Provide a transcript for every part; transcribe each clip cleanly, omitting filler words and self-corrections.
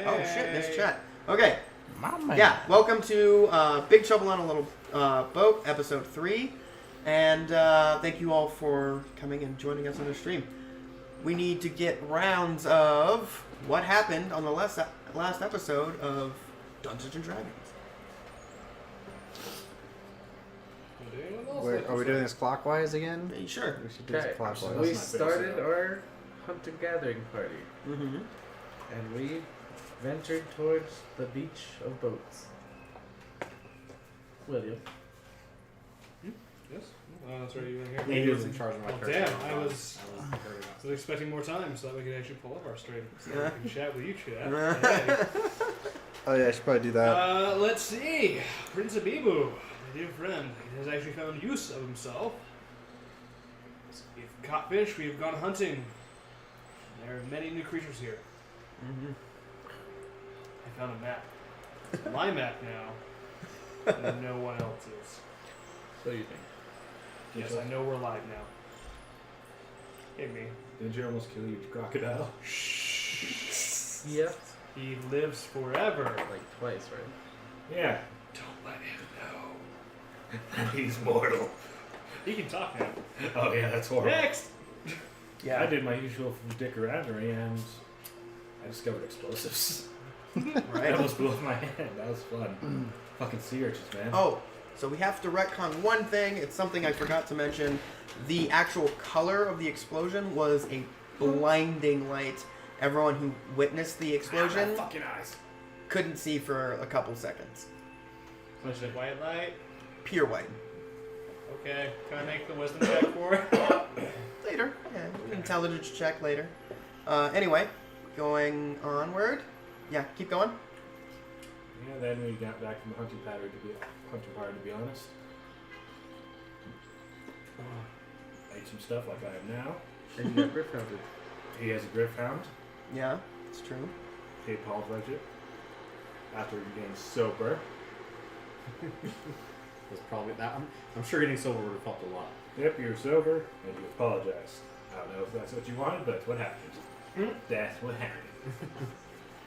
Oh shit, missed chat. Okay. My man. Yeah, welcome to Big Trouble on a Little Boat, episode 3. And thank you all for coming and joining us on the stream. We need to get rounds of what happened on the last episode of Dungeons and Dragons. Are we doing this clockwise again? Yeah, sure. We should do this clockwise. We started our hunter-gathering party, Mm-hmm. and we ventured towards the beach of boats. William. Yes? That's right, you were here. He was in charge of my Well, character. damn, I was expecting more time so that we could actually pull up our stream. So Yeah. we can chat with you, chat. Hey. Oh yeah, I should probably do that. Let's see. Prince Abibu, my dear friend, has actually found use of himself. We've caught fish, we've gone hunting. There are many new creatures here. Mm-hmm. I found a map. It's my map now. And no one else's. So you think? Yes, I know we're live now. Hey, me. Did you almost kill your crocodile? Yep. He lives forever. Like twice, right? Yeah. Don't let him know. He's mortal. He can talk now. Oh yeah, that's horrible. Next! Yeah. I did my usual dick-arounder and I discovered explosives. That Right. almost blew off my head. That was fun. Fucking sea urchins, man. Oh, so we have to retcon one thing. It's something I forgot to mention. The actual color of the explosion was a blinding light. Everyone who witnessed the explosion fucking eyes. couldn't see for a couple seconds. Was it white light? Pure white. Okay. Can I make the wisdom check for it? Later. Yeah, intelligence check later. Anyway, going onward. Yeah, keep going. Yeah, then we got back from the hunting party to be honest. Ate some stuff like I have now. And you got Griffhounded. He has a Griffhound. Yeah, it's true. Paid Paul's budget. After getting sober. Was probably that. I'm sure getting sober would have helped a lot. Yep, you were sober and you apologized. I don't know if that's what you wanted, but what happened? That's what happened.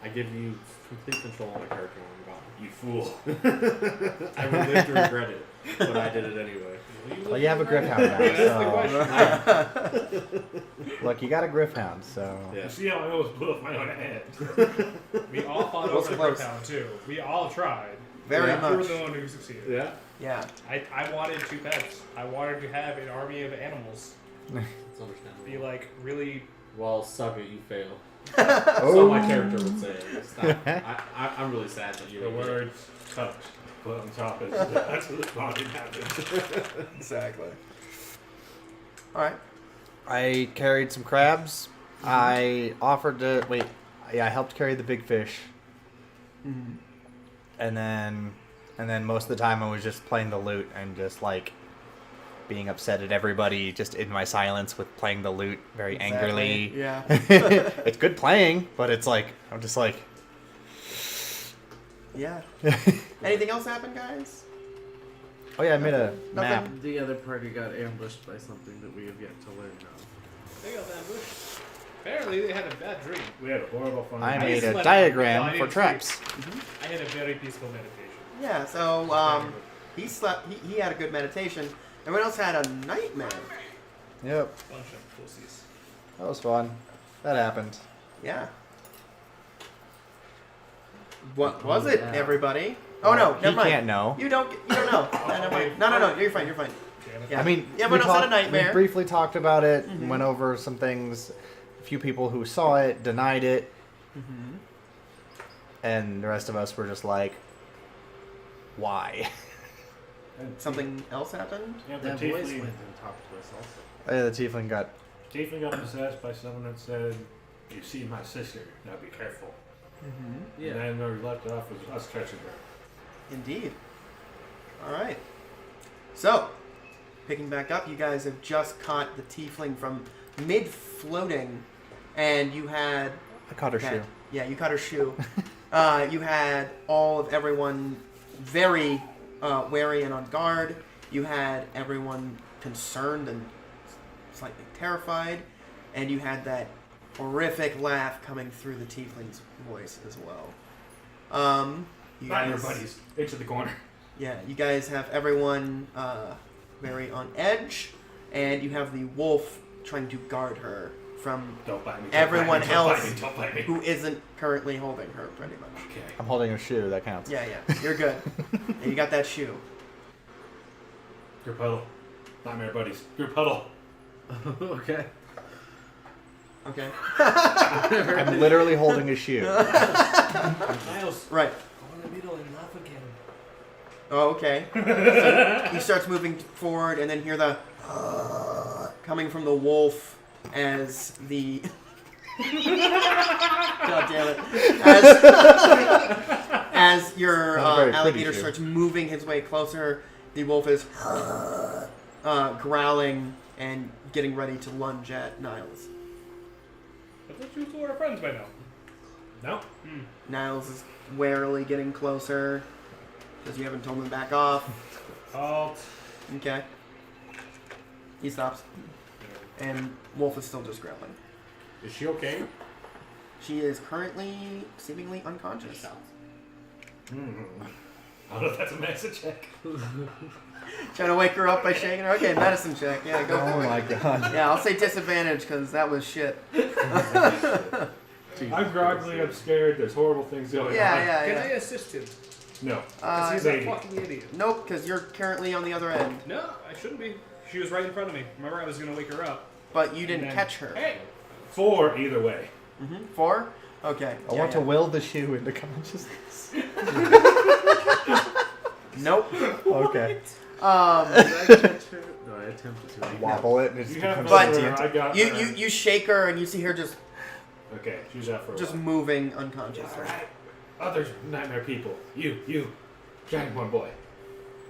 I give you complete control of my character when I'm You fool. gone. I would live to regret it, but I did it anyway. Well, you have a Griffhound now, That's the so... Look, you got a Griffhound, so... Yeah. You see how I almost blew off my own head? We all fought That was over the close. Greyhound too. We all tried. Very You were much. the one who succeeded. Yeah. Yeah. I wanted 2 pets. I wanted to have an army of animals. It's understandable. Be like really. Well, suck it, you fail. Oh. So my character would say. It's not, I'm really sad that you The didn't get it. word touch. Put on top of it. That's what fucking happened. Exactly. All right. I carried some crabs. I offered to... Wait. Yeah, I helped carry the big fish. Mm-hmm. And then most of the time I was just playing the lute and just, like, being upset at everybody just in my silence with playing the lute very angrily. Yeah. It's good playing, but it's like, I'm just like... Yeah. Anything else happen, guys? Oh yeah, I made a Nothing? map. The other party got ambushed by something that we have yet to learn of. They got ambushed. Apparently, they had a bad dream. We had a horrible fun. I I made slept. a No, I diagram didn't for traps. I had a very peaceful meditation. Yeah, so he slept, he had a good meditation. Everyone else had a nightmare. Yep, Bunch of pussies. that was fun. That happened. Yeah. What was it, Yeah. everybody? Oh no, He never mind. can't know. You don't know. No, never mind. No, you're fine, you're fine. Damn it. Yeah. I mean, Yeah, we everyone else had a nightmare. We briefly talked about it, Mhm. went over some things. A few people who saw it denied it, Mm-hmm. and the rest of us were just like, why? And Something else happened? Yeah, the That voice went tiefling, and talked to us also. Oh, yeah, the tiefling got... tiefling got possessed by someone that said, "You see my sister, now be careful." Mm-hmm. Yeah. And then where we left off was us catching her. Indeed. All right. So, picking back up, you guys have just caught the tiefling from mid-floating, and you had... I caught her that- shoe. Yeah, you caught her shoe. You had all of everyone very wary and on guard. You had everyone concerned and slightly terrified. And you had that horrific laugh coming through the tiefling's voice as well. You Not your guys, buddies. Into the corner. yeah, you guys have everyone very on edge, and you have the wolf trying to guard her from Don't bite me. Don't Everyone bite me, don't else- Bite me, don't bite me. who isn't currently holding her, pretty much. Okay. I'm holding a shoe. That counts. Yeah, you're good. And you got that shoe. Group huddle. Nightmare buddies. Group huddle. Okay. Okay. I'm literally holding a shoe. Niles, Right. go in the middle and laugh again. Oh, okay. So he starts moving forward, and then hear the coming from the wolf as the. God damn it! As your Not a very pretty alligator shoe. starts moving his way closer, the wolf is growling and getting ready to lunge at Niles. I thought you two were friends by now. No. Niles is warily getting closer because you haven't told him to back off. Halt. Okay. He stops. And Wolf is still just growling. Is she okay? She is currently seemingly unconscious. I don't know if that's a medicine check. Trying to wake her up by shaking her. Okay, medicine check. Yeah, go Oh for my it. god. Yeah, I'll say disadvantage because that was shit. I'm groggily, I'm scared, there's horrible things going Yeah, on. yeah, Can I yeah. assist him? No. Because he's maybe. a fucking idiot. Nope, because you're currently on the other end. No, I shouldn't be. She was right in front of me. Remember, I was gonna wake her up. But you didn't And then- catch her. Hey! 4 either way. 4? Okay. I want to will the shoe into consciousness. Nope. Okay. Did I catch her? No, I attempted to. Wobble it and it just You have becomes But- her, I got You, her. you shake her and you see her just Okay, she's out for a while. moving unconscious. Alright. Other nightmare people. You. Dragonborn boy.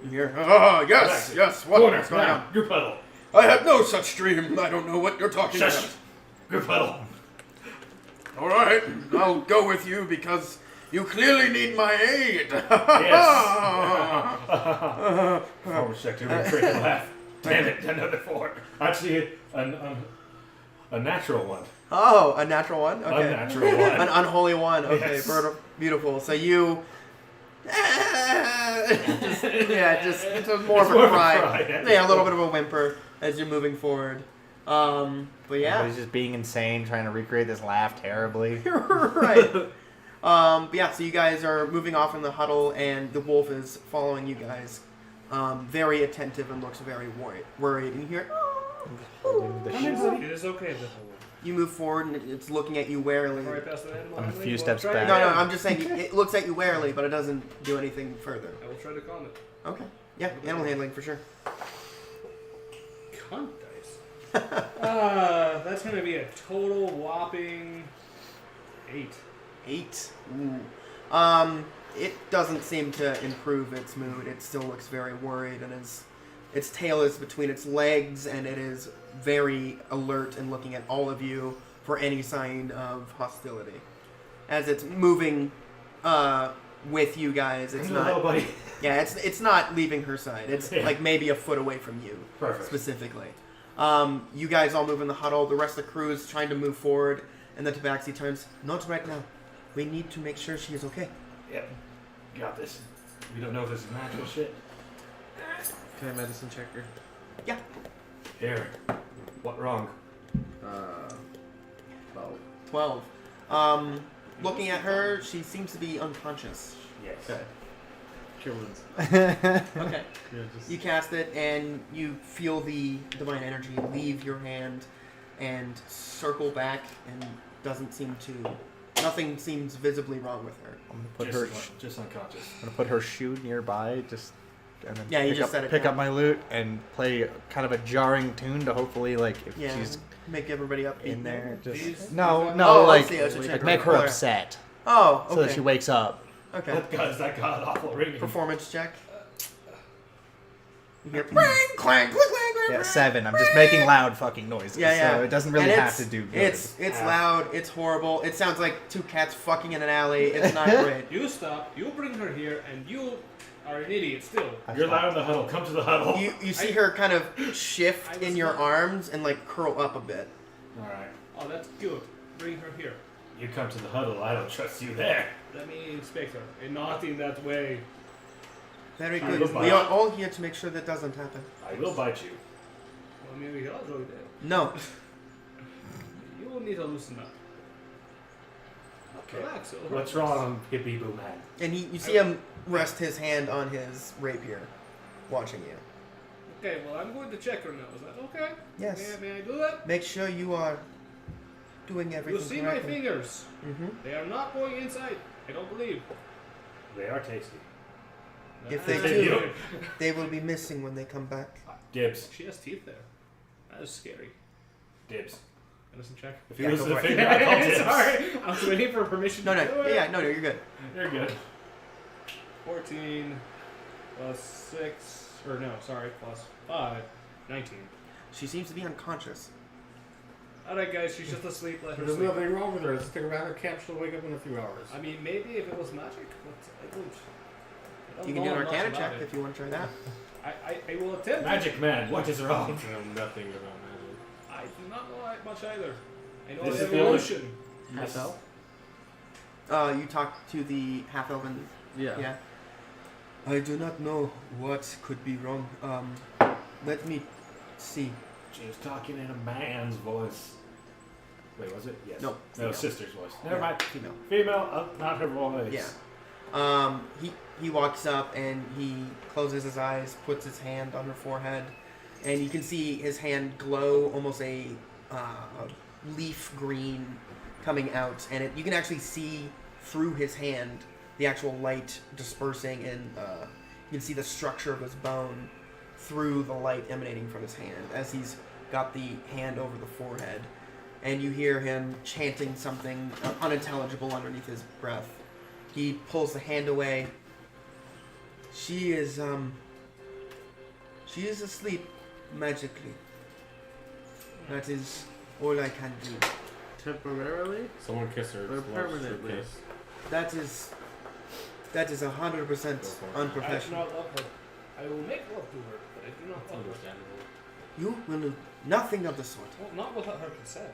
You hear, oh, yes, yes, what Corner, is going now, on? group huddle. I had no such dream. I don't know what you're talking Shush. about. Group huddle. All right, I'll go with you because you clearly need my aid. Yes. Former secretary trick and laugh. Damn it, another 4. Actually, a natural one. Oh, a natural one? Okay. Unnatural An one. unholy one. Okay, Yes. beautiful. So you. It's more of It's a more of a cry. cry, yeah. Yeah, a little bit of a whimper as you're moving forward. But yeah. He's just being insane, trying to recreate this laugh terribly. Right. But yeah, so you guys are moving off in the huddle, and the wolf is following you guys, very attentive and looks very worried. And you hear, Holding the shoe. It is okay, the whole. you move forward, and it's looking at you warily. Before I pass that animal I'm a handling, few well, steps try back. No, again. I'm just saying it looks at you warily, but it doesn't do anything further. I will try to calm it. Okay. Yeah, animal handling for sure. Cunt dice. That's gonna be a total whopping 8. 8. Ooh. It doesn't seem to improve its mood. It still looks very worried, and its tail is between its legs, and it is very alert and looking at all of you for any sign of hostility. As it's moving with you guys, it's Hello, not. buddy. Yeah, it's not leaving her side. It's Yeah. like maybe a foot away from you. Perfect. Specifically. You guys all move in the huddle. The rest of the crew is trying to move forward, and the Tabaxi turns. Not right now. We need to make sure she is okay. Yep. Got this. We don't know if this is natural shit. Can I medicine check her? Yeah. Here. What wrong? 12. 12. Looking at her, she seems to be unconscious. Yes. Okay. Cure wounds. Okay. Yeah, just. You cast it, and you feel the divine energy leave your hand and circle back, and doesn't seem to. Nothing seems visibly wrong with her. I'm gonna put Just unconscious. I'm gonna put her shoe nearby, just and then Yeah, you just set it pick down. up my loot and play kind of a jarring tune to hopefully like if Yeah. she's Make everybody up in there, just These- no, these- no, Oh, I like, see, I should check like her make her color. upset Oh, okay. so that she wakes up. Okay. That god awful ringing. Performance check. You hear clang, clang, clang, clang, Yeah, clang. 7. I'm just making loud fucking noises. Yeah, yeah. So it doesn't really And have to do good. It's loud. It's horrible. It sounds like two cats fucking in an alley. It's not great. You stop, you bring her here, and you are an idiot still. You're loud in the huddle. Come to the huddle. You see her kind of shift in your arms and like curl up a bit. Alright. Oh, that's good. bring her here. You come to the huddle. I don't trust you there. Let me inspect her. And not in that way. Very I good. will We buy- are all here to make sure that doesn't happen. I will bite you. Well, maybe he'll enjoy that. No. You will need to loosen up. Okay. Relax. it'll What's hurt. wrong, hippie boo man? And you see him rest his hand on his rapier, watching you. Okay, well, I'm going to check her now. Is that okay? Yes. May I do that? Make sure you are doing everything You see my correctly. fingers. Mm-hmm. They are not going inside. I don't believe. They are tasty. If they Ah, do, they will be missing when they come back. Dibs. She has teeth there. That is scary. Dibs. Medicine check. If you Yeah, lose go the for it. finger, I call dibs. Sorry, I was waiting for permission. No, to do no, it. yeah, no, you're good. You're good. 14 plus 6, or no, sorry, plus 5, 19. She seems to be unconscious. Alright, guys, she's just asleep. Let her There's sleep. nothing wrong with her. Let's stick around her camp. She'll wake up in a few hours. I mean, maybe if it was magic, but I don't. I don't You can do know an much Arcana about check it. if you want to try that. I will attempt. Magic man, what is I wrong? know nothing about magic. I do not know that much either. I know This of is the only- evolution. Half elf? You talk to the half elven. Yeah. I do not know what could be wrong. Let me see. She was talking in a man's voice. Wait, was it? Yes. No, No, female. sister's voice. Never Yeah, mind. female. Female, not her voice. Yeah. He walks up and he closes his eyes, puts his hand on her forehead, and you can see his hand glow almost a leaf green coming out, and you can actually see through his hand the actual light dispersing, and you can see the structure of his bone through the light emanating from his hand as he's got the hand over the forehead, and you hear him chanting something unintelligible underneath his breath. He pulls the hand away. She is asleep magically. That is all I can do. Temporarily? Someone kiss her. Or It's large permanently. kiss. That is 100% I do unprofessional. not love her. I will make love to her, but I do not That's love her. understandable. You will do nothing of the sort. Well, not without her consent.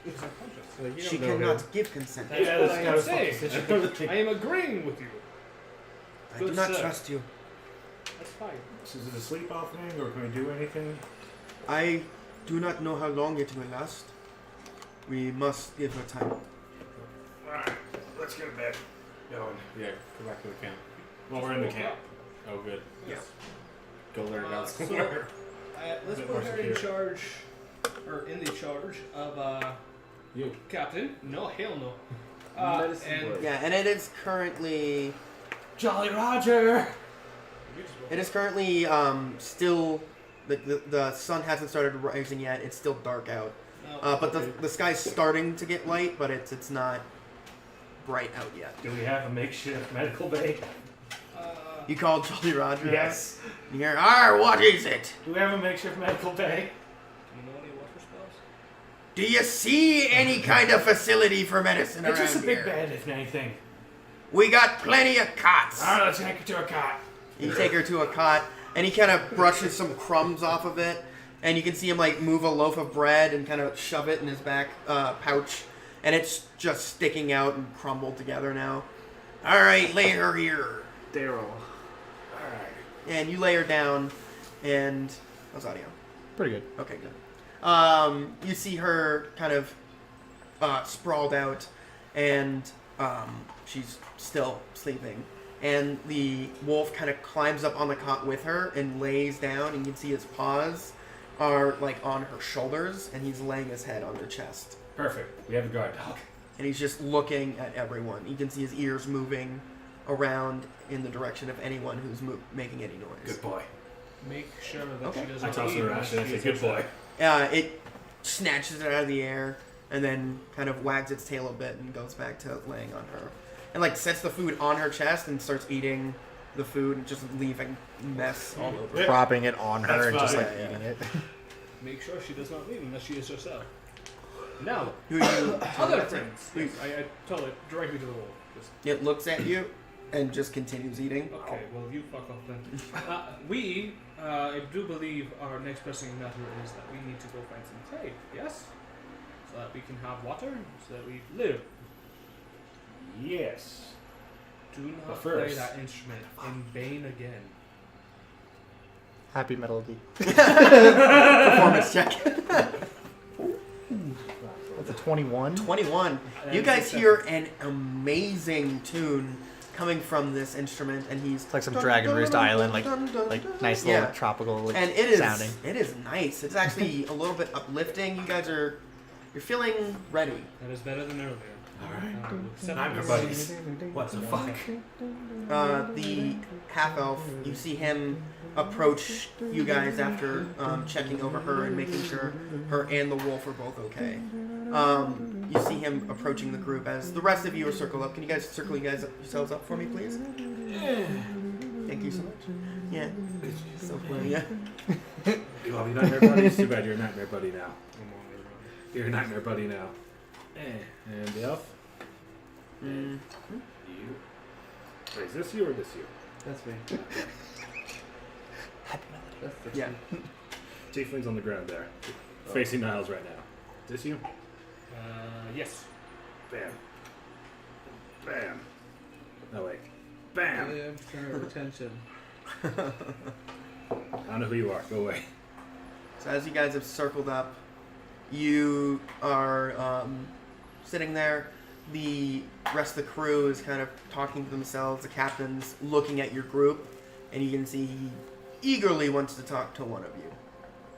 She's unconscious. Like, you She don't know cannot him. give consent. That's Yeah, what that's I kind am of saying. I am agreeing with you. I do Good not sir. trust you. That's fine. So is it a sleep off thing, or can we do anything? I do not know how long it will last. We must give her time. Alright, let's get to bed. Going. Yeah, go back to the camp. Well, we're in the camp. Oh, good. Yeah. Go lay her down So, somewhere. let's Bit put more her in secure. charge, or in the charge of You. Captain. No, hell no. Medicine and boy. Yeah, and it is currently Jolly Roger! It is currently still the sun hasn't started rising yet. It's still dark out, but the sky's starting to get light, but it's not bright out yet. Do we have a makeshift medical bay? You call Jolly Roger? Yes. You hear, what is it? Do we have a makeshift medical bay? Do you know any water spells? Do you see any kind of facility for medicine It's around just a big here? bed, if anything. We got plenty of cots. Alright, let's take it to a cot. You take her to a cot, and he kind of brushes some crumbs off of it, and you can see him like move a loaf of bread and kind of shove it in his back pouch, and it's just sticking out and crumbled together now. All right, lay her here, Daryl. Alright. and you lay her down, and how's audio? Pretty good. Okay, good. You see her kind of sprawled out, and she's still sleeping. And the wolf kind of climbs up on the cot with her and lays down, and you can see his paws are like on her shoulders, and he's laying his head on her chest. Perfect. We have a guard dog. And he's just looking at everyone. You can see his ears moving around in the direction of anyone who's making any noise. Good boy. Make sure that Okay. she does I not toss eat her around unless and I she say, is good boy. upset. It snatches it out of the air and then kind of wags its tail a bit and goes back to laying on her. And like sets the food on her chest and starts eating the food and just leaving mess all over. Yeah. Propping it on her That's and just fine. like Yeah, eating it. Make sure she does not leave unless she is herself. Now, Who you other friends. Yes, I told it directly to the wolf. Just, It looks at you and just continues eating. okay, well, you fuck off then. I do believe our next pressing matter is that we need to go find some trade, yes? so that we can have water, so that we live. Yes. Do But not play first- that instrument in vain again. Happy melody. Performance check. That's a 21. 21. You And guys success. hear an amazing tune coming from this instrument, and he's It's like some Dragon Roost Island, like nice little Yeah. tropical like, and it is sounding. it is nice. It's actually a little bit uplifting. You guys you're feeling ready. That is better than earlier. Alright. Except I'm your for- buddies. What the fuck? The half elf, you see him approach you guys after checking over her and making sure her and the wolf are both okay. You see him approaching the group as the rest of you are circled up. Can you guys circle yourselves up for me, please? Thank you so much. Yeah. So funny. Yeah. You love your nightmare buddy? It's too bad you're a nightmare buddy now. You're a nightmare buddy now. And the elf? Mm. You. Wait, is this you or this you? That's me. That's the Yeah. Tiefling's on the ground there. Facing Niles right now. This you? Yes. Bam. Bam. No, wait. Bam! I'm center of attention. I don't know who you are. Go away. So as you guys have circled up, you are sitting there. The rest of the crew is kind of talking to themselves. The captain's looking at your group, and you can see he eagerly wants to talk to one of you.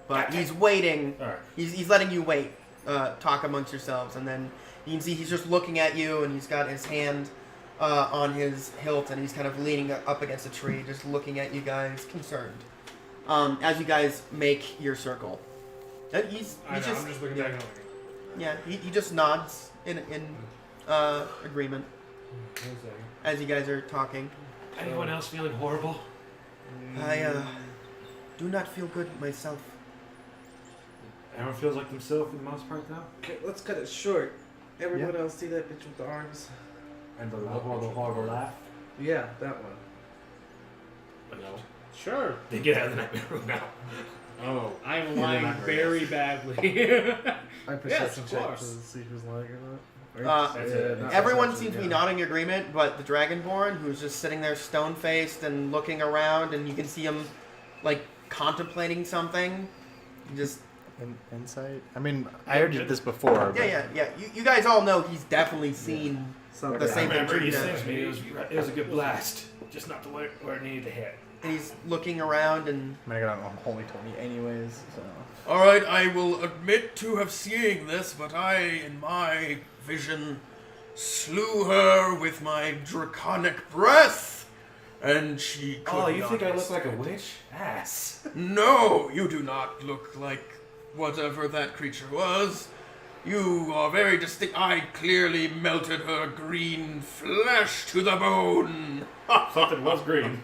But he's waiting. Alright. He's letting you wait, talk amongst yourselves, and then you can see he's just looking at you, and he's got his hand on his hilt, and he's kind of leaning up against a tree, just looking at you guys, concerned. As you guys make your circle, he's I'm just just looking yeah, back at yeah, he just nods in agreement as you guys are talking. Anyone else feeling horrible? I do not feel good myself. Everyone feels like themselves for the most part, though? Okay, let's cut it short. Everyone else see that bitch with the arms? And the horrible laugh? Yeah, that one. No. Sure. They get out of the nightmare room now. Oh, I'm Yeah, lying not very badly. I Yes, perception of check to course. see who's lying or not. That's it. not Everyone perception, seems to be yeah. nodding agreement, but the Dragonborn, who's just sitting there stone-faced and looking around, and you can see him, like, contemplating something. Just Insight? I mean, I already did this before. But yeah. You guys all know he's definitely seen. Something. The same I remember thing you too, saying yeah. to me it was a good blast. Just not to where it needed to hit. And he's looking around, and I mean, I got on Holy 20 anyways, so. all right, I will admit to have seeing this, but I, in my vision, slew her with my draconic breath, and she could Oh, you not think I look like a witch? Ass. No, you do not look like whatever that creature was. You are very distinct. I clearly melted her green flesh to the bone. Something was green.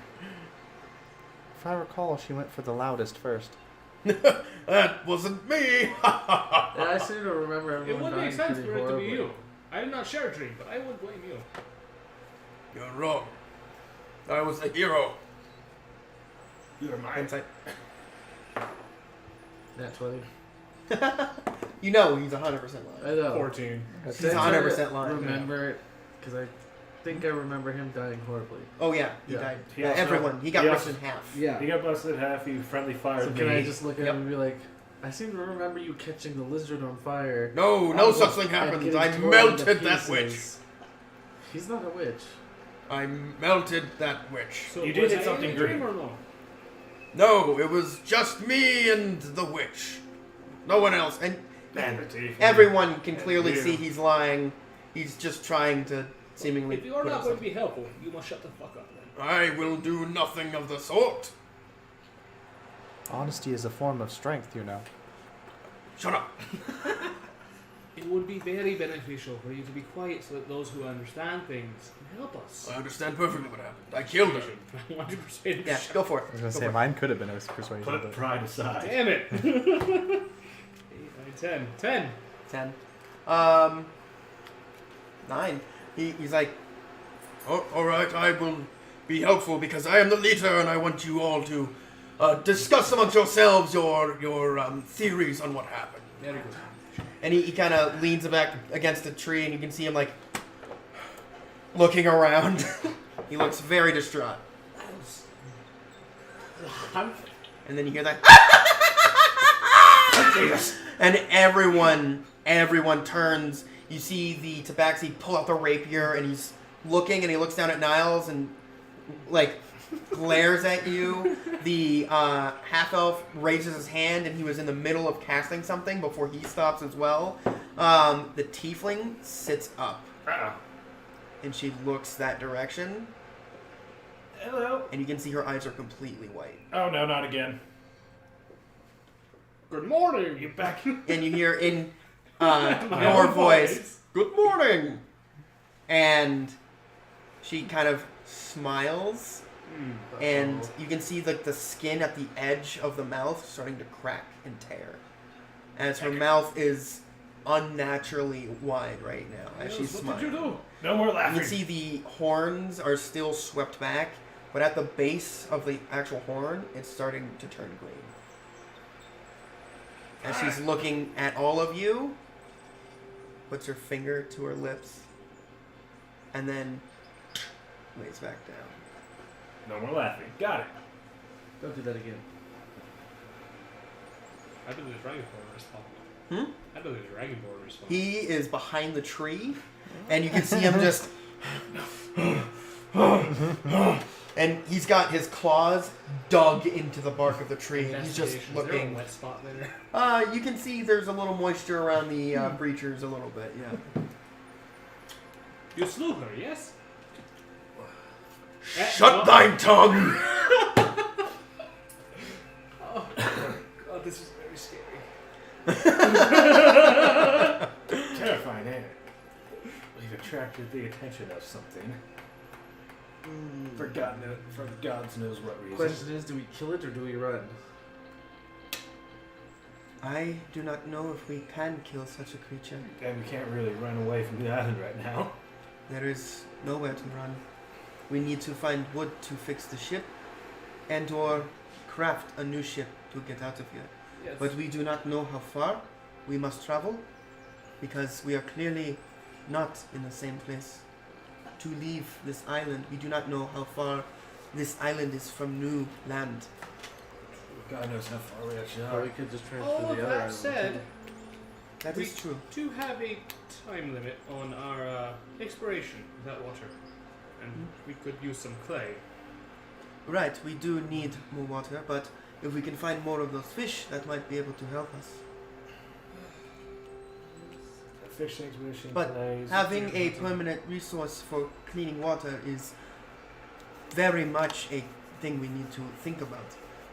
If I recall, she went for the loudest first. That wasn't me. Yeah, I seem to remember It everyone would make dying sense pretty for it to be horribly. you. I did not share a dream, but I would blame you. You're wrong. I was the hero. You're my. Insight. Nat 20. You know he's 100% I lying. know. 14. He's Did I 100% lying. remember it, because I think I remember him dying horribly. Oh yeah, he Yeah. died. He also- Everyone. He got he ripped also- in half. Yeah. He got busted in half. He friendly fired So me. can I just look at Yep. him and be like, I seem to remember you catching the lizard on fire. No, I no was- such thing and happened. getting I torn melted into that witch. pieces. He's not a witch. I melted that witch. So You did was hit I something in a dream green. or no? No, it was just me and the witch. No one else. And Man, the teeth. everyone can clearly Yeah. see he's lying. He's just trying to seemingly. If you are put not up going to something. be helpful, you must shut the fuck up then. I will do nothing of the sort. Honesty is a form of strength, you know. Shut up. It would be very beneficial for you to be quiet so that those who understand things can help us. I understand perfectly what happened. I killed her. I want to persuade Yeah, go for it. I was gonna Go say for it. mine could have been a persuasion. Put but- pride aside. Damn it! 8, 9, 10. 10. 10. 9. He's like, oh, all right, I will be helpful because I am the leader and I want you all to discuss amongst yourselves your theories on what happened. Very good. And he kind of leans back against a tree, and you can see him like looking around. He looks very distraught. And then you hear that. And everyone turns. You see the Tabaxi pull out the rapier, and he's looking, and he looks down at Niles and like glares at you. The half elf raises his hand, and he was in the middle of casting something before he stops as well. The tiefling sits up, and she looks that direction. Hello. And you can see her eyes are completely white. Oh no, not again. Good morning. You back? And you hear in My your own voice, "Good morning." And she kind of smiles, and you can see the skin at the edge of the mouth starting to crack and tear, as her mouth is unnaturally wide right now as she's What did you smiling. do? No more You laughing. can see the horns are still swept back, but at the base of the actual horn, it's starting to turn green. As she's looking at all of you, puts her finger to her lips, and then lays back down. No more laughing. Got it. Don't do that again. I believe the Dragonborn respond. Hmm? I believe the Dragonborn respond. He is behind the tree, and you can see him just... and he's got his claws dug into the bark of the tree. He's just Investigation. Is there a looking... wet spot there? You can see there's a little moisture around the breachers a little bit, yeah. You slew her, yes? Shut thine tongue! Oh, God, this is very scary. Terrifying, ain't it? We've attracted the attention of something. For God knows what reason. Question is, do we kill it or do we run? I do not know if we can kill such a creature. And we can't really run away from the island right now. There is nowhere to run. We need to find wood to fix the ship, and or craft a new ship to get out of here. Yes. But we do not know how far we must travel, because we are clearly not in the same place. To leave this island, we do not know how far this island is from new land. God knows how far we actually Or are. we could just transfer All the of other that island, said, too. That We- is true. to have a time limit on our exploration of that water, and we could use some clay. Right, we do need more water, but if we can find more of those fish, that might be able to help us. Fishing expedition. But plays, Having a permanent resource for cleaning water is very much a thing we need to think about.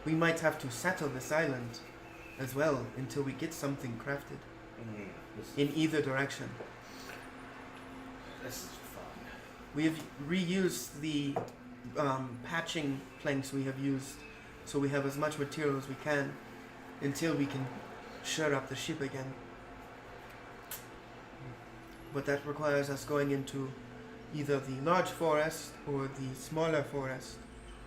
We might have to settle this island as well until we get something crafted in either direction. This is fun. We have reused the patching planks we have used, so we have as much material as we can until we can shore up the ship again. But that requires us going into either the large forest or the smaller forest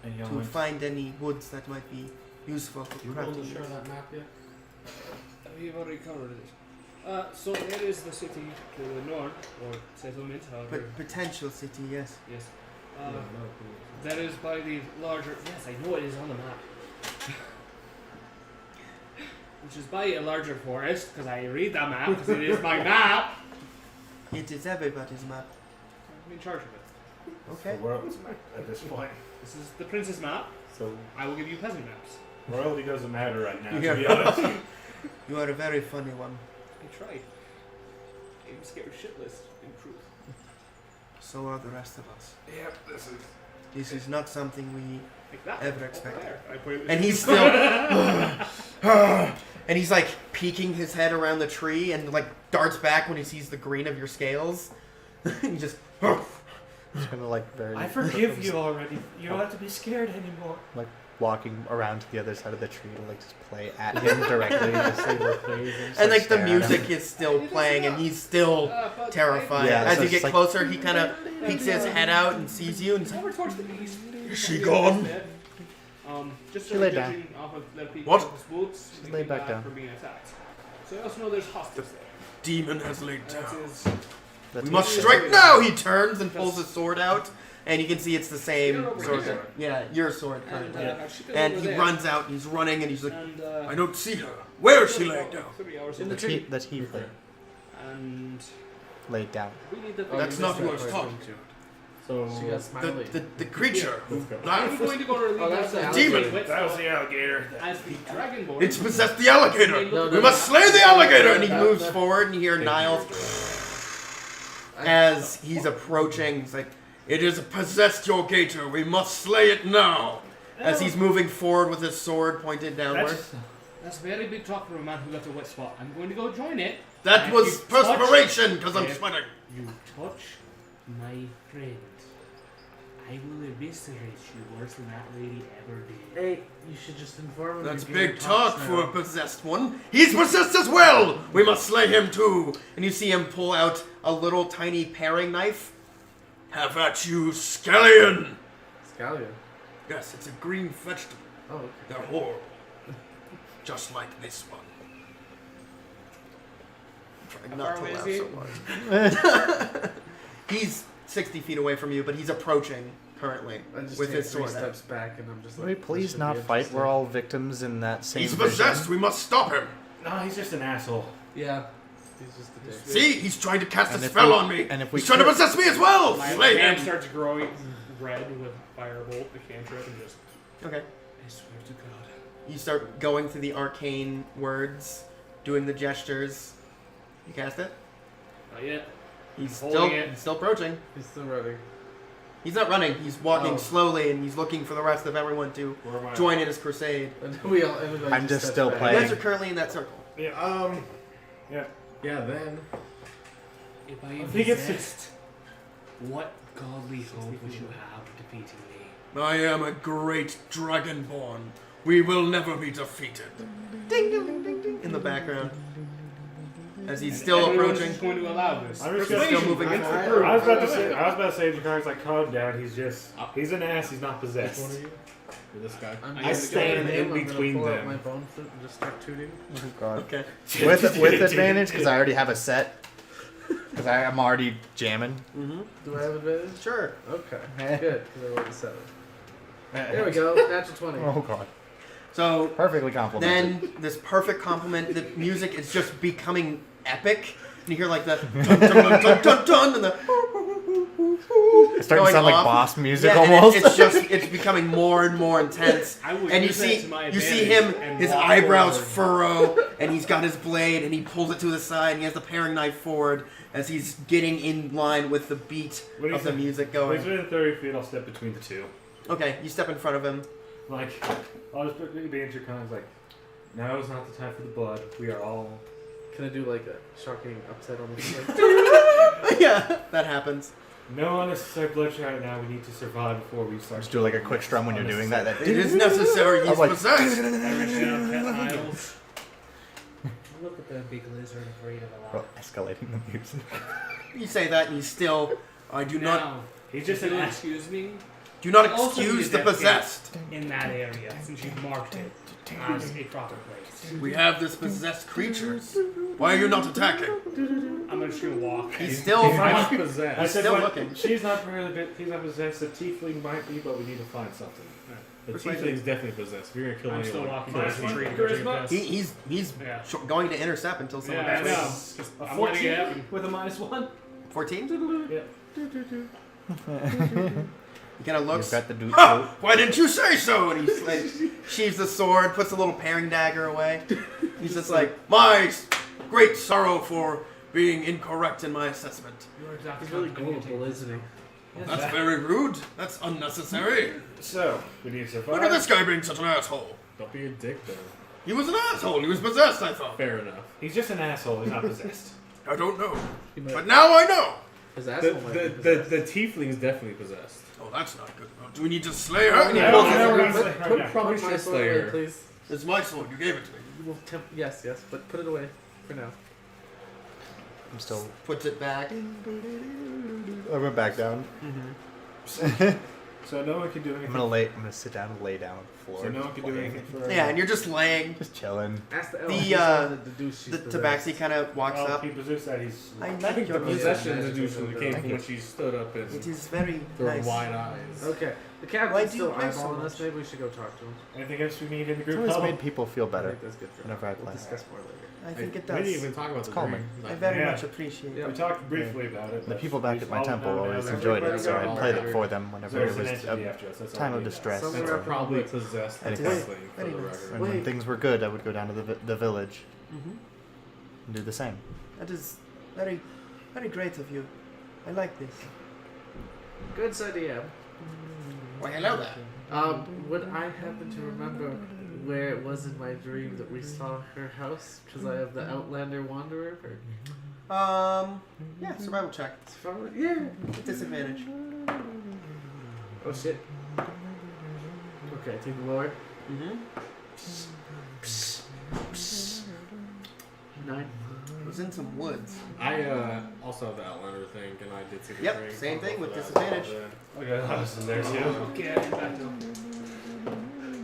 And to find any woods that might be useful for You willing to crafting. share that map yet? We've already covered it. So there is the city to the north, or settlement, however. But potential city, yes. Yes. No, no, That is by the larger. Yes, I know it is on the map. Which is by a larger forest, because I read that map, because it is my map. It is everybody's map. I'm in charge of it. Okay. The world's map at this point. This is the princess map. So I will give you peasant maps. royalty doesn't matter right now, Yeah. to be honest. You are a very funny one. I tried. I'm scared shitless, in truth. So are the rest of us. Yep, this is. This is not something we Like that. Ever over expected. there. I pointed at And the- he's still and he's like peeking his head around the tree and like darts back when he sees the green of your scales. He just Just gonna like very I forgive you already. You don't have to be scared anymore. like walking around to the other side of the tree to like just play at him directly. Just like, and like the stare at music him. is still playing and he's still but terrified. Yeah, As so you it's get like- closer, he kind of peeks his head out and sees you and he's I, like, over towards the east. Is she gone? Just She so laid judging off of the people What? of the boots, She's laid back down. for being attacked. So I also know there's hostiles there. demon has laid That down. is. We must strike now! He turns and pulls his sword out, and you can see it's the same You're over sword. here. Yeah, your sword And, currently. now she goes And over he there. runs out, and he's running, and he's like, And, I don't see her. Where is she laid down? 3 hours In in the the tree. The tiefling And laid down. we need the. Oh, That's you not missed who I that was part, talking didn't you? So She got smiley. The creature. Let's go. I'm going to go to Oh, that's the demon. That was the alligator. As the dragonborn. It's possessed the alligator. No, We no, must no. slay the alligator. And he No, moves no. forward, and you hear Niles as he's approaching. He's like, "It is possessed your gator. We must slay it now." As he's moving forward with his sword pointed downward. That's very big talk for a man who left a wet spot. I'm going to go join it. That And was you touch- perspiration, because I'm Yeah. sweating. You touch my friend. I will eviscerate you worse than that lady ever did. Hey, you should just inform him. That's you're getting big talk talks for a now. possessed one. He's possessed as well! We must slay him too! And you see him pull out a little tiny paring knife. Have at you, Scallion! Scallion. Yes, it's a green vegetable. Oh, okay. They're horrible. Just like this one. I'm trying not How to far laugh away is so much. He's 60 feet away from you, but he's approaching currently I just with take his 3 sword out. steps back, and I'm just like. Can we this please should not be fight? interesting. We're all victims in that same He's vision. possessed. We must stop him. No, he's just an asshole. Yeah. He's just a dick. See, he's trying to cast And a if spell we- on me. and if we He's trying to kill- possess me as well. My Slay hand him. starts growing red with firebolt, the cantrip, and just. Okay. I swear to God. You start going through the arcane words, doing the gestures. You cast it. Not yet. He's Holding still it. he's still approaching. He's still running. He's not running. He's walking Oh. slowly, and he's looking for the rest of everyone to Where am I? join in his crusade. And we all. Everybody I'm just steps still back. You playing. guys are currently in that circle. Yeah. Yeah, then. If I I am think it's- possessed, what godly hope would you have of defeating me? I am a great dragonborn. We will never be defeated. Ding ding ding ding ding in the background. As he's And still everyone's approaching. just going to allow this. I'm just Still Persuasion moving against the forward. group. I was about to say, Jakar's like, calm down. He's an ass. He's not Which one are possessed. you? Or this guy? I'm I gonna stand go to him, in I'm gonna between pull out them. my bone flute and just start tooting. Oh god. Okay. With advantage because I already have a set. Because I'm already jamming. Mm-hmm. Do I have advantage? Sure. Okay. Good, because I rolled a 7. There we go. Natural 20. Oh god. So Perfectly complimented. then this perfect compliment. The music is just becoming epic. And you hear like the dun dun dun dun dun, dun and the It's starting going to sound like off. boss music Yeah, and almost. it's becoming more and more intense. I would And you use that see to my you see advantage him, and his walk eyebrows forward. furrow, and he's got his blade, and he pulls it to the side, and he has the paring knife forward as he's getting in line with the beat What do you of the think? music When going. he's within 30 feet, I'll step between the two. Okay, you step in front of him. Like, I'll just put the intercom. Like, now is not the time for the blood. We are all. Can I do like a shocking upset on the floor? Yeah, that happens. No unnecessary bloodshed right now. We need to survive before we start. Just do like a quick strum when you're doing that. It is necessary. He's I'm like- possessed. Everything Pet Isles. Look at that big lizard afraid of a We're lot. escalating the music. You say that, and you still. I do not Now, He's just if an you'll ass. excuse me, do not Also excuse be the a death possessed. in that area, since you've marked it as a proper place. We have this possessed creatures. Why are you not attacking? I'm just gonna walk. He's still. I'm He's possessed. I said, still like, looking. She's not really bit. He's not possessed. The tiefling might be, but we need to find something. The Persuasion. tiefling's definitely possessed. If you're gonna kill I'm anyone, still walking kill past the the tree. tiefling. He's Yeah. going to intercept until someone Yeah, I gets know. ready. Just, A I'm letting 14 it happen. with a -1. 14? Yeah. He kind of looks. You've got the dude. Ha! Why didn't you say so? And he like, sheaves the sword, puts a little paring dagger away. He's just like, my great sorrow for being incorrect in my assessment. You're exactly He's really how I'm gonna gullible, take isn't he? this. That's very rude. That's unnecessary. So we need to survive. Look at this guy being such an asshole. Don't be a dick, though. He was an asshole. He was possessed, I thought. Fair enough. He's just an asshole. He's not possessed. I don't know. He might- But now I know. His The, asshole might be the, possessed. the tiefling is definitely possessed. Oh, that's not good. Do we need to slay her? Yeah, No, put- no, put- we're not put- saying right put now. probably Who's my your sword away, slayer? please. It's my sword. You gave it to me. You will yes, but put it away for now. I'm still. Puts it back. I went back down. So no one can do anything. I'm gonna sit down and lay down on the floor. So no one just can do playing. anything for. Yeah, and you're just laying. Just chilling. Ask the elf. The, He's uh, the douche she's The possessed. Tabaxi kind of walks Oh, up. he possessed that. He's. I like your The music. possession Yeah, deduction yeah, came yeah. from when she stood up and It is very threw nice. wide eyes. Okay. The Why captain's do you still play so eyeballing much? us. Maybe we should go talk to him. Anything else we need in the It's group? always Oh, made people feel I better think that's good for whenever I We'll play. discuss more later. I think it We didn't does. even talk about It's the calming. dream. I very Yeah. much appreciate Yeah. it. we talked briefly about it. The but people back we at my all temple know now always that enjoyed it, everybody so I got played along. it for them whenever there's it an was entity a after us. That's all time we of know. distress. Some That's are probably probably- possessed the Anything. tiefling, for Very the nice. record. And when Wait. things were good, I would go down to the village Hmm. and do the same. That is very, very great of you. I like this. Good idea. Why, hello there. Would I happen to remember where it was in my dream that we saw her house? Because I have the Outlander Wanderer. Yeah, survival check. Yeah. With disadvantage. Oh shit. Okay, take the lower. Mm-hmm. 9. It was in some woods. I also have the Outlander thing, and I did see the Yep, ring. same thing I'll with go for disadvantage. that. Okay, I was in there too. Okay, I get back to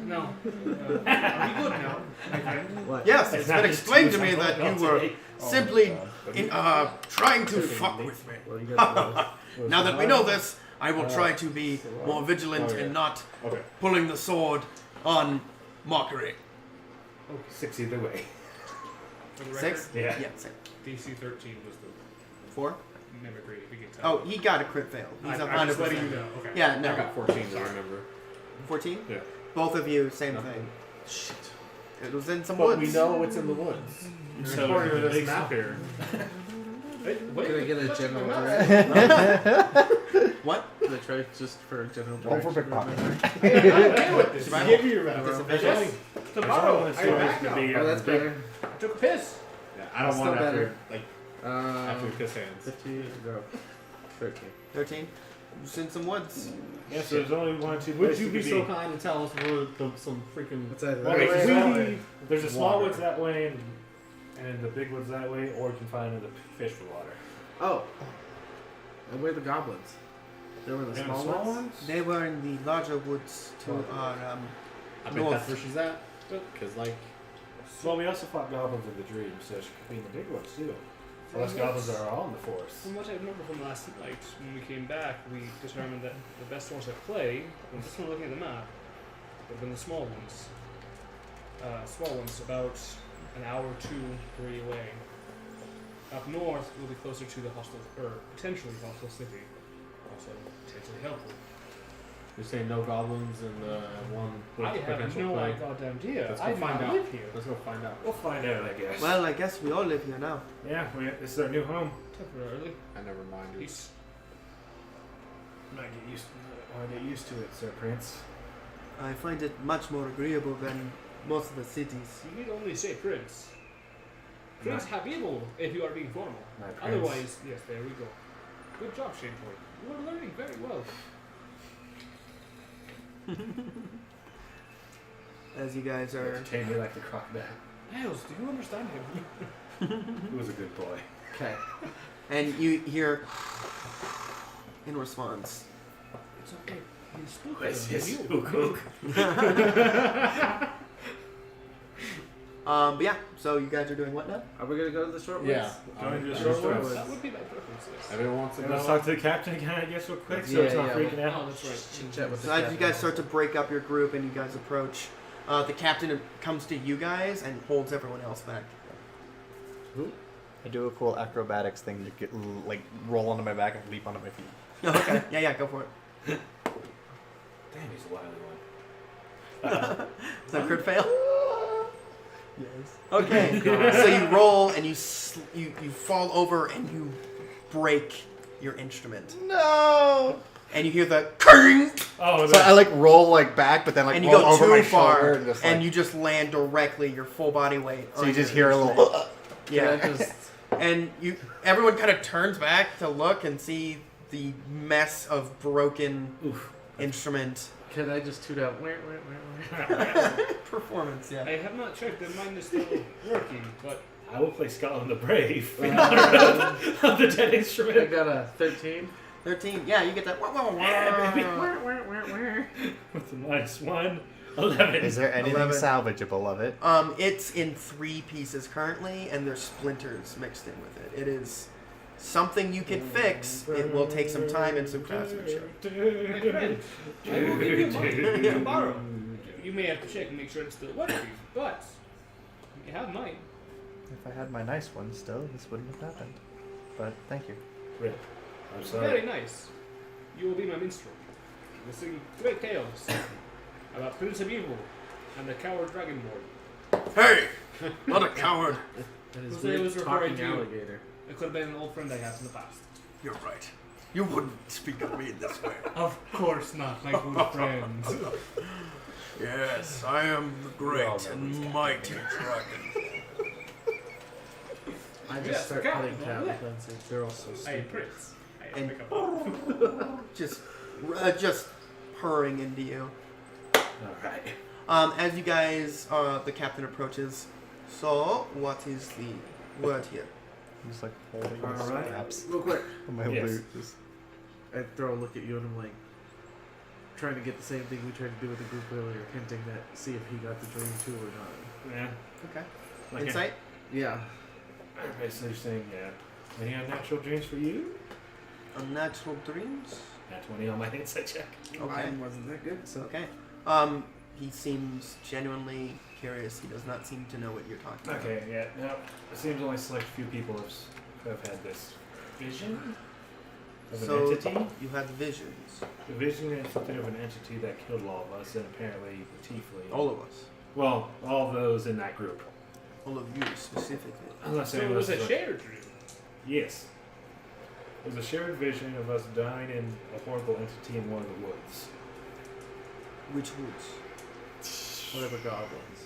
No. Are you good now? Okay. What? Yes, It's it's not been just explained too to me much that alcohol you were today. simply trying to fuck with me. Well, you got Now that we know this, I will try to be more vigilant Okay. and not Okay, pulling the sword on mockery. 6 either way. For the record, 6? Yeah. Yeah, 6. DC 13 was the 4? mimicry, if you can tell. Oh, he got a crit fail. He's I'm just letting you 100%. know. Okay. Yeah, I no. got 14, I remember. 14? Yeah. Both of you, same Nothing. thing. Shit. It was in some But woods. we know it's in the woods. So According to the this big map here. Wait, Can I get a what's general my direction? map? What? Can I try just for general Roll for direction? pickpocket. Hey, I'm okay with this. Survival. Give me your map. Disadvantage. Yes. Tomorrow, I'm back now. Oh, that's better. I took a piss. Yeah, I don't Still want after, better. like, after we kiss hands. 15, no. 13. 13? It was in some woods. Yeah, so there's only 1 or 2 Would places you be to so kind to tell us where some freaking... What's that? Well, Okay, there's, we that need way. There's a small water. woods that way, and the big woods that way, or you can find another fish for water. Oh. And where are the goblins? They were in the And small, ones? They were in the larger woods to our, I bet North. that's where she's at. Because, like, Well, we also fought goblins in the dream, so she could be in the big ones too. Unless goblins are all in the forest. From what I remember from last night, when we came back, we determined that the best ones to play, when just looking at the map, would have been the small ones. Small ones, about an hour, 2, 3 away. Up north, we'll be closer to the hostile, or potentially hostile city. Also, potentially helpful. you're saying no goblins and one with I have potential no play? goddamn idea. Let's I go do find not out. live here. Let's go find out. We'll find out, I guess. well, I guess we all live here now. yeah, this is our new home. Temporarily. I never mind. Peace. Might get used to it, Sir Prince. I find it much more agreeable than most of the cities. You need only say prince. Prince Habibul, if you are being formal. My prince. Otherwise, yes, there we go. Good job, Shane Boy. You are learning very well. As you guys are. Entertain me like the crocodile. Niles, do you understand him? He was a good boy. Okay. And you hear in response. It's okay. He's spooky. Yes, You. spook. But yeah, so you guys are doing what now? Are we gonna go to the short Yeah. woods? Going to the I'm short sure woods. That would be my preference, yes. Everyone wants to And go. let's talk to the captain again, I guess, real quick, so Yeah, it's not yeah, freaking out. Oh, that's right. Chit chat with So the as you captain. guys start to break up your group and you guys approach, the captain comes to you guys and holds everyone else back. I do a cool acrobatics thing to get like roll onto my back and leap onto my feet. Okay, yeah, go for it. Damn, he's a wily one. Is that a crit fail? Yes. Okay, so you roll and you fall over and you break your instrument. No. And you hear the king, Oh, So I like roll like back, but then like and you roll go over too my far, shoulder and just like. you just land directly, your full body weight. so on you just your hear a instrument. little. Yeah. Can I just And everyone kind of turns back to look and see the mess of broken instrument can I just toot out? Where? performance. Yeah. I have not checked if mine is still working, but I will play Scotland the Brave Uh, on the dead I instrument. got a 13. 13. Yeah, you get that. Yeah, baby. With a nice 1. 11. Is there anything 11. salvageable of it? It's in 3 pieces currently, and there's splinters mixed in with it. It is something you can fix. It will take some time and some craftsmanship. My friend, I will give you money to borrow. You may have to check and make sure it's still working, but you have mine. If I had my nice one still, this wouldn't have happened. But thank you. Rip. I'm Very sorry. nice. You will be my minstrel. We'll sing great tales about Prince of Evil and the coward dragonborn. Hey! Not a coward. And his Jose was weird referring talking to you. alligator. It could have been an old friend I had in the past. You're right. You wouldn't speak of me in this way. Of course not, my good friend. Yes, I am the great and mighty dragon. I just Yes, start okay. cutting palate cleansing. They're all so I am stupid. Prince. I am And- pick up. Just purring into you. Alright. As you guys, the captain approaches. So, what is the word here? I'm just like holding All the right. straps Real quick. on my Yes. loot. Just I throw a look at you and I'm like, trying to get the same thing we tried to do with the group earlier, hinting that see if he got the dream too or not. Yeah. Okay. Like Insight? Yeah. Alright, so you're saying, yeah. Any unnatural dreams for you? Unnatural dreams? Nat 20 on my insight check. Okay. Mine wasn't that good, so. Okay. He seems genuinely curious. He does not seem to know what you're talking about. Okay, yeah. Now, it seems only select few people have had this vision of an So, entity. you had visions. The vision is something of an entity that killed all of us, and apparently the tiefling. All of us. Well, all those in that group. All of you specifically. Unless So it anyone was a else is shared dream. Yes. It was a shared vision of us dying in a horrible entity in one of the woods. Which woods? Whatever goblins.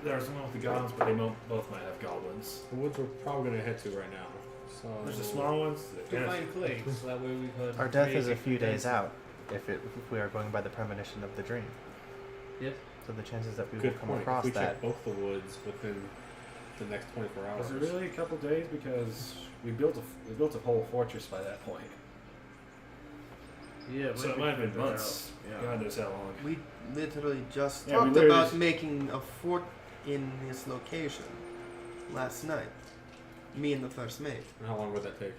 There's one with the goblins, but they both might have goblins. The woods we're probably gonna head to right now. So There's the small ones. To find clay, so that way we could. our death is a create few days condenser. out. If we are going by the premonition of the dream. Yes. So the chances that we good will come point. across If we that. check both the woods within the next 24 hours. Was it really a couple days? Because we built a whole fortress by that point. Yeah, So it might have been figured months. out. Yeah. God knows how long. We literally just Yeah, we talked literally about just- making a fort in this location last night. Me and the first mate. And how long would that take?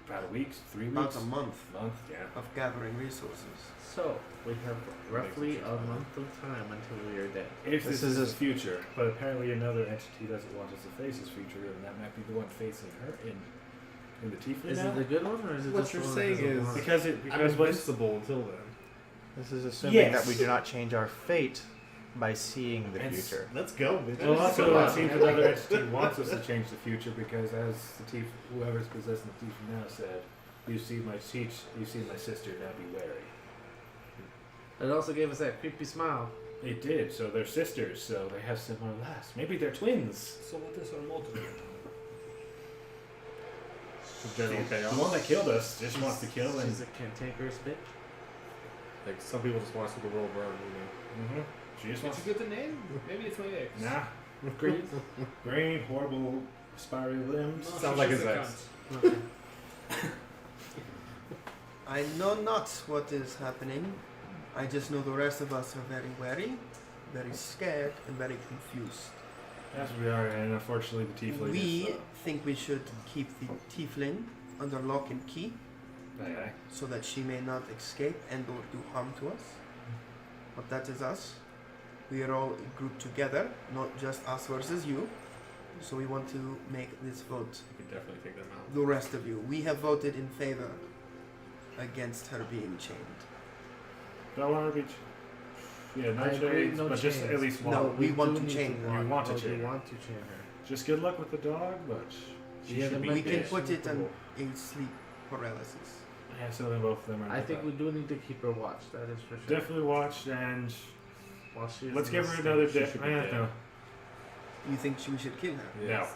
About a week, 3 weeks. About a month month, yeah. of gathering resources. So, we have roughly a month of time until we are dead. If This this is is his future, but apparently another entity doesn't want us to face his future, and that might be the one facing her in the tiefling Is now. it the good one or is it What just you're the one saying that has a is- wand? because I'm what's invincible until then. This is assuming that we Yes. do not change our fate by seeing the It's- future. Let's go, bitch. well, also so it seems another entity wants us to change the future because, as the whoever's possessing the tiefling now said, you see my sister, now be wary. It also gave us that creepy smile. They did, so they're sisters, so they have similar lasts. Maybe they're twins. So what is our motive? General The chaos. one that killed us just wants to kill, and She's a cantankerous bitch. Like some people just want to see the world burn. she just Did wants you get the name? Maybe it's my ex. nah, green, horrible, spiry limbs. No, Sounds she's like just his a ex. cunt. Okay. I know not what is happening. I just know the rest of us are very wary, very scared, and very confused. As we are, and unfortunately the tiefling We is. think we should keep the tiefling under lock and key Aye. so that she may not escape and or do harm to us. But that is us. We are all grouped together, not just us versus you. So we want to make this vote. You could definitely take them out. The rest of you. We have voted in favor against her being chained. Don't want to be. Yeah, no I agree, chains, no but just chains. at least one. No, we want do to need chain her. You want to oh, chain you her. want to chain her. Just good luck with the dog, but she Yeah, should there be might We be can dead. put it on a sleep paralysis. Yeah, so then both of them are. I think we do need to keep her watched, that is for sure. definitely watched, and While she is let's in give this her another She day. should be dead. No. You think we should kill her? No.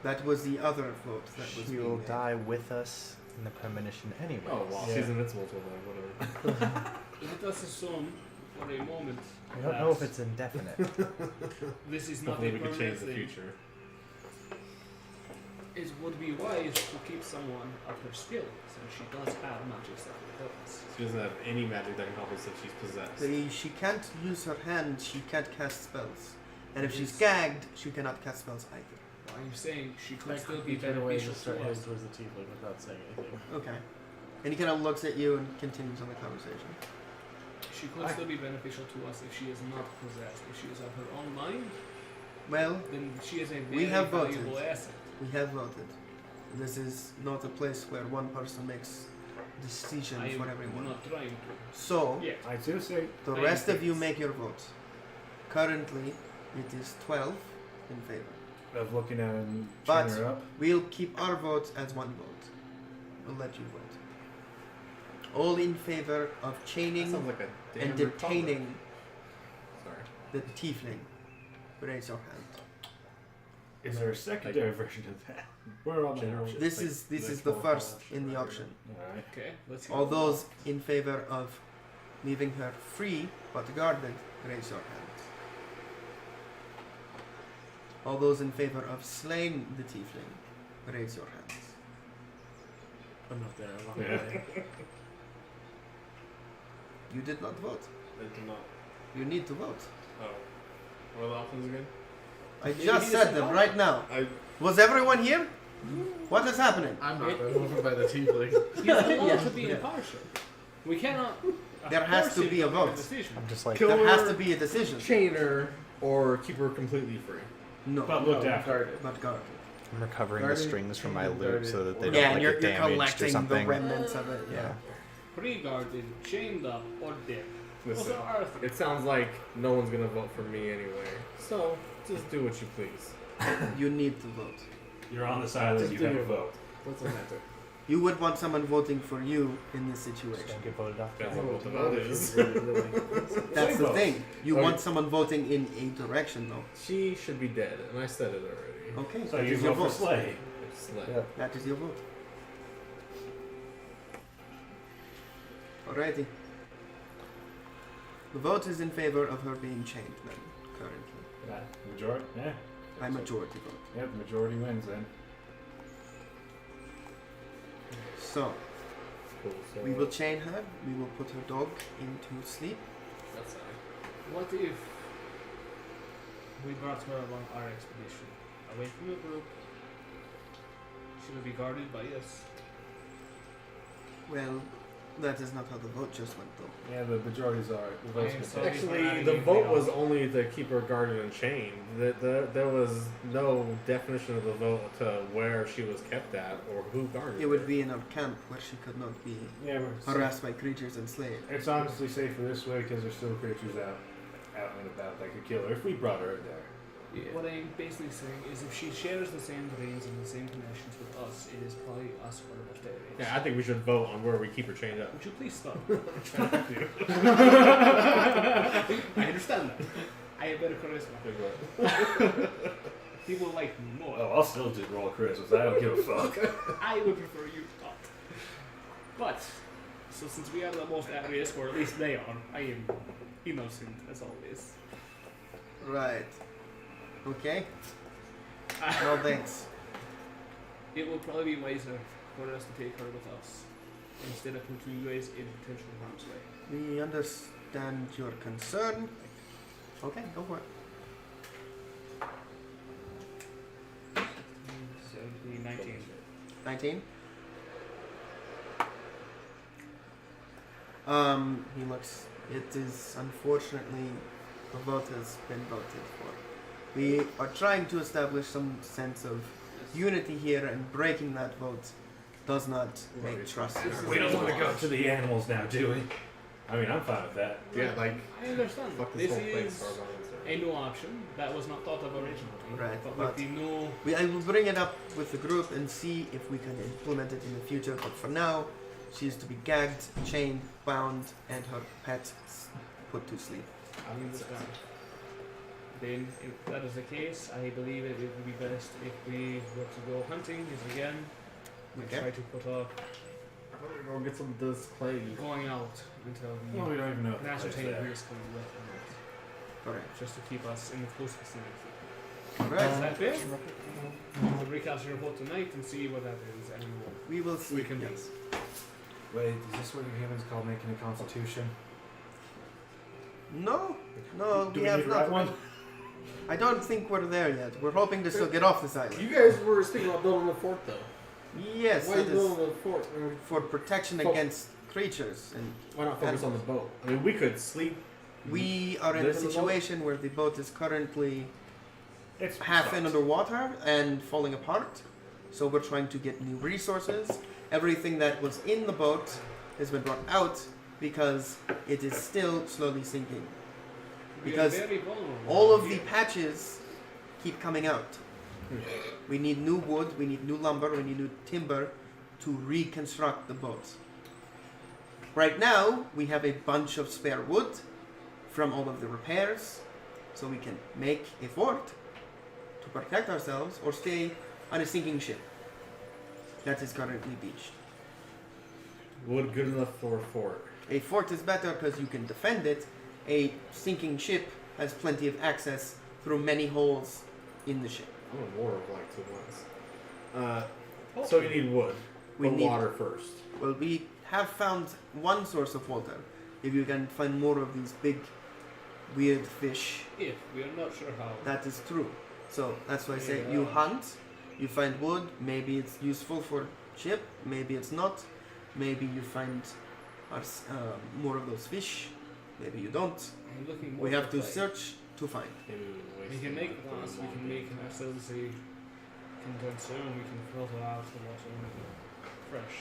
That was the other vote that was She being will made. die with us in the premonition anyway. Oh, well, Yeah. she's invincible till then, whatever. Let us assume for a moment I don't know if it's indefinite. this is not Hopefully a we can permanent change the thing. future. it would be wise to keep someone of her skills, and she does have magic that can help us. She doesn't have any magic that can help us if she's possessed. She can't use her hand, she can't cast spells. And if she's Yes. gagged, she cannot cast spells either. I'm saying she could That still could be turn away and beneficial just start to heading us. towards the tiefling without saying anything. Okay. And he kind of looks at you and continues on the conversation. She could still be beneficial to us if she is not possessed. If she is of her own mind, Well, then she is a We very have voted. valuable asset. we have voted. This is not a place where one person makes decisions I for am everyone. not trying to. So, Yeah. I do say the I rest of agree. you make your votes. Currently, it is 12 in favor. of looking at and But- chin her up. We'll keep our votes as one vote. We'll let you vote. All in favor of That chaining sounds like a damn and republic. detaining Sorry. the tiefling. Raise your hand. Is there a secondary version of that? We're on the General. option. This Like, is the electoral first college in the or option. Alright. Okay, let's hear All it. those in favor of leaving her free but guarded, raise your hands. All those in favor of slaying the tiefling, raise your hands. I'm not there. I'm not Yeah. there. You did not vote. They do not. You need to vote. Oh. What are the options again? I Maybe just he said doesn't them vote. right now. I. Was everyone here? What is happening? I'm not there. I'm over by the tiefling. He's allowed Yeah. to be impartial. We cannot. There has force to him be a make vote. decision. I'm just like, Kill There has her. to be a decision. Chain her or keep her completely free. No, But looked after. Guarded. but guarded. I'm recovering the Guarded, strings from my chained, loot so that they guarded. don't Yeah, like and you're get damaged or collecting the something. remnants of it. Yeah. Pre-guarded, chained up, or dead. Listen, Those are our three. it sounds like no one's gonna vote for me anyway. So just do what you please. You need to vote. You're on the side that Just you do have a your vote. What's the matter? You would want someone voting for you in this Just situation. don't get voted off. That's I what will the vote vote if is. you really, really- That's the vote. thing. You Okay. want someone voting in a direction, though. She should be dead, and I said it already. Okay, So that you is your vote for vote. Slay. Slay. Yeah. That is your vote. Alrighty. The vote is in favor of her being chained, then, currently. Yeah. Majority? Yeah. By majority vote. Yeah, the majority wins then. So, Cool. So we will chain her, we will put her dog into sleep. That's fine. What if we brought her along our expedition? Away from the group. She will be guarded by us. Well, that is not how the vote just went, though. Yeah, the majorities are. The votes I am get sorry. taken. Actually, the vote was only to keep her guarded and chained. There was no definition of the vote to where she was kept at or who guarded It would her. be in a camp where she could not be Yeah, we're harassed by creatures and slayed. It's honestly safer this way because there's still creatures out and about that could kill her if we brought her there. What I'm basically saying is if she shares the same brains and the same connections with us, it is probably us for the most area. Yeah, I think we should vote on where we keep her chained up. Would you please stop? I understand that. I have better charisma. People like me more. Oh, I'll still do roll charisma. I don't give a fuck. I would prefer you not. But, so since we are the most at risk, or at least they are, I am innocent as always. Right. Okay. No thanks. It would probably be wiser for us to take her with us instead of putting you guys in potential harm's way. We understand your concern. Okay, go for it. 17, 19. 19. He looks. It is unfortunately the vote has been voted for. We are trying to establish some sense of unity here, and breaking that vote does not make trust. in our We don't want to go relationship. to the animals now, do we? I mean, I'm fine with that. Yeah, like I understand. fuck This this whole place. is as far as I'm concerned. a new option that was not thought of originally. Right, But but- with the new. I will bring it up with the group and see if we can implement it in the future. But for now, she is to be gagged, chained, bound, and her pet put to sleep. I understand. Then, if that is the case, I believe it would be best if we were to go hunting yet again. We Okay. try to put off Go get some of this clay. going out until Well, we don't even know if we the place ascertain there. who is coming with or not. Correct. Just to keep us in the close vicinity. Alright. Is that it? We'll recast your report tonight and see what that is, and We will see. we can Yes. Wait, is this what your humans call making a constitution? No, Do we we have need to write not. one? I don't think we're there yet. We're hoping to still get off this island. You guys were speaking about building a fort, though. Yes, Why are you that is building a fort? for protection Fo- against creatures, and Why not focus on the boat? I mean, we could sleep. we are in a Live in the boat? situation where the boat is currently It's half in underwater and falling apart. So we're trying to get new resources. Everything that was in the boat has been brought out because it is still slowly sinking. we are Because very vulnerable all of the here. patches keep coming out. We need new wood, we need new lumber, we need new timber to reconstruct the boat. Right now, we have a bunch of spare wood from all of the repairs, so we can make a fort to protect ourselves or stay on a sinking ship that is currently beached. Wood good enough for a fort. A fort is better because you can defend it. A sinking ship has plenty of access through many holes in the ship. I'm a war of like 2 months. So you need wood. We but need- water first. Well, we have found one source of water. If you can find more of these big, weird fish, If we are not sure how. that is true. So that's why I say Yeah. you hunt, you find wood. Maybe it's useful for ship. Maybe it's not. Maybe you find more of those fish. Maybe you don't. I'm looking more We have for to play. search to find. Maybe we We waste can the make money for glass, the we can long make ourselves a condenser, and we can filter out the water and make it fresh,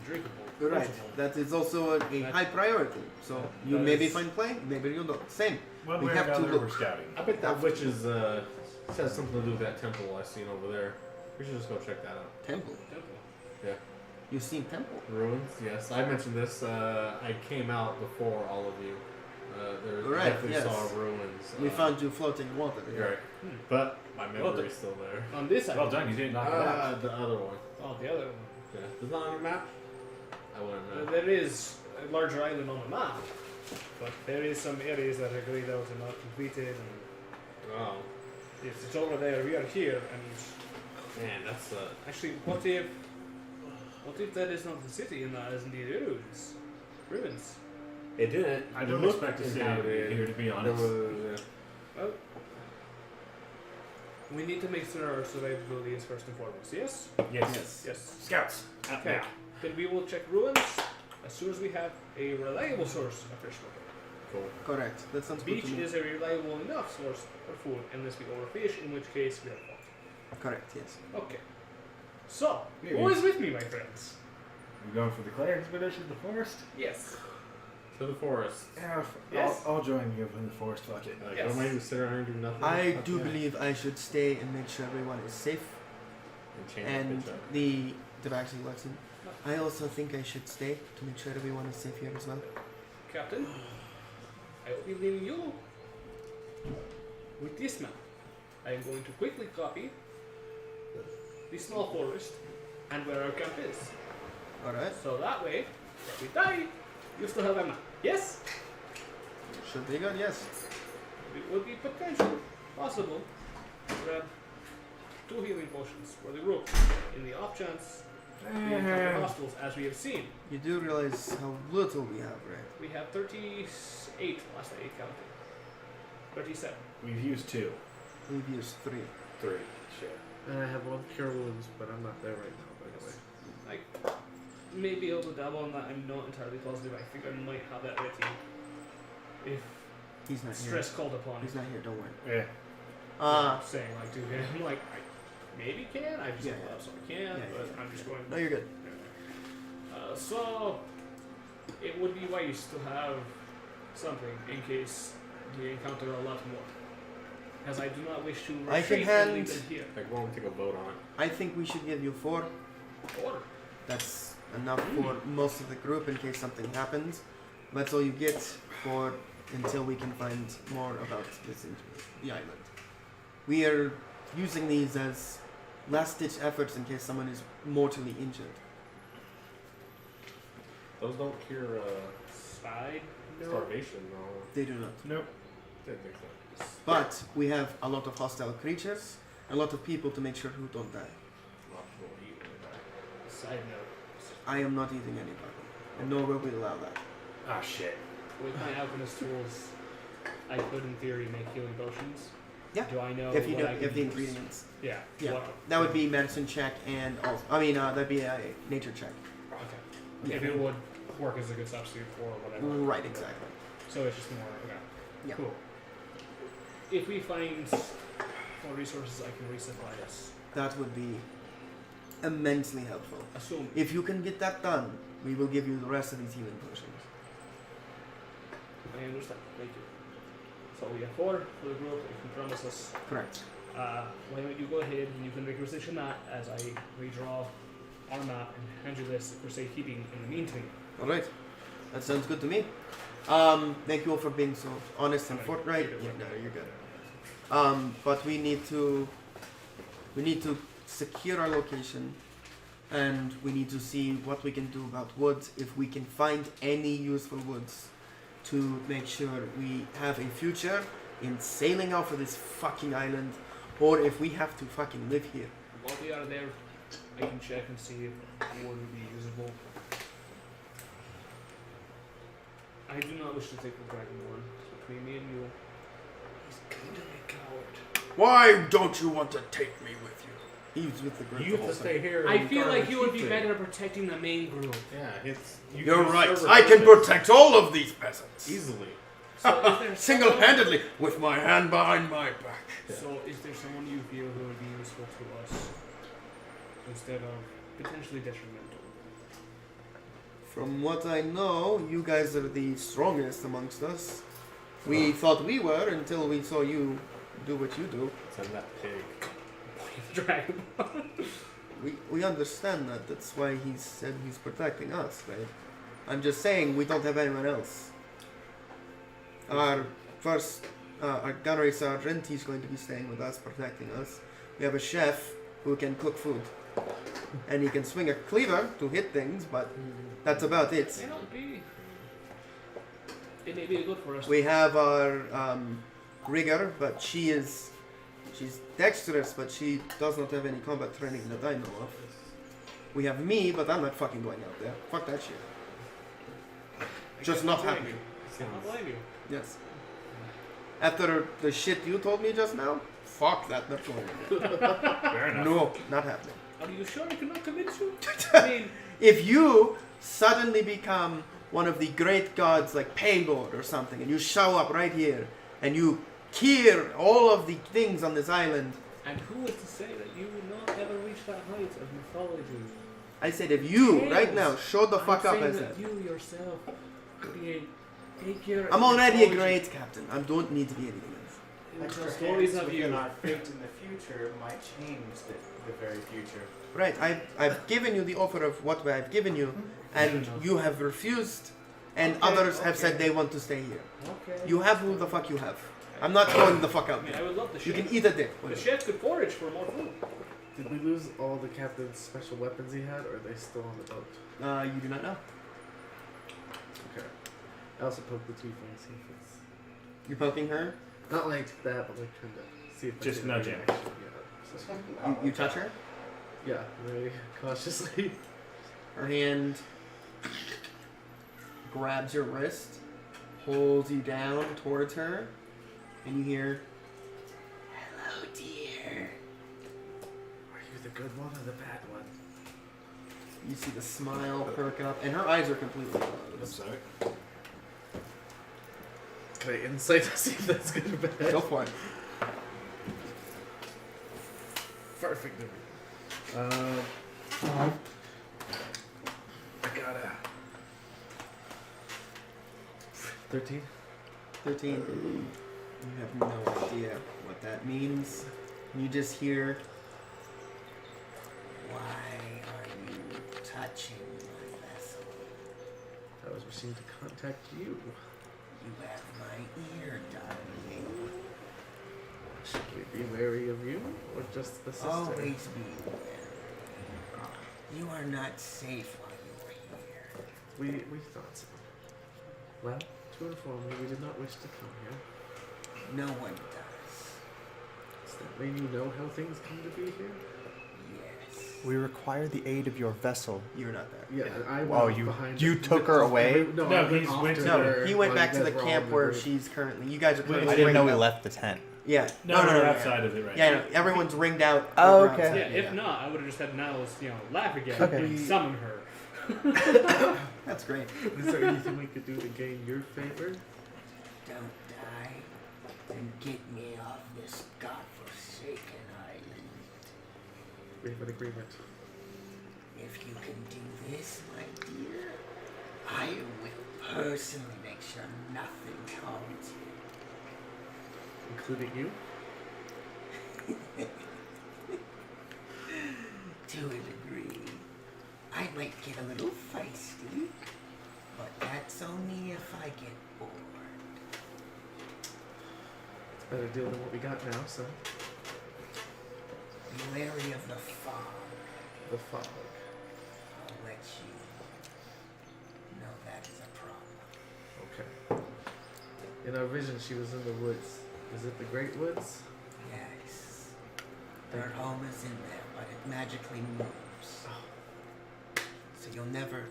drinkable. Right. potable. That is also a That- high priority. So you that maybe is- find clay. Maybe you don't. Same. One We way or have to another, look. we're scouting. I bet that witch is has something to do with that temple I seen over there. We should just go check that out. Temple. Temple. You seen temple? Ruins, yes. I mentioned this. I came out before all of you. There Right, definitely yes. saw ruins. We found you floating in water. You're right, but my memory's still there. On this side. Well done, you didn't knock it out. The other one. Oh, the other one. Yeah, it's not on your map. I wouldn't know. There is a larger island on the map, but there is some areas that are grayed out and not completed. And Oh, if it's over there, we are here. And man, that's actually, what if that is not the city and that is indeed ruins? Ruins. it didn't. I don't look expect to see inhabited. it here, to be There honest. was, Well, we need to make sure our survivability is first and foremost. Yes. Yes. Yes. Scouts, out Okay. now. Then we will check ruins as soon as we have a reliable source of fresh water. cool. Correct. That sounds good Beach to me. is a reliable enough source for food unless we overfish, in which case we are fucked. Correct. Yes. Okay. So, Maybe. who is with me, my friends? We're going for the Clay expedition to the forest? Yes. To the forest. Yeah, Yes. I'll join you in the forest, fuck it. Like, Yes. don't make me sit around and do nothing. I Fuck do yeah. believe I should stay and make sure everyone is safe. And change And the bitch up. the actually Lexi. I also think I should stay to make sure everyone is safe here as well. Captain, I will be leaving you with this map. I am going to quickly copy the small forest and where our camp is. All right. So that way, if we die, you still have a map. Yes? Should be good. Yes. It would be potential, possible, to grab 2 healing potions for the group in the off chance we encounter hostiles, as we have seen. You do realize how little we have, right? We have 38 last I counted. 37. We've used 2. We've used 3. 3. Shit. And I have one cure wounds, but I'm not there right now, by the way. I may be able to dabble on that. I'm not entirely positive. I think I might have that ready if He's not here. stress called upon. He's not here. Don't worry. Yeah. I'm saying like to him, I'm like I maybe can. I just Yeah, yeah, yeah. so I can, Yeah, but yeah, I'm just yeah. going. No, you're good. So it would be wise to have something in case we encounter a lot more. As I do not wish to I can retreat and leave hand- them here. Like, why don't we take a vote on it? I think we should give you 4. Order. That's enough for most of the group in case something happens. That's all you get for until we can find more about this the island. We are using these as last-ditch efforts in case someone is mortally injured. Those don't cure Side note. starvation, no. They do not. Nope. Didn't think so. But we have a lot of hostile creatures, a lot of people to make sure who don't die. Side note, I am not eating anybody, and nor will we allow that. Ah, shit. with my alchemist tools, I could, in theory, make healing potions. Yeah. Do I know If you what know, I if can the use? ingredients, Yeah. Yeah. What, that would be medicine check and also, that'd be a nature check. okay. Yeah. If it would work as a good substitute for whatever. Right, exactly. So it's just more. Okay. Yeah. Cool. If we find more resources, I can resupply us. That would be immensely helpful. Assume. If you can get that done, we will give you the rest of these healing potions. I understand. Thank you. So we have 4 for the group. If you promise us, Correct. why don't you go ahead and you can requisition that as I redraw our map and hand you this for safekeeping in the meantime. All right. That sounds good to me. Thank you all for being so honest and forthright. Yeah, no, you're good. But we need to secure our location, and we need to see what we can do about woods. If we can find any useful woods, to make sure we have a future in sailing off of this fucking island, or if we have to fucking live here. While we are there, I can check and see if wood would be usable. I do not wish to take the Dragonborn. Between me and you, he's kind of a coward. Why don't you want to take me with you? He's with the group. You the have whole to time. stay here. I and feel guard like the you would be chieftain. better at protecting the main group. Yeah, it's. You're right. serve I can purpose protect all of these peasants. easily. So is there Single-handedly, with my hand behind my back. So is there someone you feel who would be useful to us instead of potentially detrimental? From what I know, you guys are the strongest amongst us. We thought we were until we saw you do what you do. Send that pig. Dragon. We understand that. That's why he said he's protecting us, right? I'm just saying we don't have anyone else. Our gunnery sergeant, he's going to be staying with us, protecting us. We have a chef who can cook food. And he can swing a cleaver to hit things, but that's about it. May not be. It may be good for us. We have our rigger, but she's dexterous, but she does not have any combat training that I know of. We have me, but I'm not fucking going out there. Fuck that shit. Just not blame happening. you. I blame you. Yes. After the shit you told me just now, fuck that, not going in there. Fair enough. No, not happening. Are you sure I cannot convince you? I mean, If you suddenly become one of the great gods like Paylord or something, and you show up right here, and you clear all of the things on this island, and who is to say that you would not ever reach that height of mythology? I said if you, Yes. right now, show the fuck I'm up, I saying said. that you yourself could be a figure. I'm of already a mythology. great captain. I don't need to be anything else. You tell Extra stories hands of within you. our fate in the future might change the very future. Right, I've given you the offer of what I've given you, and you have refused, and Okay, others have said okay. they want to stay here. Okay. You have who the fuck you have. I'm not going the fuck I out mean, I there. would love the You chef. can eat a dick. The chef could forage for more food. Did we lose all the captain's special weapons he had, or are they still on the boat? You do not know. Okay. I also poked the tiefling, see if it's You're poking her. not like that, but like trying to see if I Just get a nudging. reaction. Yeah. So, You touch her. yeah, very cautiously. Her hand grabs your wrist, pulls you down towards her, and you hear, "Hello, dear." Are you the good one or the bad one? You see the smile perk up, and her eyes are completely I'm closed. sorry. Can I insight to see if that's good or bad? Go for it. Perfect. I got a 13. 13. You have no idea what that means. You just hear, "Why are you touching my vessel? I was wishing to contact you. You have my ear, darling. Should we be wary of you or just the sister? Always be wary. You are not safe while you are here." We thought so. Well, to inform you, we did not wish to come here. No one does. that mean you know how things come to be here? Yes. We require the aid of your vessel. You're not there. Yeah, I went Oh, off you- behind you it. took her away? No, No, I went he's off went to to No, her he went while back you to the guys were all camp in the where group. she's currently. You guys are Wait, currently. I didn't know we ringed up. left the tent. Yeah. No, we're yeah. outside of it right Yeah, now. no, everyone's ringed out. Oh, over okay. outside, Yeah, if not, I would have just had Niles, laugh again Okay. and summon her. That's great. Is there anything we could do to gain your favor? Don't die. Then get me off this godforsaken island. We have an agreement. If you can do this, my dear, I will personally make sure nothing harms you. Including you? To a degree. I might get a little feisty, but that's only if I get bored. It's a better deal than what we got now, so. Be wary of the fog. The fog. I'll let you know that is a problem. Okay. In our vision, she was in the woods. Is it the Great Woods? Yes. Her home is in there, but it magically moves. So you'll never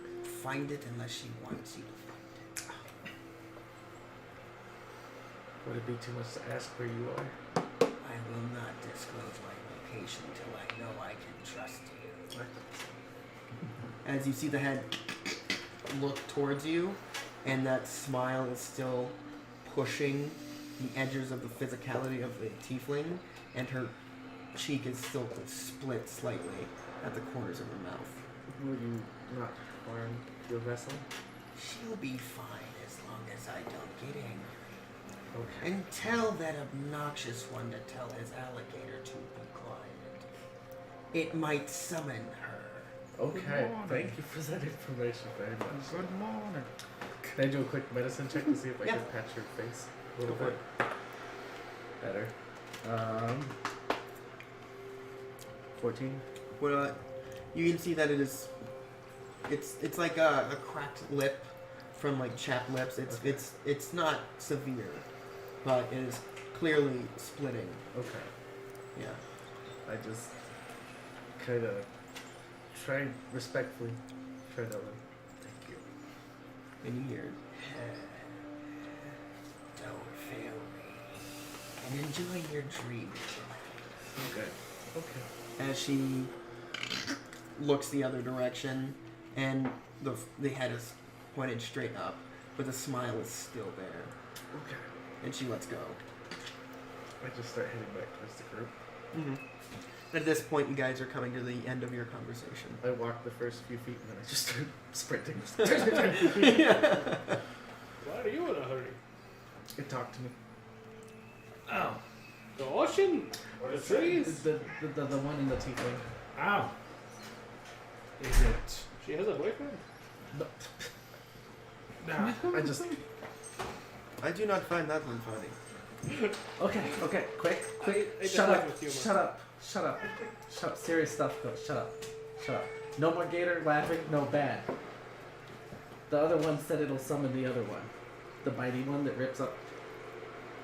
find it unless she wants you to find it. Would it be too much to ask where you are? I will not disclose my location till I know I can trust you. As you see the head look towards you, and that smile is still pushing the edges of the physicality of the tiefling, and her cheek is still split slightly at the corners of her mouth. Will you not harm your vessel? She'll be fine as long as I don't get angry. Okay. And tell that obnoxious one to tell his alligator to be quiet. It might summon her. Okay. Thank you for that information very much. Good morning. Can I do a quick medicine check to see if I Yeah. can patch your face a little Go for bit? Better. 14. Well, you can see that it is. It's like a cracked lip from like chapped lips. Okay. It's not severe, but it is clearly splitting. Okay. Yeah. I just kind of try respectfully. Try to thank you. And you hear. Don't fail me. And enjoy your dream. Okay. Okay. As she looks the other direction, and the head is pointed straight up, but the smile is still there, Okay. and she lets go. I just start heading back towards the group. Mm-hmm. At this point, you guys are coming to the end of your conversation. I walk the first few feet and then I just start sprinting. Why are you in a hurry? It talked to me. Oh. The ocean? The trees? The one in the tiefling. Ow. Is it? She has a boyfriend? No. Nah. I just. I do not find that one funny. Okay, quick. I Shut don't like up. with humor. Shut up. Serious stuff, go. Shut up. No more gator laughing, no bad. The other one said it'll summon the other one. The biting one that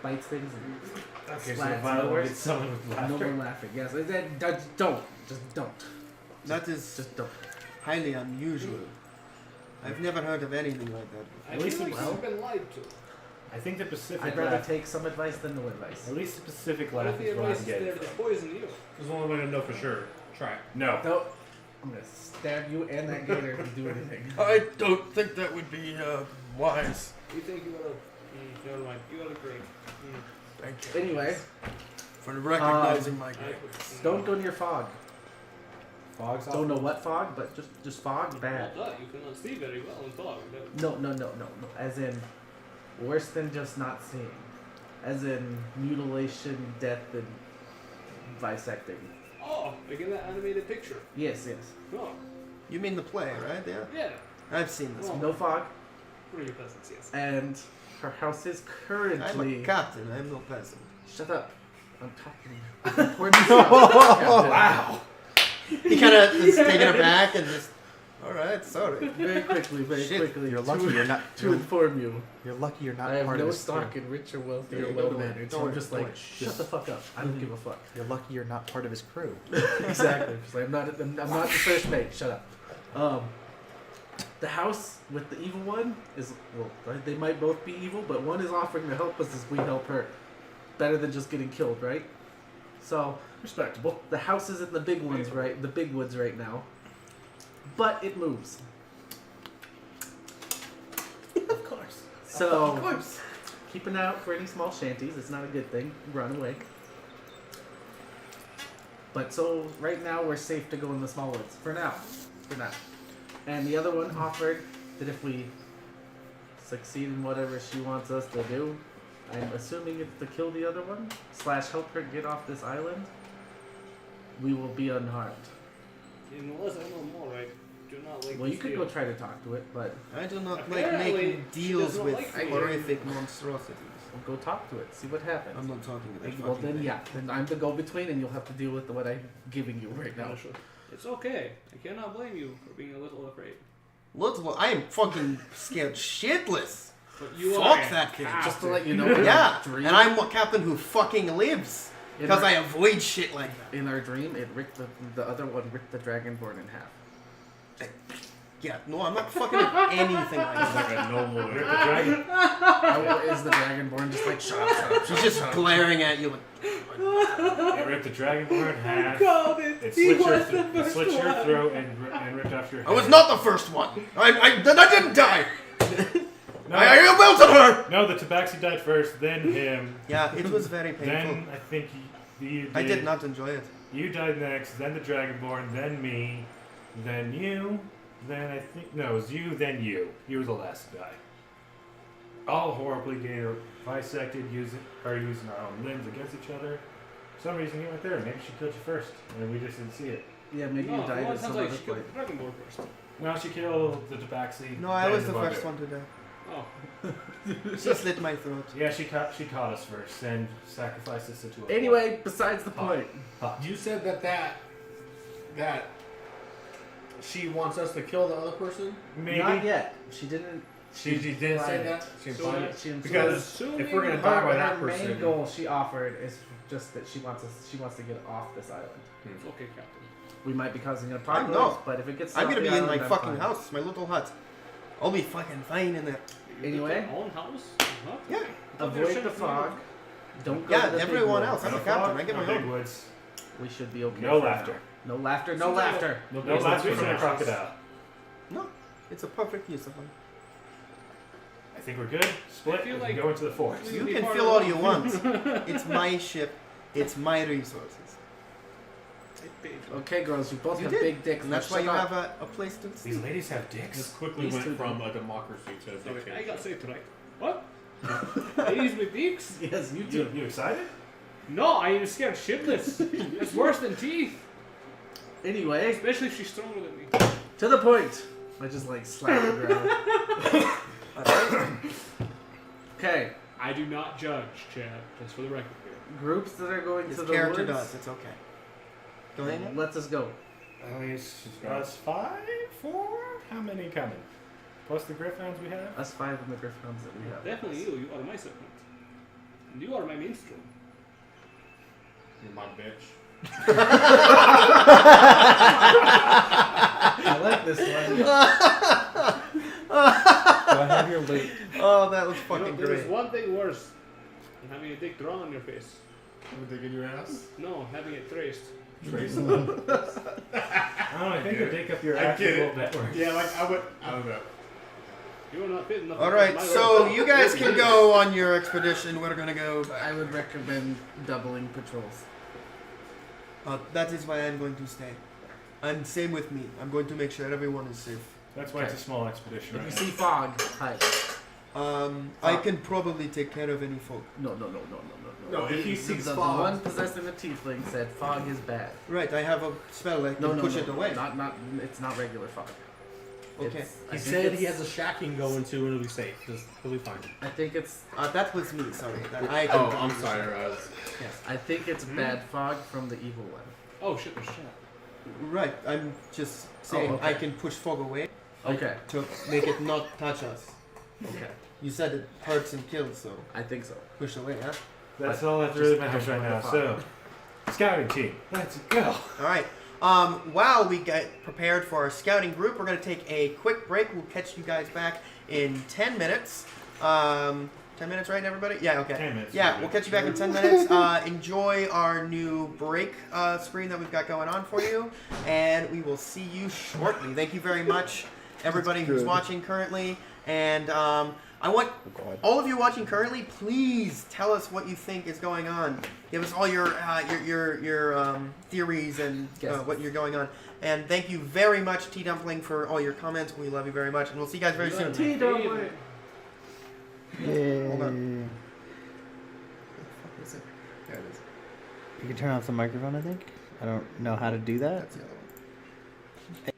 bites things and Okay, so slats Violet nowhere. gets someone with No laughter. more laughing. Yes, just don't. That is Just don't. highly unusual. I've never heard of anything like that. I At least feel like it's- you've been lied to. I think the Pacific I'd rather laugh. take some advice than no advice. At least the Pacific What laugh if the is what I'm advice is there getting. to poison you? There's one way to know for sure. Try it. No. No, I'm gonna stab you and that gator if you do anything. I don't think that would be wise. You think you ought to... never mind. You ought to agree. Thank you. Anyway, For recognizing my I- greatness. don't go near fog. Fog's off. Don't know what fog, but just fog bad. Well, you cannot see very well in fog. No. No. As in, worse than just not seeing. As in mutilation, death, and bisecting. Oh, like in that animated picture. Yes. Oh, You mean the play, right? Yeah. yeah. I've seen this Well, one. No fog, What are your peasants? Yes. and her house is I'm currently. a captain. I'm no peasant. Shut up. I'm talking. Important stuff. Captain. Wow. He kind of is taken aback and just All right, sorry. Very quickly, Shit, quickly. You're lucky you're not. To inform you, You're lucky you're not I have part no of this. stock in rich or wealthy Yeah, or don't well worry, mannered. don't So I'm worry, just don't like, worry. shut the fuck up. I don't give a fuck. You're lucky you're not part of his crew. Exactly. It's like, I'm not the first mate. Shut up. The house with the evil one is, well, they might both be evil, but one is offering to help us as we help her. Better than just getting killed, right? So Respectable. the house is in the big ones, right? The big woods right now, but it moves. Of course. So Of course. keep an eye out for any small shanties. It's not a good thing. Run away. But so right now we're safe to go in the small woods for now. For now. And the other one offered that if we succeed in whatever she wants us to do, I'm assuming it's to kill the other one / help her get off this island, we will be unharmed. Unless I know more, I do not like Well, you this could deal. go try to talk to it, but I do not like Apparently, making she deals does not with like me. horrific monstrosities. we'll go talk to it, see what happens. I'm not talking to that Well, fucking then thing. yeah, then I'm the go-between, and you'll have to deal with what I'm giving you right now. It's okay. I cannot blame you for being a little afraid. I am fucking scared shitless. But you Fuck are that thing. Just to let you know, in Yeah, our dream, and I'm a captain who fucking lives. in Because our, I avoid shit like that. in our dream, it ripped the other one ripped the Dragonborn in half. Yeah, no, I'm not fucking anything like that. Like a noble. Rip the dragon. How is the Dragonborn just like shut up, shut up, She's just glaring at you like, It ripped the dragonborn in half. called it. It slit your throat and ripped off your head. I was not the first one. I didn't die. No, I wilted her. no, the Tabaxi died first, then him. Yeah, it was very painful. Then I think you I did not enjoy it. You died next, then the Dragonborn, then me, then you, then I think no, it was you, then you. You were the last to die. All horribly getting bisected, using our own limbs against each other. For some reason you weren't there. Maybe she killed you first, and we just didn't see it. Yeah, maybe you died well, at it some sounds like other she killed point. the Dragonborn first. No, she killed the Tabaxi. No, I then was the bugger. first one to die. Oh. She slit my throat. Yeah, she caught us first and sacrificed us to a Anyway, besides the point. You said that she wants us to kill the other person. maybe Not yet. She didn't. She didn't say that. She So implied it. She Because assuming if we're gonna die by that her main person, goal she offered is just that she wants to get off this island. It's okay, Captain. We might be causing an I apocalypse, know. but if it gets I'm off gonna the be in island, my I'm fucking fine. house, my little hut. I'll be fucking fine in there. You Anyway. get your own house? Huh? Yeah. Avoid the fog. Don't go Yeah, to the everyone big else. woods. I'm a captain. I get my big own. woods. We should be okay. No for laughter. now. No laughter. No So laughter. No There's last no person a difference. crocodile. No, it's a perfect use of them. I think we're good. Split. I feel We like- can go into the forest. You be can part feel of all the- you want. It's my ship. It's my resources. I paid for it. Okay, girls, you both You have did. big dicks. And that's now why you shut up. have a place to These sleep. ladies have this dicks. quickly These went two from a democracy to a Sorry, I dictatorship. got saved tonight. What? Ladies with dicks? Yes, you You, too. you excited? No, I am scared shitless. It's worse than teeth. Anyway, Especially if she's stronger than me. to the point. I just like slap the ground. Okay, I do not judge, Chad, just for the record here. groups that are going His to the character woods. does. It's okay. Go ahead. Let's us go. It's us 5, 4. How many coming? Plus the Griffons we have. Us 5 and the Griffons that we have. Definitely you. You are my segment. And you are my minstrel. You're my bitch. I like this one. Do I have your loot? Oh, that was You fucking know, there is great. one thing worse than having a dick drawn on your face. Would they get your ass? No, having it traced. Trace I don't know. I think get the dick up your I ass get is a it. little bit worse. Yeah, like I don't know. You are not fit enough. All to right, my so role. you guys can go on your expedition. We're gonna go. I would recommend doubling patrols. That is why I'm going to stay. And same with me. I'm going to make sure everyone is safe. That's why it's a small expedition If you right see fog, hide. I can probably take care of any folk. No. No, if he The- sees the fog- one possessing the tiefling said fog is bad. Right, I have a spell I can push it away. Not. It's not regular fog. Okay. It's- I He think said he it's- has a shack he can go into and it'll be safe. Just he'll be fine. I think it's. That was me. Sorry. That I can Oh, do I'm this. sorry. Yes. I think it's bad fog from the evil one. Oh shit, there's Chad. Right. I'm just saying okay. I can push fog away Okay. to make it not touch us. Okay. You said it hurts and kills, so I think so. push away, huh? That's But all that just really don't matters right go now. far. So, scouting team, let's go. All right. While we get prepared for our scouting group, we're going to take a quick break. We'll catch you guys back in 10 minutes. 10 minutes, right, everybody? Yeah, okay. 10 minutes. Yeah, we'll catch you back in 10 minutes. Enjoy our new break screen that we've got going on for you, and we will see you shortly. Thank you very much, everybody who's watching currently. And I want all of you watching currently, please tell us what you think is going on. Give us all your theories and Yes. what you're going on. And thank you very much, T Dumpling, for all your comments. We love you very much, and we'll see you guys very soon. Tea dumpling. Hold on. There it is. You can turn off the microphone, I think. I don't know how to do that. That's the other one.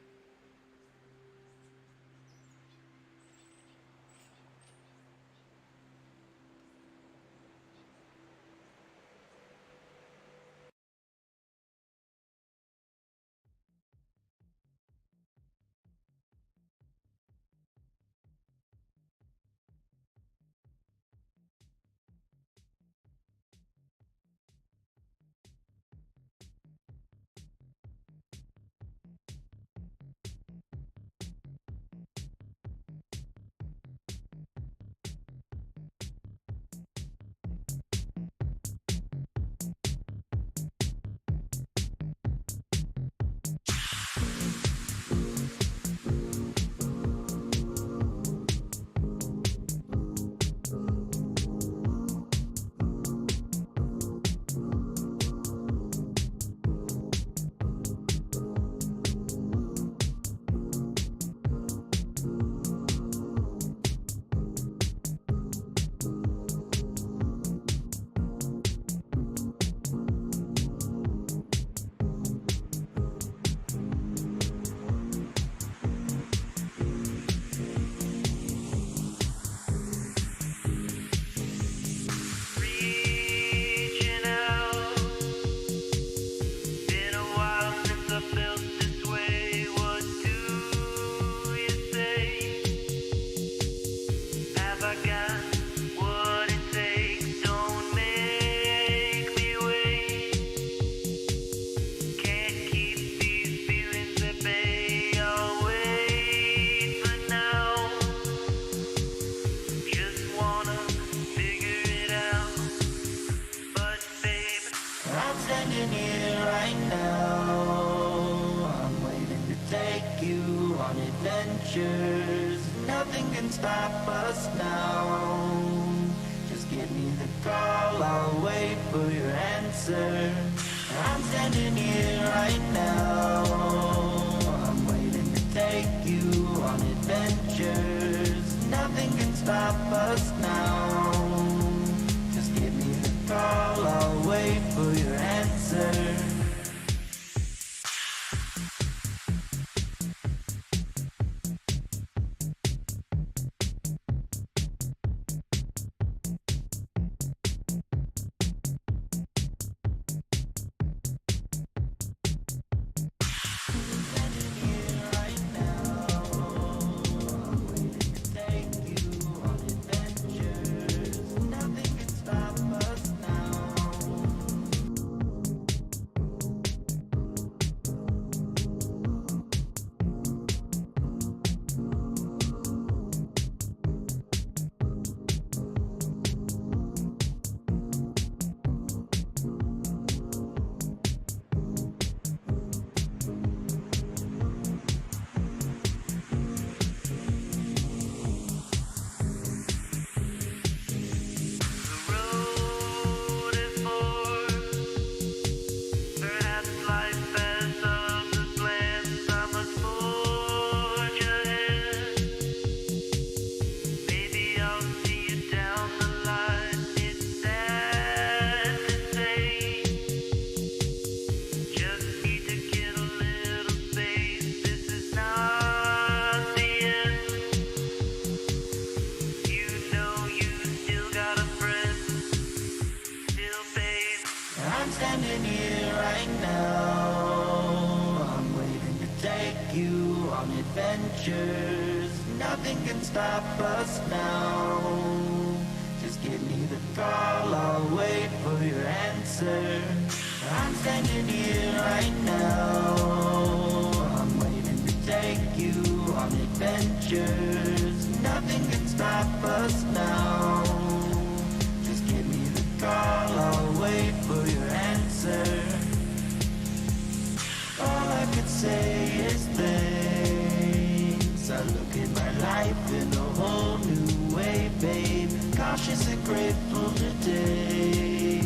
adventures. Nothing can stop us now. Just give me the call, I'll wait for your answer. I'm standing here right now. I'm waiting to take you on adventures. Nothing can stop us now. Just give me the call, I'll wait for your answer. adventures. Nothing can stop us now. Just give me the call, I'll wait for your answer. I'm standing here right now. I'm waiting to take you on adventures. Nothing can stop us now. Just give me the call, I'll wait for your answer. All I could say is thanks. I look at my life in a whole new way, babe. Cautious and grateful today.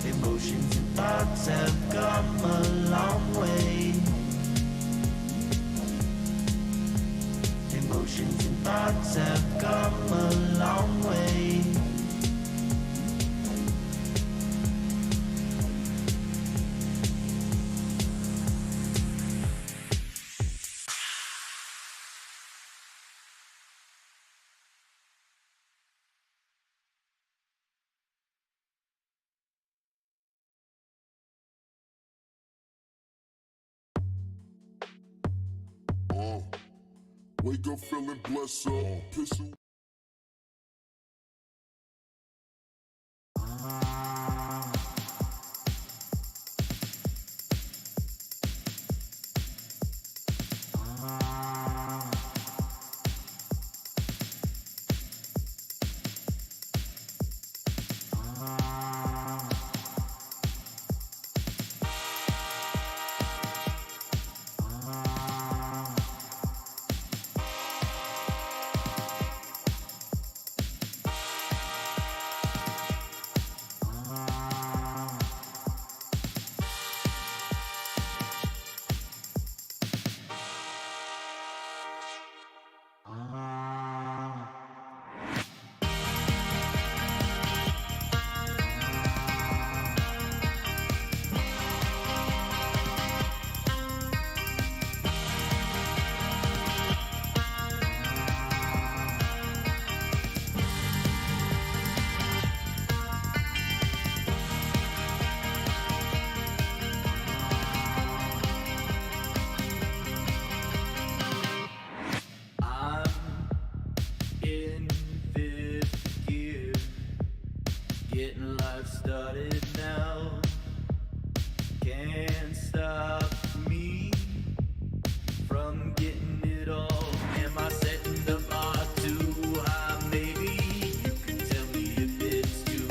Emotions and thoughts have come a long way. Emotions and thoughts have come a long way. Wake up feeling blessed up, pistol. Getting life started now. Can't stop me from getting it all. Am I setting the bar too high? Maybe you can tell me if it's too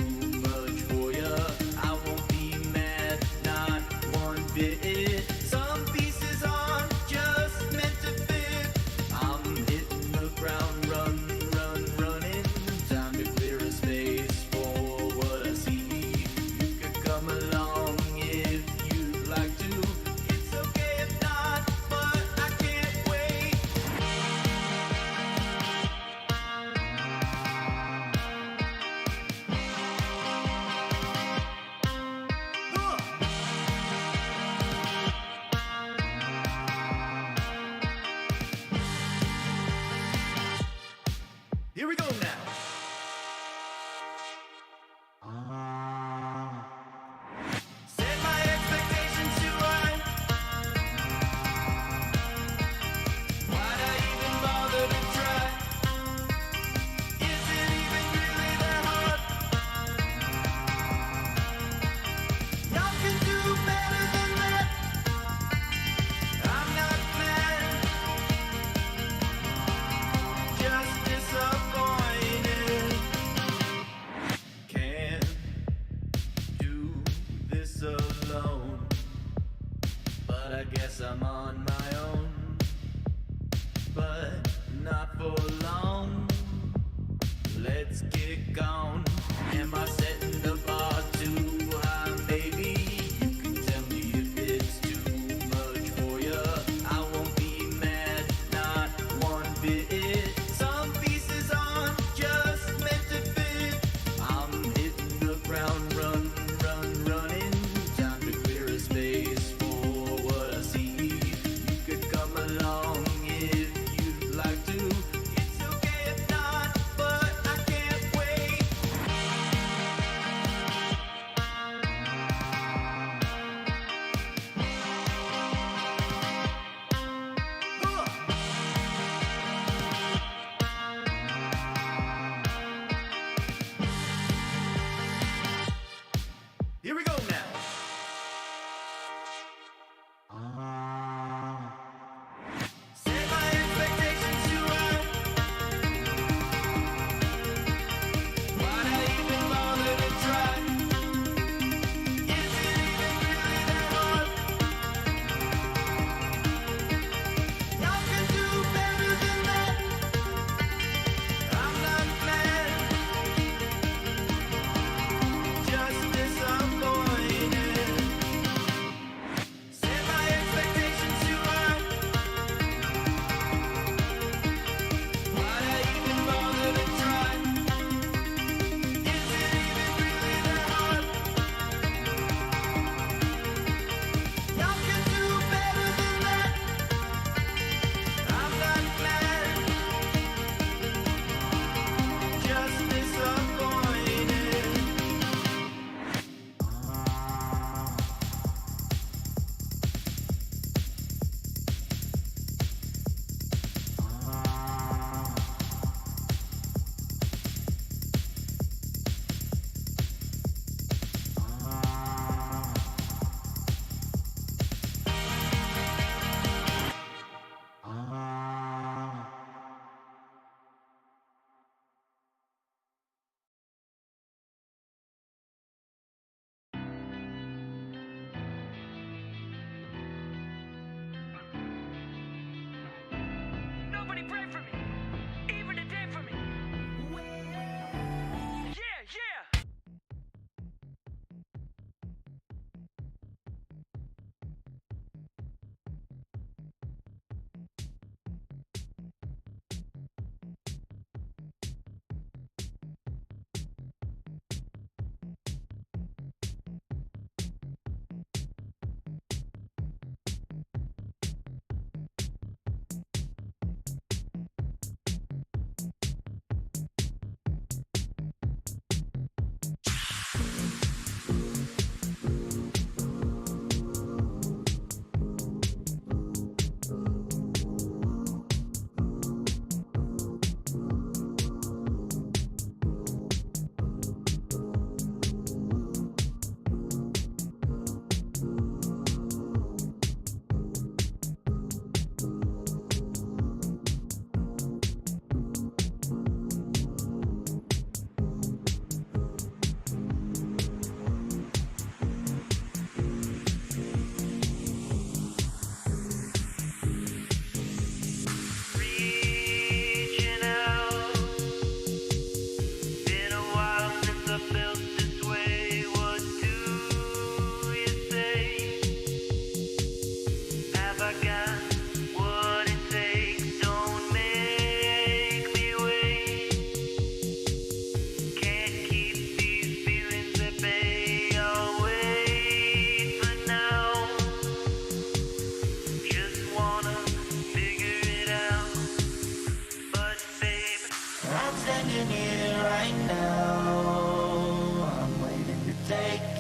much for ya. I won't be mad, not one bit. Some pieces aren't just meant to fit. I'm hitting the ground, running. Time to clear a space for what I see. You could come along if you'd like to. It's okay if not, but I can't wait.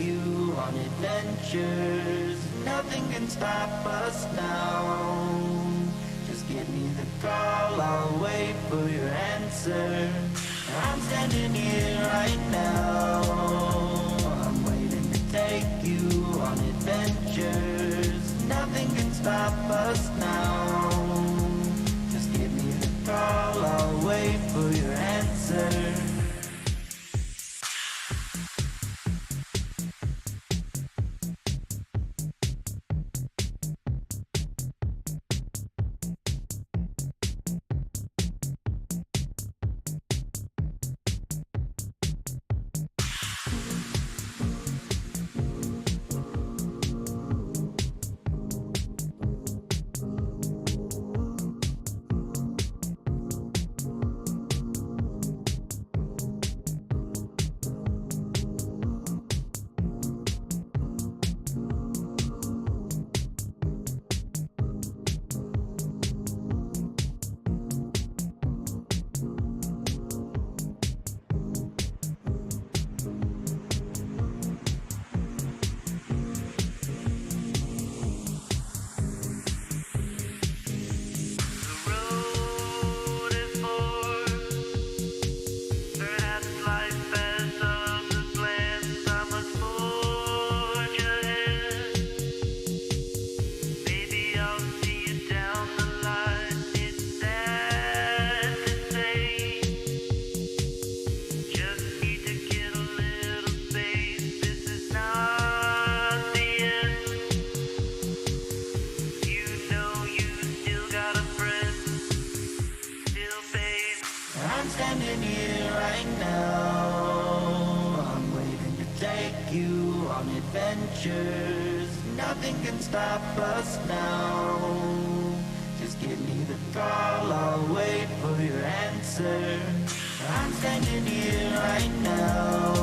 you on adventures. Nothing can stop us now. Just give me the call, I'll wait for your answer. I'm standing here right now. I'm waiting to take you on adventures. Nothing can stop us now. Just give me the call, I'll wait for your answer. I'm standing here right now. I'm waiting to take you on adventures. Nothing can stop us now. Just give me the call, I'll wait for your answer. I'm standing here right now.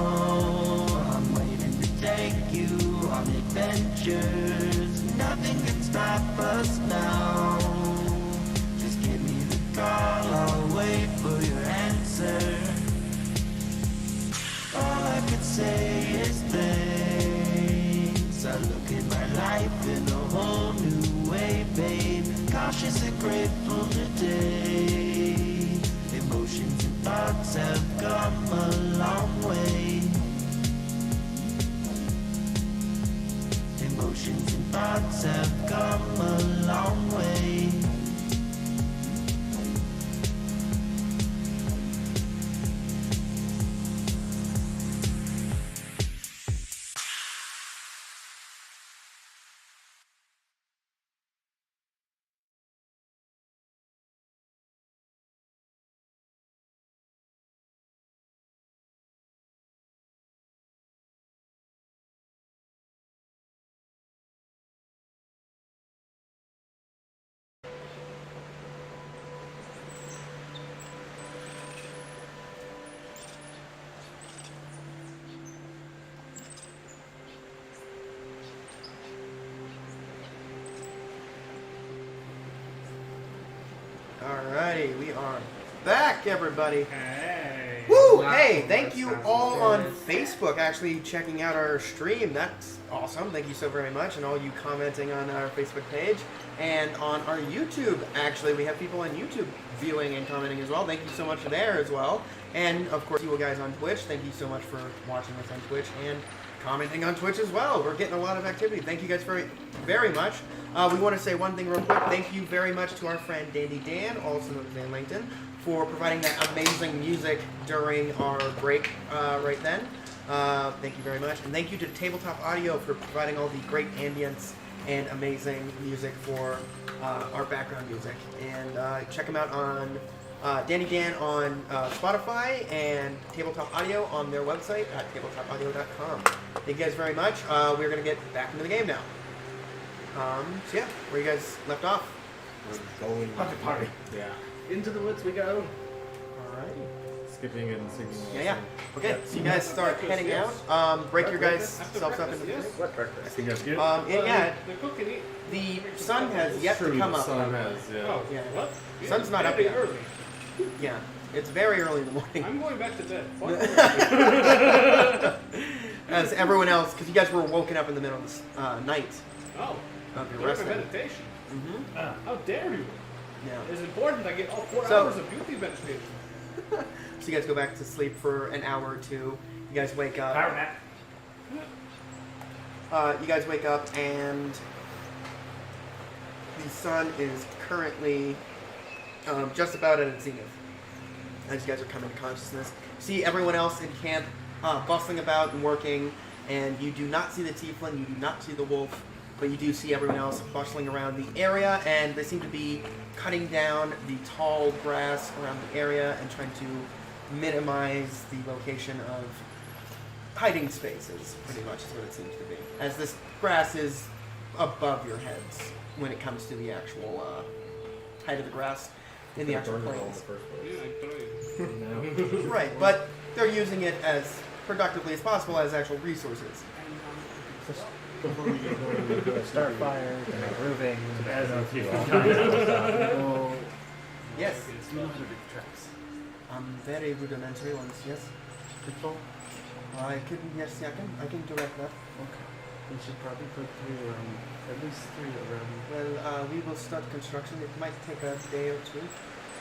I'm waiting to take you on adventures. Nothing can stop us now. Just give me the call, I'll wait for your answer. All I could say is thanks. I look at my life in a whole new way, babe. Cautious and grateful today. Emotions and thoughts have come a long way. Emotions and thoughts have come a long way. Alrighty, we are back, everybody. Hey. Woo! Wow, Hey, thank that you sounds all on good. Facebook actually checking out our stream. That's awesome. Thank you so very much. And all you commenting on our Facebook page. And on our YouTube, actually, we have people on YouTube viewing and commenting as well. Thank you so much there as well. And, of course, you guys on Twitch, thank you so much for watching us on Twitch and commenting on Twitch as well. We're getting a lot of activity. Thank you guys very, very much. We want to say one thing real quick. Thank you very much to our friend Dandy Dan, also known as Dan Langton, for providing that amazing music during our break right then. Thank you very much. And thank you to Tabletop Audio for providing all the great ambience and amazing music for our background music. And check them out on Danny Dan on Spotify and Tabletop Audio on their website at tabletopaudio.com. Thank you guys very much. We're going to get back into the game now. So yeah, where you guys left off. We're going Pocket party. Yeah. Into the woods we go. Alrighty. Skipping and singing. Yeah. Okay, so you guys start heading out. Break your guys selves up into the What breakfast? I think that's good. yeah, The cook can eat. the sun has yet True, to come the up. sun has, yeah. Oh, Yeah. what? Sun's not up Very yet. early. Yeah, it's very early in the morning. I'm going back to bed. Fuck as everyone else, because you guys were woken up in the middle of the night Oh, of your you're resting. meditation. Mm-hmm. How dare you? Yeah. It's important I get all 4 So- hours of beauty meditation. So you guys go back to sleep for an hour or two. You guys wake up. Power nap. You guys wake up and the sun is currently just about at its zenith. As you guys are coming to consciousness, see everyone else in camp bustling about and working, and you do not see the tiefling, you do not see the wolf, but you do see everyone else bustling around the area, and they seem to be cutting down the tall grass around the area and trying to minimize the location of hiding spaces, pretty much is what it seems to be. As this grass is above your heads when it comes to the actual height of the grass in the actual plains. Yeah, I tell you. No. Right, but they're using it as productively as possible as actual resources. Before we get going, we do a start fire, do a roofing. As of you. Well, Yes, you know how to do traps. very rudimentary ones, yes. Control? Yes, I can direct that. Okay. We should probably put at least 3 around. Well, we will start construction. It might take a day or two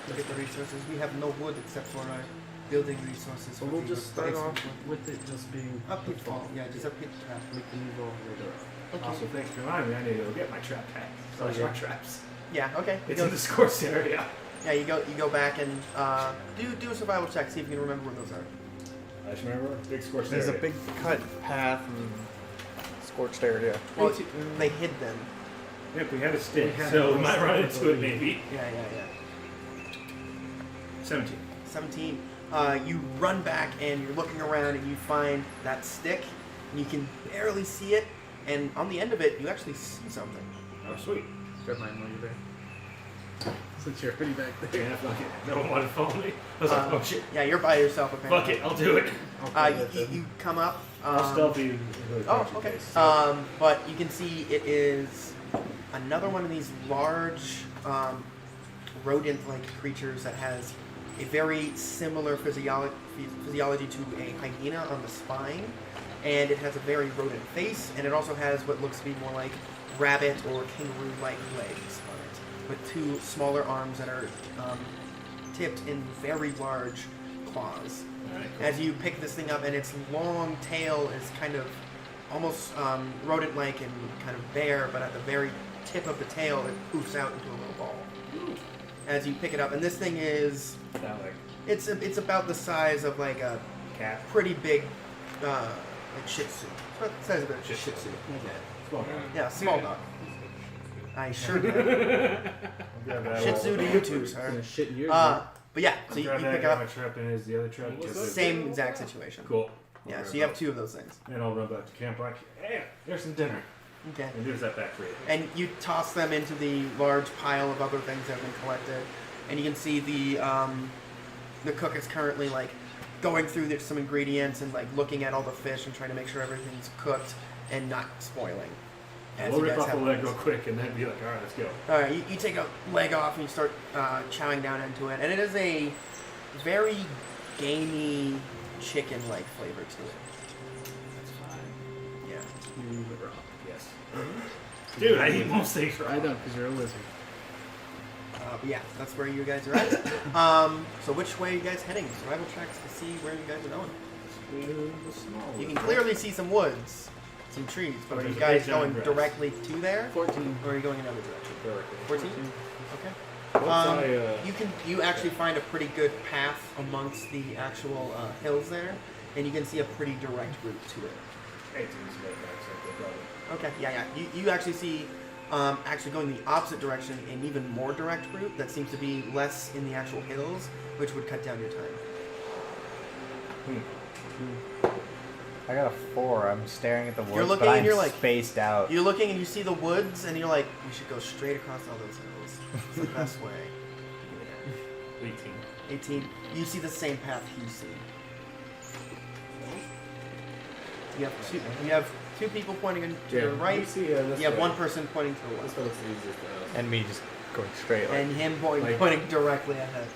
to get the resources. We have no wood except for our building resources. So for we'll the just start base. off with it just being A pitfall, yeah, just a pit trap. We can move all later. Okay. Also, thanks for reminding me. I need to go get my trap pack. Oh, Slash yeah. my traps. Yeah, okay. It's in the scorched area. Yeah, you go back and do a survival check. See if you can remember where those are. I just remember big scorched There's a area. big cut path and scorched area. Well, they hid them. Yep, we had a stick, We had so a we might stick, run I into it believe. maybe. Yeah. 17. 17. You run back and you're looking around and you find that stick and you can barely see it. And on the end of it, you actually see something. Oh, sweet. Grab mine while you're there. Since you're already back there. Yeah, fuck it. No one wanted to follow me. I was like, oh shit. Yeah, you're by yourself apparently. Fuck it, I'll do it. You come up. I'll stealthy. Oh, okay. But you can see it is another one of these large rodent-like creatures that has a very similar physiology to a hyena on the spine, and it has a very rodent face, and it also has what looks to be more like rabbit or kangaroo-like legs on it, with 2 smaller arms that are tipped in very large claws. Alright, As you pick this thing up, and its long tail is kind of almost rodent-like and kind of bare, but at the very tip of the tail, it poofs out into a little ball. As you pick it up, and this thing is That like it's about the size of like a cat. pretty big like Shih Tzu. It's about the size of a Shih Tzu. Small guy. Yeah, small dog. I sure do. Grab that Shih one. Tzu to you too, Gonna sir. shit in your but yeah, so you Grab that, pick grab up my trap and is the other trap. What's just that? as- same exact situation. Cool. Yeah, I'll so grab you have those. 2 of those things. And I'll run back to camp like, hey, there's some dinner. Okay. And there's that back for you. And you toss them into the large pile of other things that have been collected, and you can see the cook is currently like going through some ingredients and like looking at all the fish and trying to make sure everything's cooked and not spoiling. As We'll you rip guys off have the leg things. real quick and then be like, alright, let's go. All right, you take a leg off and you start chowing down into it, and it is a very gamey chicken-like flavor to it. That's fine. Yeah. You were wrong. Yes. Dude, I eat most things I right. know, because you're a wizard. But yeah, that's where you guys are at. So which way are you guys heading? Survival tracks to see where you guys are going. You can clearly see some woods, some trees, but are you There's a guys big giant going grass. directly to there, 14. or are you going another direction? 14. Okay. Once You actually find a pretty good path amongst the actual hills there, and you can see a pretty direct route to it. 18 is better back, so probably. Okay, yeah. You actually see, actually going the opposite direction, an even more direct route that seems to be less in the actual hills, which would cut down your time. I got a 4. I'm staring at the woods, looking but and I'm you're like- spaced out. You're looking and you see the woods, and you're like, we should go straight across all those hills. It's the best way. 18. 18. You see the same path you see. You have two people pointing to your right. See, this You have way. one person pointing to the This left. one looks easiest to us. And me just going straight. Like, And him pointing Like- directly ahead.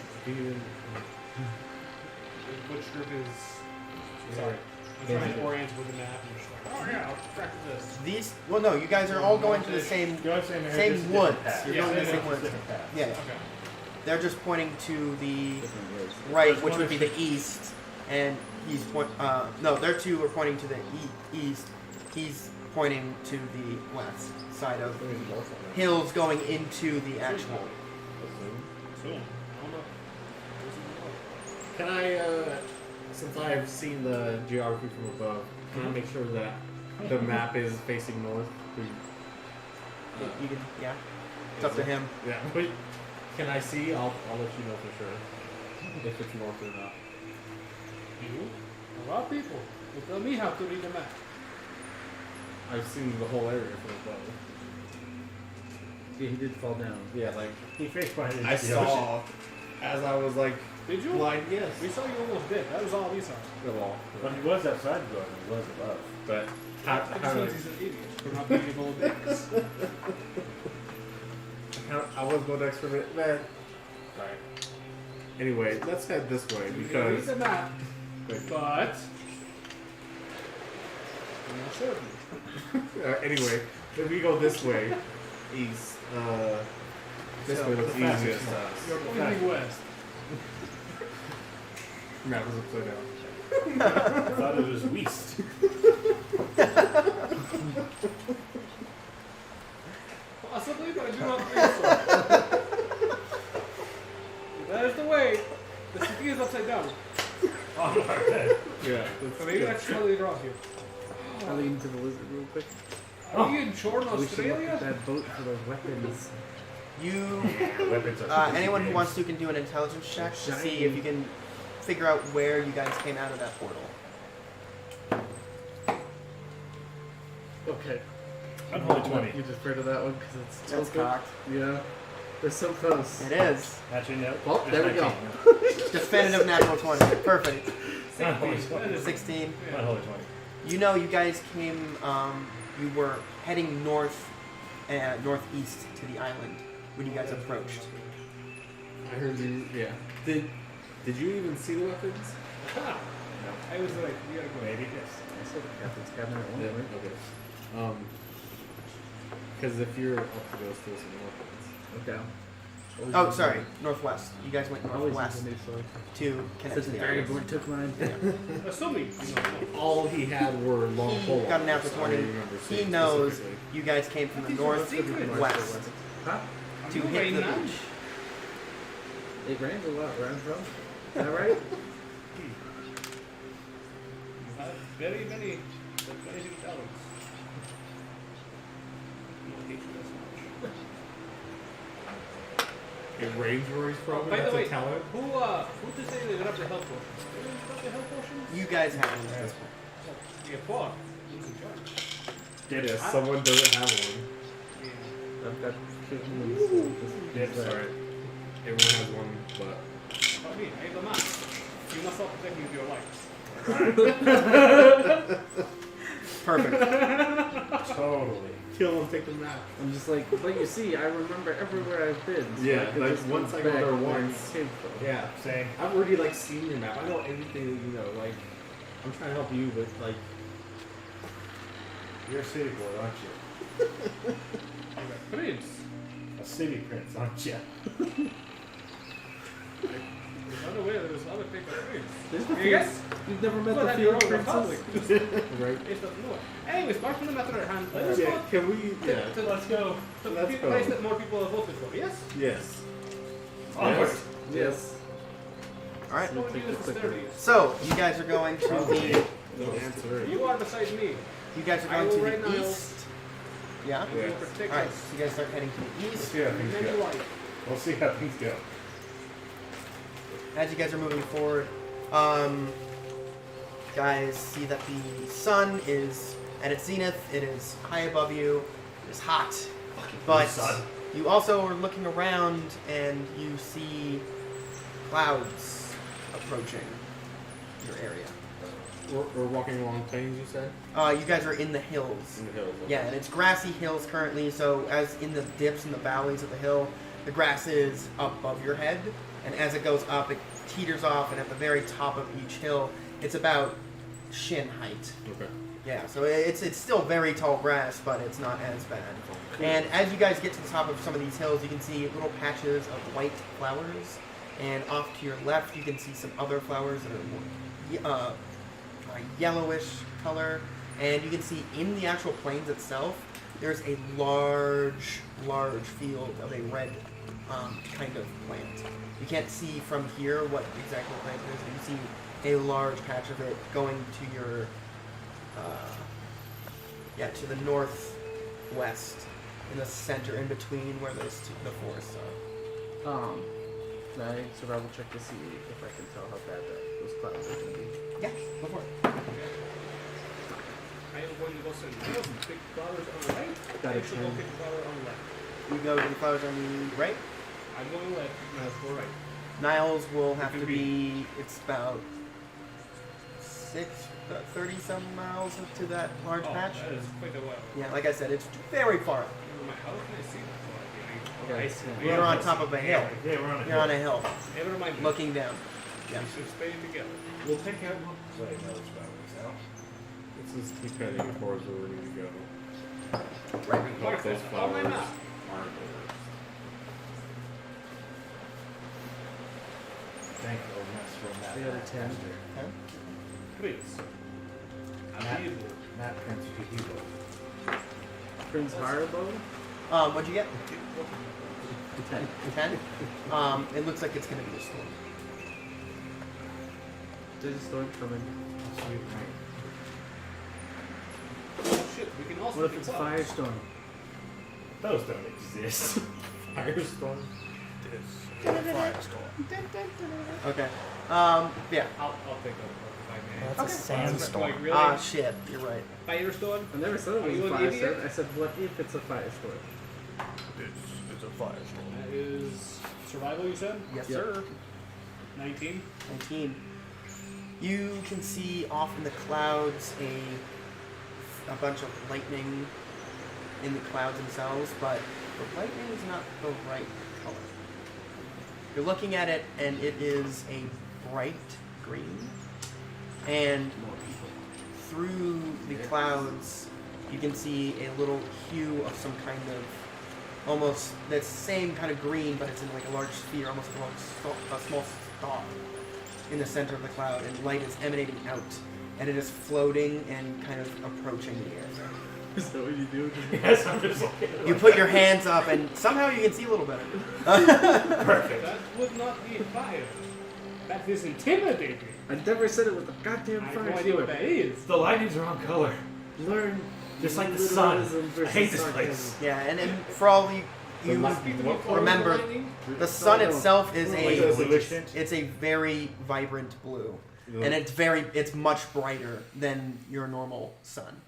Which group is. Sorry. I'm trying to orient with the map and just like, oh yeah, I'll practice this. These, well, no, you guys are all going to the same You're saying they're same just woods. different paths. You're Yeah, going to the yeah, same woods. Different paths. Yeah, Okay. they're just pointing to the Different ways. right, There's which one would be that's- the east, and he's no, their two are pointing to the east. He's pointing to the west side of hills going into the actual. Cool. I don't know. Can I, since I've seen the geography from above, can I make sure that the map is facing north? You can, yeah, it's up to him. Yeah. But can I see? I'll let you know for sure if it's north or not. You? A lot of people will tell me how to read a map. I've seen the whole area from above. Yeah, he did fall down. Yeah, like He faced behind I the ocean. saw as I was like Did you? blind. Yes. We saw you almost dead. That was all we saw. Well, But he was outside the door. He was above. but That how just do means he's an idiot for not being able to dance. I was going next for a minute, man. Right. Anyway, let's head this way Read because the map, Wait. but I'm not certain. anyway, if we go this way, east. This So, way looks the fastest easiest to one. us. You're pointing west. Map is upside down. I thought it was west. Possibly, but I do not think so. If that is the way. The city is upside down. On our head. Yeah. So maybe that's how they draw here. I'll lean to the lizard real quick. Are we in Shorn, We should look Australia? at that boat for those weapons. You, Weapons are anyone who wants to can do an intelligence check to see if you can figure out where you guys came out of that portal. Okay. Unholy 20. You just afraid of that one because it's That's tilted. cocked. Yeah. They're so close. It is. Actually, no. Well, Just there we go. 19. Definitive natural 20. Perfect. Unholy 20. 16. Unholy 20. You know, you guys came, you were heading north, northeast to the island when you guys approached. I heard you. Yeah. Did you even see the weapons? Ha! I was like, we gotta go. Maybe, yes. I said the captain's cabinet at one Yeah. point. Okay. Because if you're up to go steal some weapons. Okay. Oh, sorry, northwest. You guys went Always northwest use a new sword. to connect Since to the the island. dragonborn took mine. Assuming you know. All he had were long He poles. got an natural I 20. remember He seeing knows specifically. you guys came from the These are northwest secrets. Huh? to You hit rain the now? beach. It rains a lot where I'm from. Is that right? Very many talents. Not teach you this much. It rains where he's from. By the That's way, a talent. who did say they got up the health potions? Did they got the health potions? You guys have one at this point. Yeah, Paul. Who's in charge? Yes, someone doesn't have one. Yeah. I've got kittens. Yes, Sorry. Everyone has one, but About me, I have the map. You must stop protecting with your life. Perfect. Totally. kill him, take the map. I'm just like, but you see, I remember everywhere I've been. So Yeah, I could like, just once look I go back there where I once- came from. Yeah. Same. I've already like seen your map. I know everything that you know. Like, I'm trying to help you, but like, You're a city boy, aren't you? Prince. A city prince, aren't you? There's other way, there's other paper prince. There's the I guess. You've never met Well, the have your field own princess? republic. right? It's the floor. Anyways, back to the matter at hand. Let's Yeah. go Can we? Yeah. let's go to the Let's go. place that more people have voted for. Yes? Yes. Onward. Yes. All right. Go and do this Take the austerity. So you guys are going to the. No answer. You are beside me. You guys are I going will to right the now- east. Yeah. You will Yes. protect All right. us. So you guys start heading to the Let's east. see how things Many go. life. We'll see how things go. As you guys are moving forward, guys see that the sun is at its zenith. It is high above you. It is hot. But sun. you also are looking around and you see clouds approaching your area. We're walking along plains. You said You guys are in the hills. in the hills. okay. Yeah, and it's grassy hills currently, so as in the dips and the valleys of the hill, the grass is above your head, and as it goes up, it teeters off, and at the very top of each hill, it's about shin height. Okay. Yeah, so it's still very tall grass, but it's not as bad. And as you guys get to the top of some of these hills, you can see little patches of white flowers, and off to your left, you can see some other flowers that are more yellowish color. And you can see in the actual plains itself, there's a large field of a red kind of plant. You can't see from here what exactly plant it is, but you see a large patch of it going to your to the northwest, in the center, in between where the forests are. Can I survival check to see if I can tell how bad those clouds are going to be? Yeah, go for it. I am going to go send Niles and pick flowers on the right. Got I it, should go Tim. pick flower on the left. You go to the flowers on the right. I'm going left, Niles go right. Niles will have It to can be. It's about 30 some miles up to that large Oh, patch. that is quite a while. Yeah, like I said, it's very far. up. How can I see that? Yeah, I see. yeah. You're on top of a hill. Yeah, we're on a You're on a hill, Never mind. looking down. Yeah. We should stay together. We'll take out one play those flowers out. Let's just keep heading towards where we need to go. Right. Hope Perfect. those On flowers my map. aren't yours. Thank you, old mess from that. The other 10. Please. Matt, I'm evil. Matt Prince Kihibo. Prince Haribo? What'd you get? 10. 10. It looks like it's gonna be a storm. There's a storm coming. Sweet rain. Oh shit, we can also What if pick it's a flowers. firestorm? Those don't exist. Firestorm. Okay. Yeah. I'll pick up if I may. That's a Okay. sandstorm. Like, really? Ah, shit. You're right. Firestorm? I never said it Are was you a an firestorm. idiot? I said, what if it's a firestorm? It's a firestorm. That is survival, you said? Yes, Yep. sir. 19. 19. You can see off in the clouds a bunch of lightning in the clouds themselves, but the lightning is not the right color. You're looking at it, and it is a bright green, and through the clouds, you can see a little hue of some kind of almost that same kind of green, but it's in like a large sphere, almost like a small star in the center of the cloud, and light is emanating out, and it is floating and kind of approaching the air. Is that what you do? Yes, I'm just like. You put your hands up, and somehow you can see a little better. Perfect. That would not be fire. That is intimidating. I never said it was a goddamn I have no idea what that is. The lightning's the wrong color. Learn Just like the sun. literalism I versus hate this sarcasm. place. Yeah, and for all you remember, the sun itself is it's a very vibrant blue, and it's much brighter than your normal sun.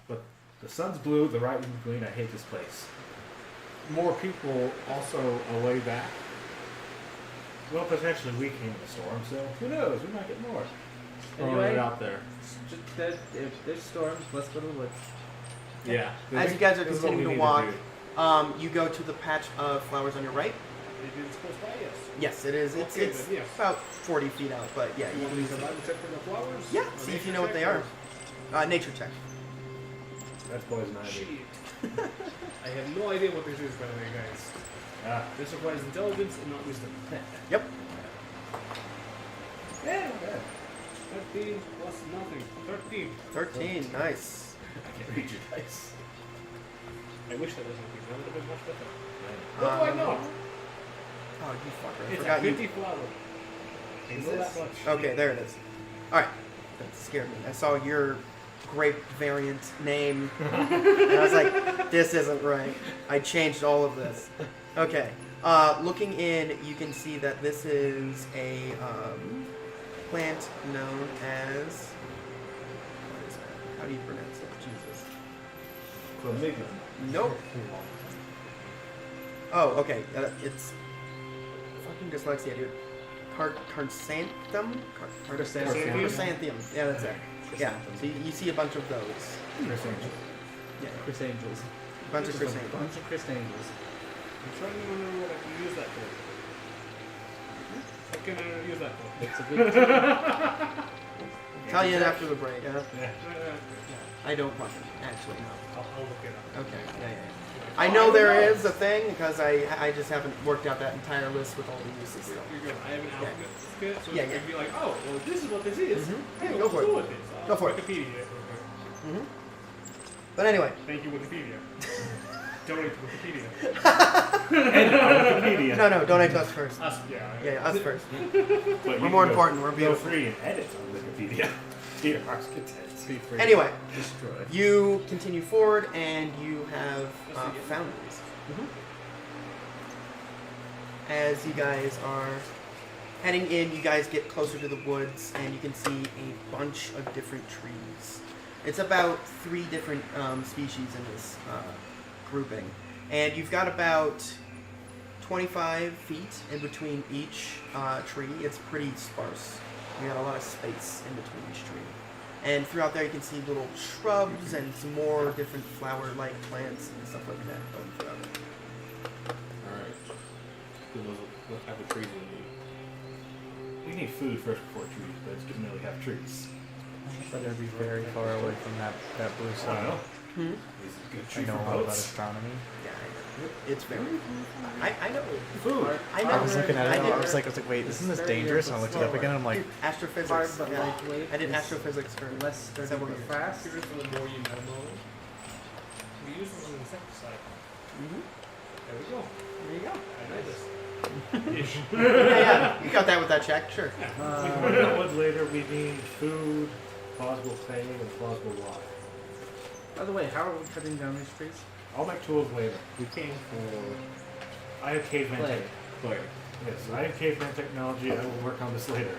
But the sun's blue, the right one's green. I hate this place. More people also away back. Well, potentially we came in a storm, so who knows? We might get more. Throwing Anyway, it out there. if there's storms, let's go to the woods. Yeah. As you guys are This is what we continuing to need walk, do. you go to the patch of flowers on your right. It is close by, yes. Yes, it is. Okay, It's then, yes. about 40 feet out, but yeah, you You want can me use to it. survival check for the flowers? Yeah, Or see if nature you know what check, they or- are. Nature check. That's poison ivy. Shit. I have no idea what this is, by the way, guys. Ah, This requires intelligence and not wisdom. Yep. yeah, not bad. 13 plus nothing. 13. 13. Nice. I can read your dice. I wish that was something. That would have been much better. What do I know? Oh, you fucker. I It's a forgot pretty you. flower. I Is know this? that much. Okay, there it is. Alright. That scared me. I saw your grape variant name, and I was like, this isn't right. I changed all of this. Okay. Looking in, you can see that this is a plant known as. What is that? How do you pronounce it? Jesus. Chlamydia. Nope. Oh, okay. It's fucking dyslexia, dude. Chrysanthemum? Chrysanthemum. Chrysanthemum. Yeah, that's it. Yeah. So you see a bunch of those. Chris Angel. Yeah. Chris Angels. A bunch of Just a chrysanthemums. bunch of Chris Angels. I'm trying to remember what I can use that for. What can I use that for? It's a good tell you after the break. Yeah. I don't fucking actually know. I'll look it up. Okay. Yeah. I know there is a thing because I just haven't worked out that entire list with all the uses. So. You're good. I have an alphabet. It's good. So Yeah, you yeah. can be like, oh, well, this is what this is. Mhm. Hey, Yeah, what go for to it. do with this? Go for it. Wikipedia. hmm But anyway, Thank you, Wikipedia. Donate to Wikipedia. And on Wikipedia. no, donate to us first. Us, yeah. Yeah, us first. But We're you more can important. We're Go beautiful. free and edit on Wikipedia. To your heart's content. Be free. Anyway, Destroy. you continue forward and you have found these. As you guys are heading in, you guys get closer to the woods and you can see a bunch of different trees. It's about 3 different species in this grouping. And you've got about 25 feet in between each tree. It's pretty sparse. You got a lot of space in between each tree. And throughout there you can see little shrubs and some more different flower-like plants and stuff like that going throughout it. Alright. What type of trees do we need? We need food first before trees, but it's good to know we have trees. Better be very far away from that blue I sun. don't know. Hmm? Is it a good I tree know for a lot about boats? astronomy. Yeah, I know. It's very. I know. Food. I know. I was looking at it. I I was like, wait, isn't this dangerous? And I looked it up again. and I'm like, Astrophysics. Hard but Yeah. lightweight. I did is astrophysics for less sturdy several but years. fast. Here's the more you memo. We use them on insecticide. Mhm. There we go. There you go. I know this. Ish. Yeah. You got that with that check, sure. We can work out what later. We need food, plausible clay, and plausible water. By the way, how are we cutting down these trees? I'll make tools later. We came for I have caveman Clay. tech. clay. Yes, I have caveman technology. I will work on this later.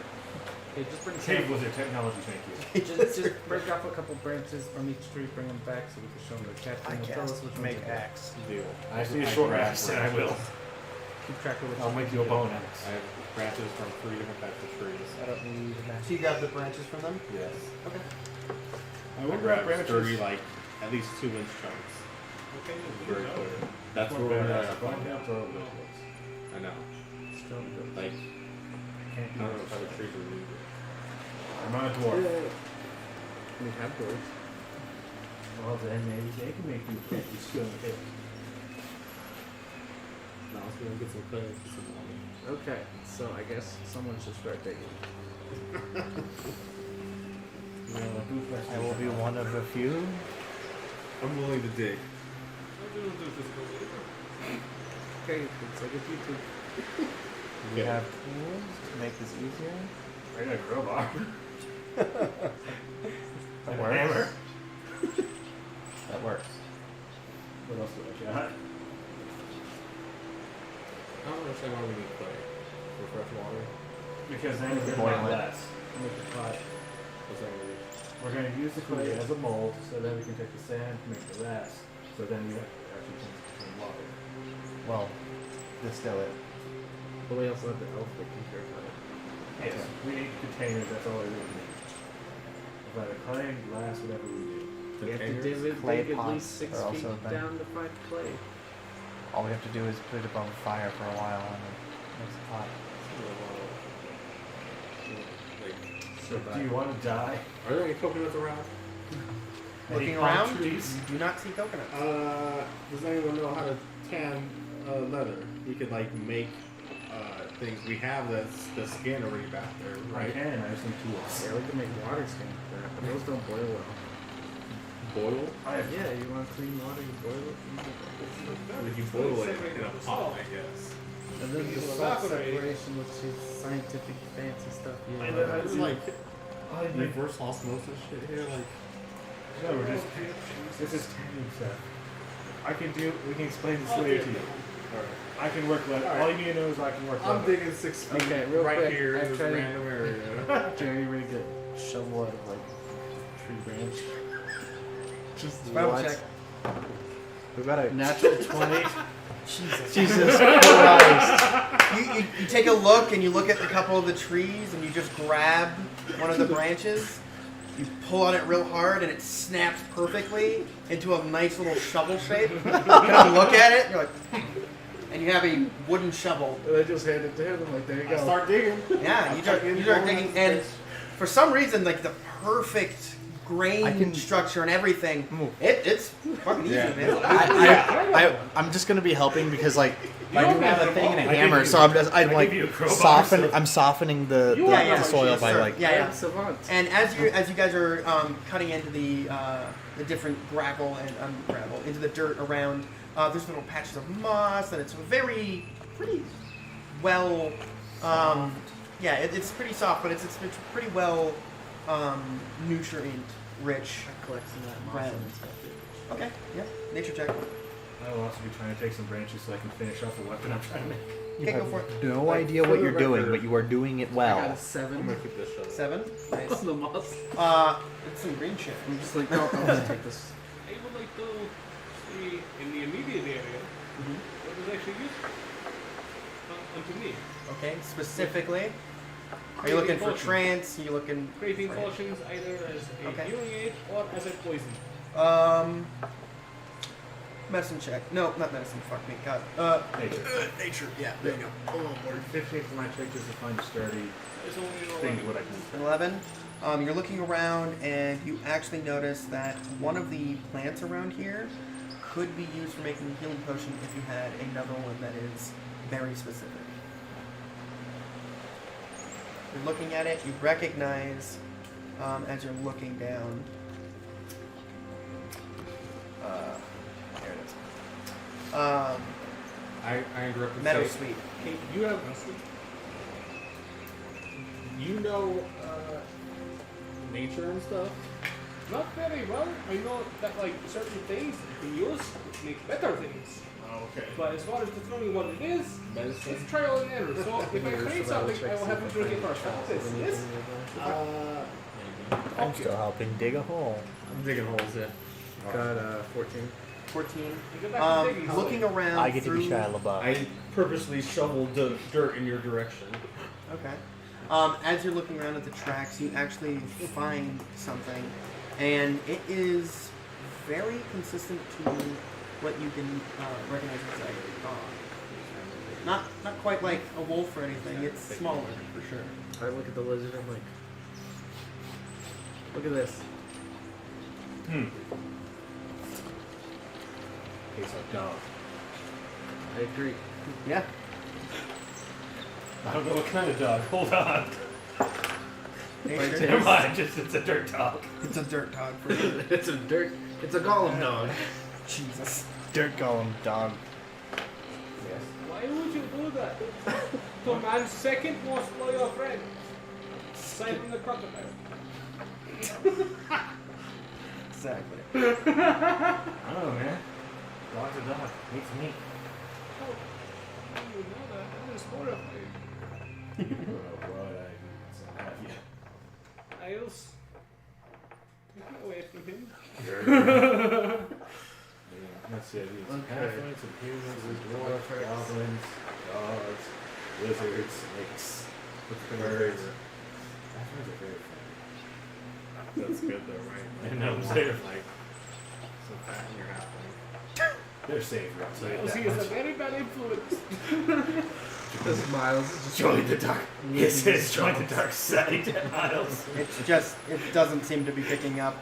Okay, just bring Cave some. wizard technology, thank you. Just break off a couple branches from each tree, bring them back so we can show them the captain. I They'll tell us cast which make ones are axe. Deal. I see a short grab axe, and I will. good. Keep track of which I'll ones make you a do. bone axe. I have branches from 3 different types of trees. I don't need an axe. So you got the branches from them? Yes. Okay. I I will grab grabbed branches. 30, like, at least 2-inch chunks. Okay. Very clear. That's More what we're badass. gonna find out. All of those. I know. Still good. Like, Can't I don't know what type of trees we need. I'm not a dwarf. We have doors. Well, then maybe they can make you a you still in the cave. No, I was gonna get some clay for some water. Okay, so I guess someone should start digging. I will be one of the few. I'm willing to dig. Okay, it's like if you could. Do we have tools to make this easier? I got a crowbar. That And a works. hammer. That works. What else do I got? I don't understand why we need clay. For fresh water. Because then it's Boil gonna it. less. Make the pot. What's that mean? We're going to use the clay as a mold, so then we can take the sand to make the rest. So then we actually can some water. Well, distill it. But we also have the elf that can purify it. Yes, we need containers. That's all we really need. Either clay, glass, whatever we need. We have to Containers? Clay dig at pots least 6 are feet also a thing. down to find clay. All we have to do is put it above fire for a while and it makes it hot. Do you want to die? Are there any coconuts around? Looking Any around, palm trees? you do not see coconuts. Does anyone know how to tan leather? We could like make things. We have the skin already back there, I right? can. I have some tools. Yeah, we can make water skin for that, but those don't boil well. Boil? I have Yeah, you want clean water, you boil it. Would you boil it in a pot? I guess. And then the salt separation, which is scientific fancy stuff. I Yeah, know, It's like reverse osmosis shit here. Like, No, we're just. This is tanning stuff. We can explain this later to you. I can work leather. All you need to know is I can work I'm leather. digging 6 feet Okay, real right quick, here I in this tried to- random area. Jerry rigged a shovel out of like tree branch. Just Spell what? check. We've got a Natural 20. Jesus Christ. You take a look and you look at a couple of the trees and you just grab one of the branches. You pull on it real hard and it snaps perfectly into a nice little shovel shape. You kind of look at it and you're like, and you have a wooden shovel. And I just handed it to him. I'm like, there you go. I start digging. Yeah, you start digging, and for some reason, like the perfect grain I can- structure and everything. Ooh. It's fucking easy, Yeah. man. I'm just gonna be helping because like You I do don't have have a thing and a I give hammer, you- so I'm I like give you a crowbar, soften. so- I'm softening the You are the not soil much by sir. like Yeah, yeah. I'm savant. And as you guys are cutting into the different gravel and gravel into the dirt around, there's little patches of moss, and it's pretty well. Yeah, it's pretty soft, but it's pretty well nutrient rich. Collect some of that moss Ground. and stuff. Okay, yeah, nature check. I will also be trying to take some branches so I can finish off the weapon I'm trying to make. you Okay, go have for it. no Like, idea for what the you're doing, record, but you are doing it I got well. a I'm 7 gonna keep this shut. 7. Nice. on the moss. It's some green shit. I'm just like, no, I'll just take this. I would like to see in the immediate area what is actually useful unto me. Okay, specifically, are you looking for Potions. trance? Are you looking Creating for potions either as a Okay. healing aid or as a poison. medicine check? No, not medicine. Fuck me. God. Nature. Nature. Yeah. There you go. Oh, Lord. 15 for my check just to find sturdy There's only no things one. what I can. 11. You're looking around and you actually notice that one of the plants around here could be used for making a healing potion if you had another one that is very specific. You're looking at it, you recognize as you're looking down. There it is. I interrupt and Meadow say, Sweet. hey, you have, you know, nature and stuff. Not very well. I know that like certain things you can use to make better things. Okay. But as far as determining what it is, Medicine. it's trial and error. So if I create something, I will have to drink it first. This, yes. I'm still helping dig a hole. I'm digging holes in. Got 14. 14. I go back to digging. Looking around I get to through... be Shia LaBeouf. I purposely shoveled the dirt in your direction. Okay. As you're looking around at the tracks, you actually find something, and it is very consistent to what you can recognize as a dog. Not quite like a wolf or anything. It's smaller for sure. I look at the lizard. I'm like, look at this. Tastes like dog. I agree. Yeah. I don't know what kind of dog. Hold on. Nature. Never mind. Just it's a dirt dog. It's a dirt dog for sure. It's a dirt. It's a golem dog. Jesus. Dirt golem dog. Why would you do that? To man's second most loyal friend. Aside from the crocodile. Exactly. I don't know, man. Dog's a dog. Makes me. Oh, you know that. That is horrifying. I don't know what I have yet. Isles. Take it away from him. Let's see. It's Okay. halflings, and humans, dwarves, goblins, dogs, lizards, snakes, birds. Halflings are very fun. That's good though, right? I know, they're like so fat in your halfling. They're safe. I'll tell you Because he that is a much. very bad influence. This Miles is just Join the dark. Yes, yes, join the dark side, Miles. It doesn't seem to be picking up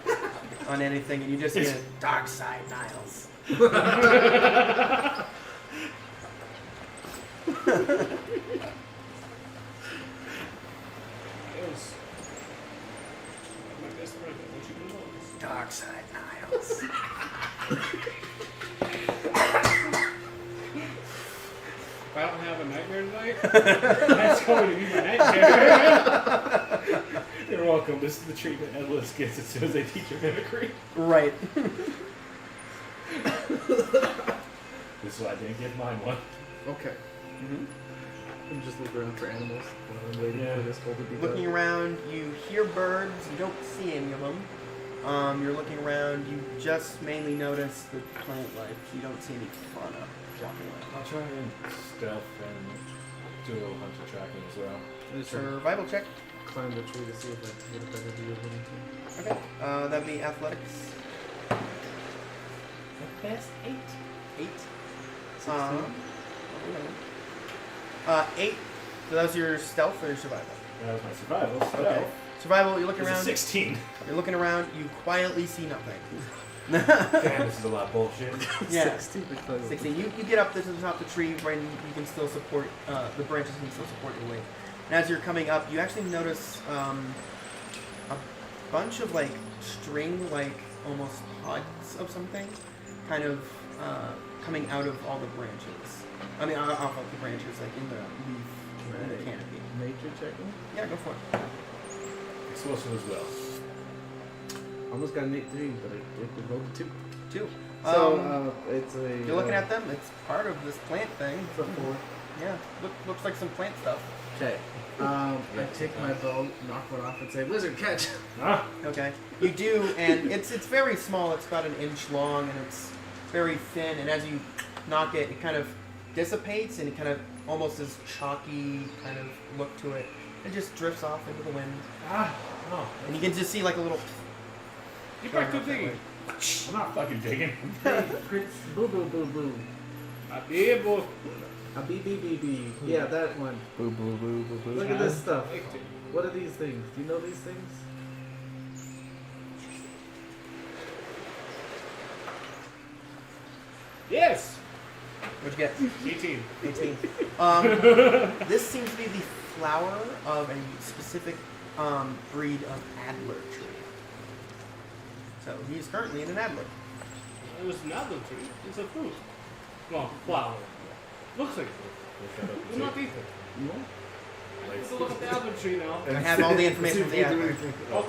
on anything, and you just hear dark side Niles. Isles. My best friend. I want you to know this. Dark side Niles. If I don't have a nightmare tonight, that's going to be my nightmare. You're welcome. This is the treatment Edlis gets as soon as they teach her mimicry. Right. This is why I didn't get mine one. okay. Mhm. I'm just looking around for animals while I'm waiting Yeah. for this hole to be Looking done. around, you hear birds. You don't see any of them. You're looking around. You just mainly notice the plant life. You don't see any fauna walking around. I'll try and stealth and do a little hunter tracking as well. I just trying to Survival check. climb the tree to see if I can get a better view of anything. Okay. That'd be athletics. Best 8. 8. 8. So that was your stealth or your survival? That was my survival. So, Okay. Survival. You look It's a around. 16. You're looking around. You quietly see nothing. Damn, this is a lot of bullshit. Yeah. 16. 16. You get up to the top of the tree, right, and you can still support, the branches can still support your weight. And as you're coming up, you actually notice a bunch of, like, string, like, almost pods of something, kind of coming out of all the branches. I mean, off of the branches, like, in the leaf, in the Right. canopy. Nature checking. Yeah, go for it. Explosive as well. Almost got an 8-3, but it rolled a 2. 2. So it's a. You're looking at them, it's part of this plant thing. It's a 4. Yeah, looks like some plant stuff. Okay. I take my bow, knock one off, and say, "Lizard catch." Ah, Okay, you do, and it's very small. It's about an inch long, and it's very thin. And as you knock it, it kind of dissipates, and it kind of almost this chalky kind of look to it. It just drifts off into the wind, oh, and you can just see like a little. Get back to digging. I'm not fucking digging. Crits, boo boo boo boo. Amiibo. A B. Yeah, that one. Boo boo boo boo boo. Look at this stuff. What are these things? Do you know these things? Yes. What'd you get? 18. 18. This seems to be the flower of a specific breed of adler tree. So he's currently in an adler. It was an apple tree. It's a fruit. Well, flower. Looks like fruit. Do not eat it. No. Let's look at the apple tree now. I have all the information from the adler.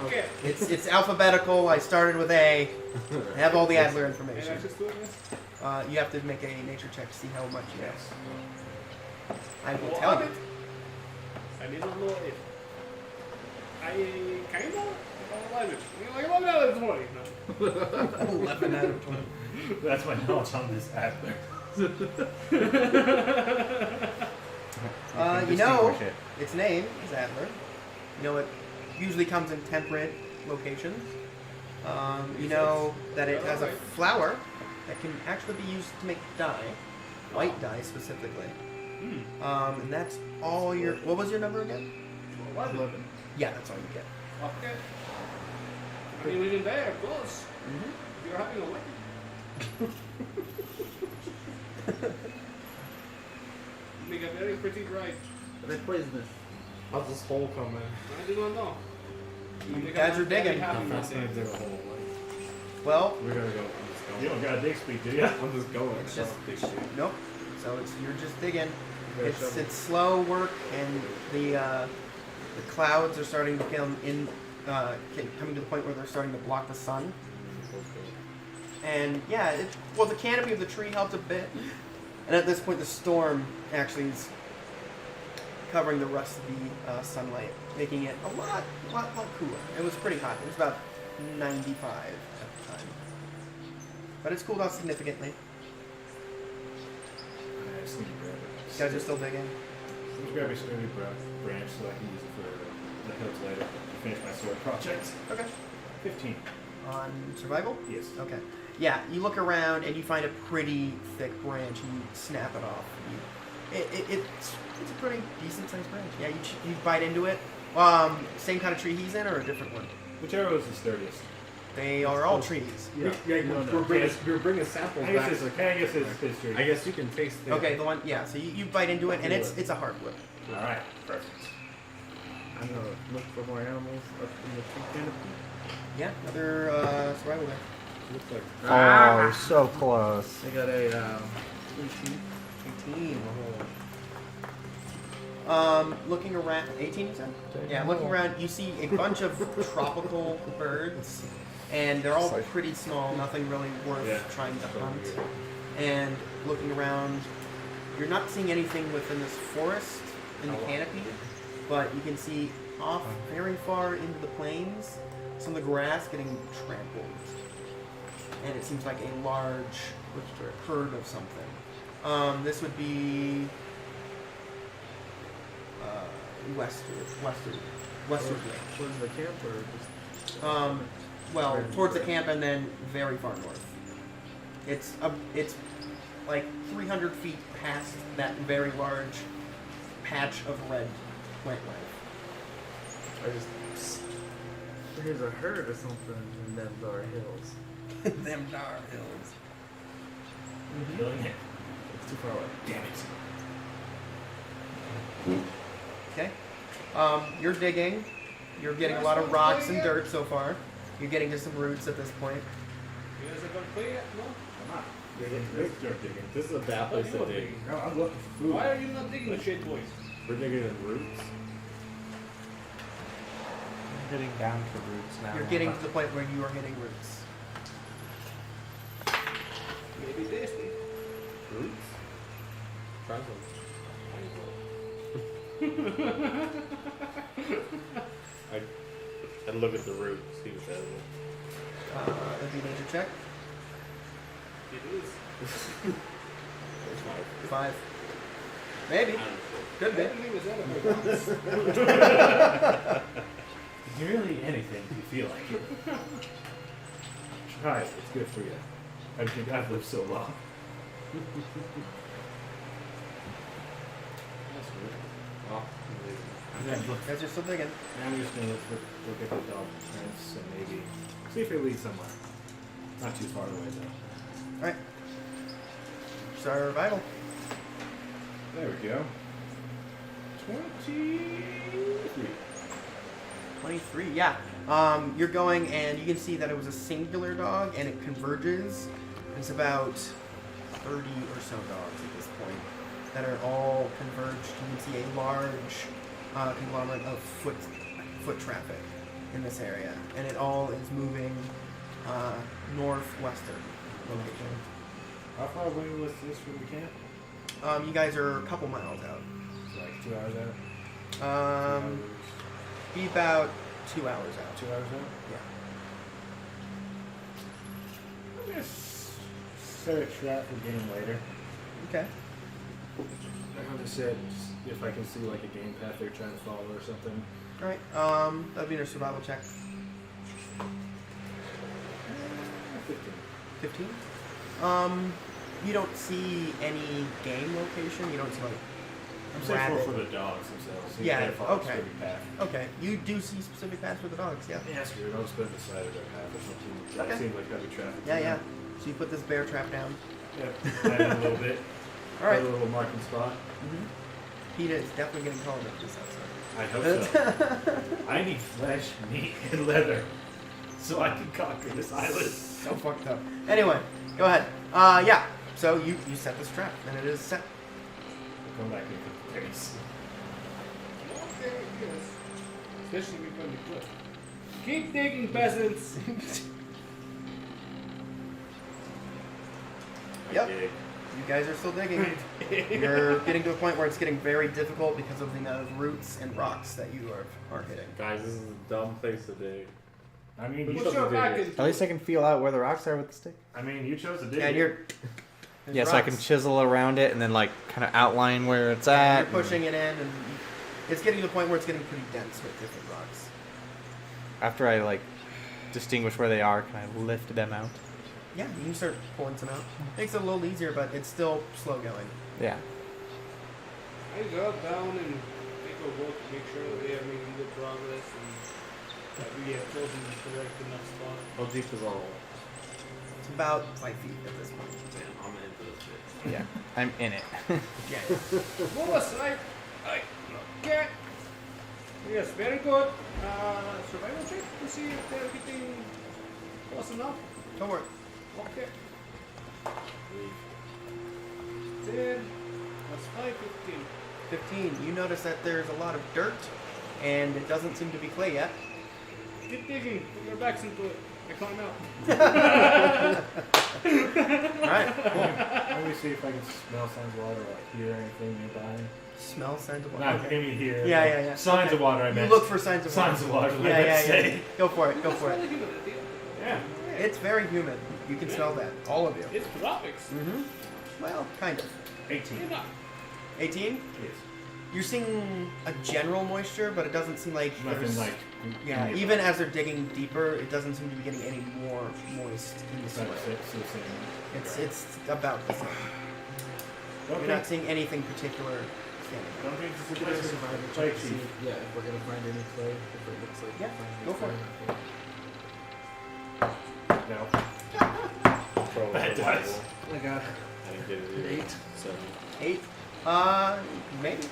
Okay. It's alphabetical. I started with A. I have all the adler And information. I just doing this? You have to make a nature check to see how much you Yes. know. I will Well, tell of you. it. I did not know it. I kind of. I like it. Like 11 out of 20. No. 11 out of 20. That's my knowledge on this adler. You know, Distinguish it. its name is adler. You know, it usually comes in temperate locations. You know that it has a flower that can actually be used to make dye, white dye specifically. And that's all your. What was your number again? 11. Yeah, that's all you get. Okay. I mean, even there, close. Mm-hmm. You're having a wedding. Make a very pretty bride. Are they poisonous? How's this hole come in? I do not know. You Make guys a are very digging. happy How fast can I wedding. dig a hole? Like, Well, we're gonna go. I'm just going. You don't got a dig speed, do you? I'm just going. it's just nope. So you're just digging. Very It's shovel. slow work, and the clouds are starting to come in, coming to the point where they're starting to block the sun. And yeah, the canopy of the tree helped a bit. And at this point, the storm actually is covering the rest of the sunlight, making it a lot cooler. It was pretty hot. It was about 95 at the time, but it's cooled off significantly. I just need to grab it. You guys are still digging. Let me grab a sturdy branch so I can use it for the hills later to finish my sword project. Okay. 15. On survival. Yes. Okay. Yeah, you look around and you find a pretty thick branch and you snap it off. It's a pretty decent sized branch. Yeah, you bite into it. Same kind of tree he's in or a different one? Which arrow is the sturdiest? They are all trees. Yeah, we're bringing samples I back. guess it's tree. I guess you can taste it. Okay, the one. Yeah, so you bite into it and it's a hardwood. Alright, perfect. I'm gonna look for more animals up in the tree canopy. Yeah, another survival there. Looks like Oh, so close. I got a 18. 18. Looking around, 18 you said? Yeah, looking around, you see a bunch of tropical birds, and they're all pretty small, nothing really worth trying to hunt. And looking around, you're not seeing anything within this forest in the canopy, but you can see off very far into the plains, some of the grass getting trampled. And it seems like a large herd of something. This would be westwardly. Towards the camp or just. Well, towards the camp and then very far north. It's like 300 feet past that very large patch of red plant life. I just There's a herd or something in them Dar Hills. Them Dar Hills. Killing it. It's too far away. Damn it. Okay. You're digging. You're getting a lot of rocks and dirt so far. You're getting to some roots at this point. You guys are gonna play yet? No? Come on. Dirt digging. This is a bad place to dig. No, I'm looking for food. Why are you not digging the shit, boys? We're digging in roots. I'm hitting down for roots now. You're getting to the point where you are hitting roots. Maybe tasty. Roots? Try some. I'd look at the roots, see what's edible. That'd be a nature check. It is. It's fine. 5. Maybe. Could be. Everything was edible. Really anything you feel like it. Try it. It's good for you. I think I've lived so long. That's weird. Well, And then look, You guys are still digging. I'm just gonna look at the dog prints and maybe see if it leads somewhere. Not too far away though. Alright. Start a revival. There we go. 23. 23, yeah. You're going and you can see that it was a singular dog and it converges. It's about 30 or so dogs at this point that are all converged. You can see a large conglomerate of foot traffic in this area. And it all is moving northwestern location. How far away was this from the camp? You guys are a couple miles out. It's like 2 hours out. Be about 2 hours out. 2 hours out. Yeah. I'm gonna set a trap for game later. Okay. I'm just said if I can see like a game path they're trying to follow or something. All right. That'd be your survival check. 15. 15. You don't see any game location. You don't see like. I'm saying rabbit. for the dogs themselves. See Yeah, if they follow a okay. specific path. Okay. You do see specific paths for the dogs. Yeah. Yeah, that's weird. I'll just put it beside their path or something. That Okay. seems like that'd be traffic. Yeah, yeah. So you put this bear trap down. Yeah. Add in a little bit. All right. Put a little marking spot. Mm-hmm. PETA is definitely getting called up this episode. I hope so. I need flesh, meat, and leather so I can conquer this island. So fucked up. Anyway, go ahead. Yeah. So you set this trap, and it is set. We'll come back and put the things. Okay, yes. Especially if you're cliff. Keep digging, peasants. Yep. Dig. You guys are still digging. You're getting to a point where it's getting very difficult because of the amount of roots and rocks that you are hitting. Guys, this is a dumb place to dig. I mean, Put you Put something your chose, back dig in. At least I can feel out where the rocks are with the stick. I mean, you chose to dig. And you're. there's Yeah, so I can rocks. chisel around it and then like kind of outline where it's And at. you're pushing it in, and it's getting to the point where it's getting pretty dense with different rocks. After I like distinguish where they are, can I lift them out? Yeah, you can start pulling some out. Makes it a little easier, but it's still slow going. Yeah. I go down and take a look to make sure that they are making good progress and that we have chosen the correct enough spot. How deep is all? It's about 5 feet at this point. Damn, I'm into this shit. Yeah. I'm in it. Yeah. Move aside. Okay. Yes, very good. Survival check to see if they're getting close enough. Don't worry. Okay. 10 plus 5, 15. 15. You notice that there's a lot of dirt, and it doesn't seem to be clay yet. Keep digging. Put your backs into it. I climb out. Alright, cool. Let me see if I can smell signs of water or like hear anything nearby. Smell signs of water. Not Okay. I mean here. Yeah, yeah, yeah. Signs Okay. of water, I You meant. look for signs of water. Signs of water, Yeah, like I yeah, say. yeah. Go for it. Go for it. That's really humid, Yeah. It's very humid. You can smell that. All of you. It's tropics. Mm-hmm. Well, kind of. 18. Enough. 18? Yes. You're seeing a general moisture, but it doesn't seem like Nothing there's... like. Yeah, nearby. even as they're digging deeper, it doesn't seem to be getting any more moist in the It's not soil. so the same. It's about the same. You're Okay. not seeing anything particular standing. Don't think this is Can I survive a Play check to see, yeah, if we're gonna find any clay, if it looks like Yeah, we're finding go for clay it. or not. No. Throw That it does. I got I didn't get it. an either. 8. So 8. Maybe.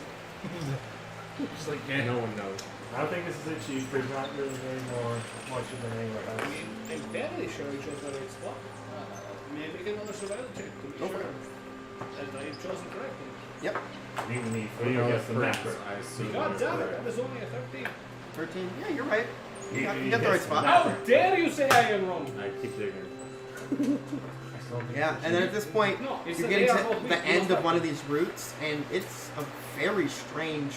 Just like, no one knows. I don't think this is a cheat. There's not really any more much of an anywhere else. I'm fairly sure I chose the right spot. Maybe make another survival check to be Go for sure. it. And I've chosen correctly. Yep. Need me Well, you know, guess the the maps, map. I assume. God are damn it, correct. that was only a 13. 13. Yeah, you're right. You got, You you got the right guessed spot. that. How dare you say I am wrong? I keep digging. Yeah, and then at this point, No, it's you're that getting they are to both the weak. You end don't of one of have these roots, and it's a very strange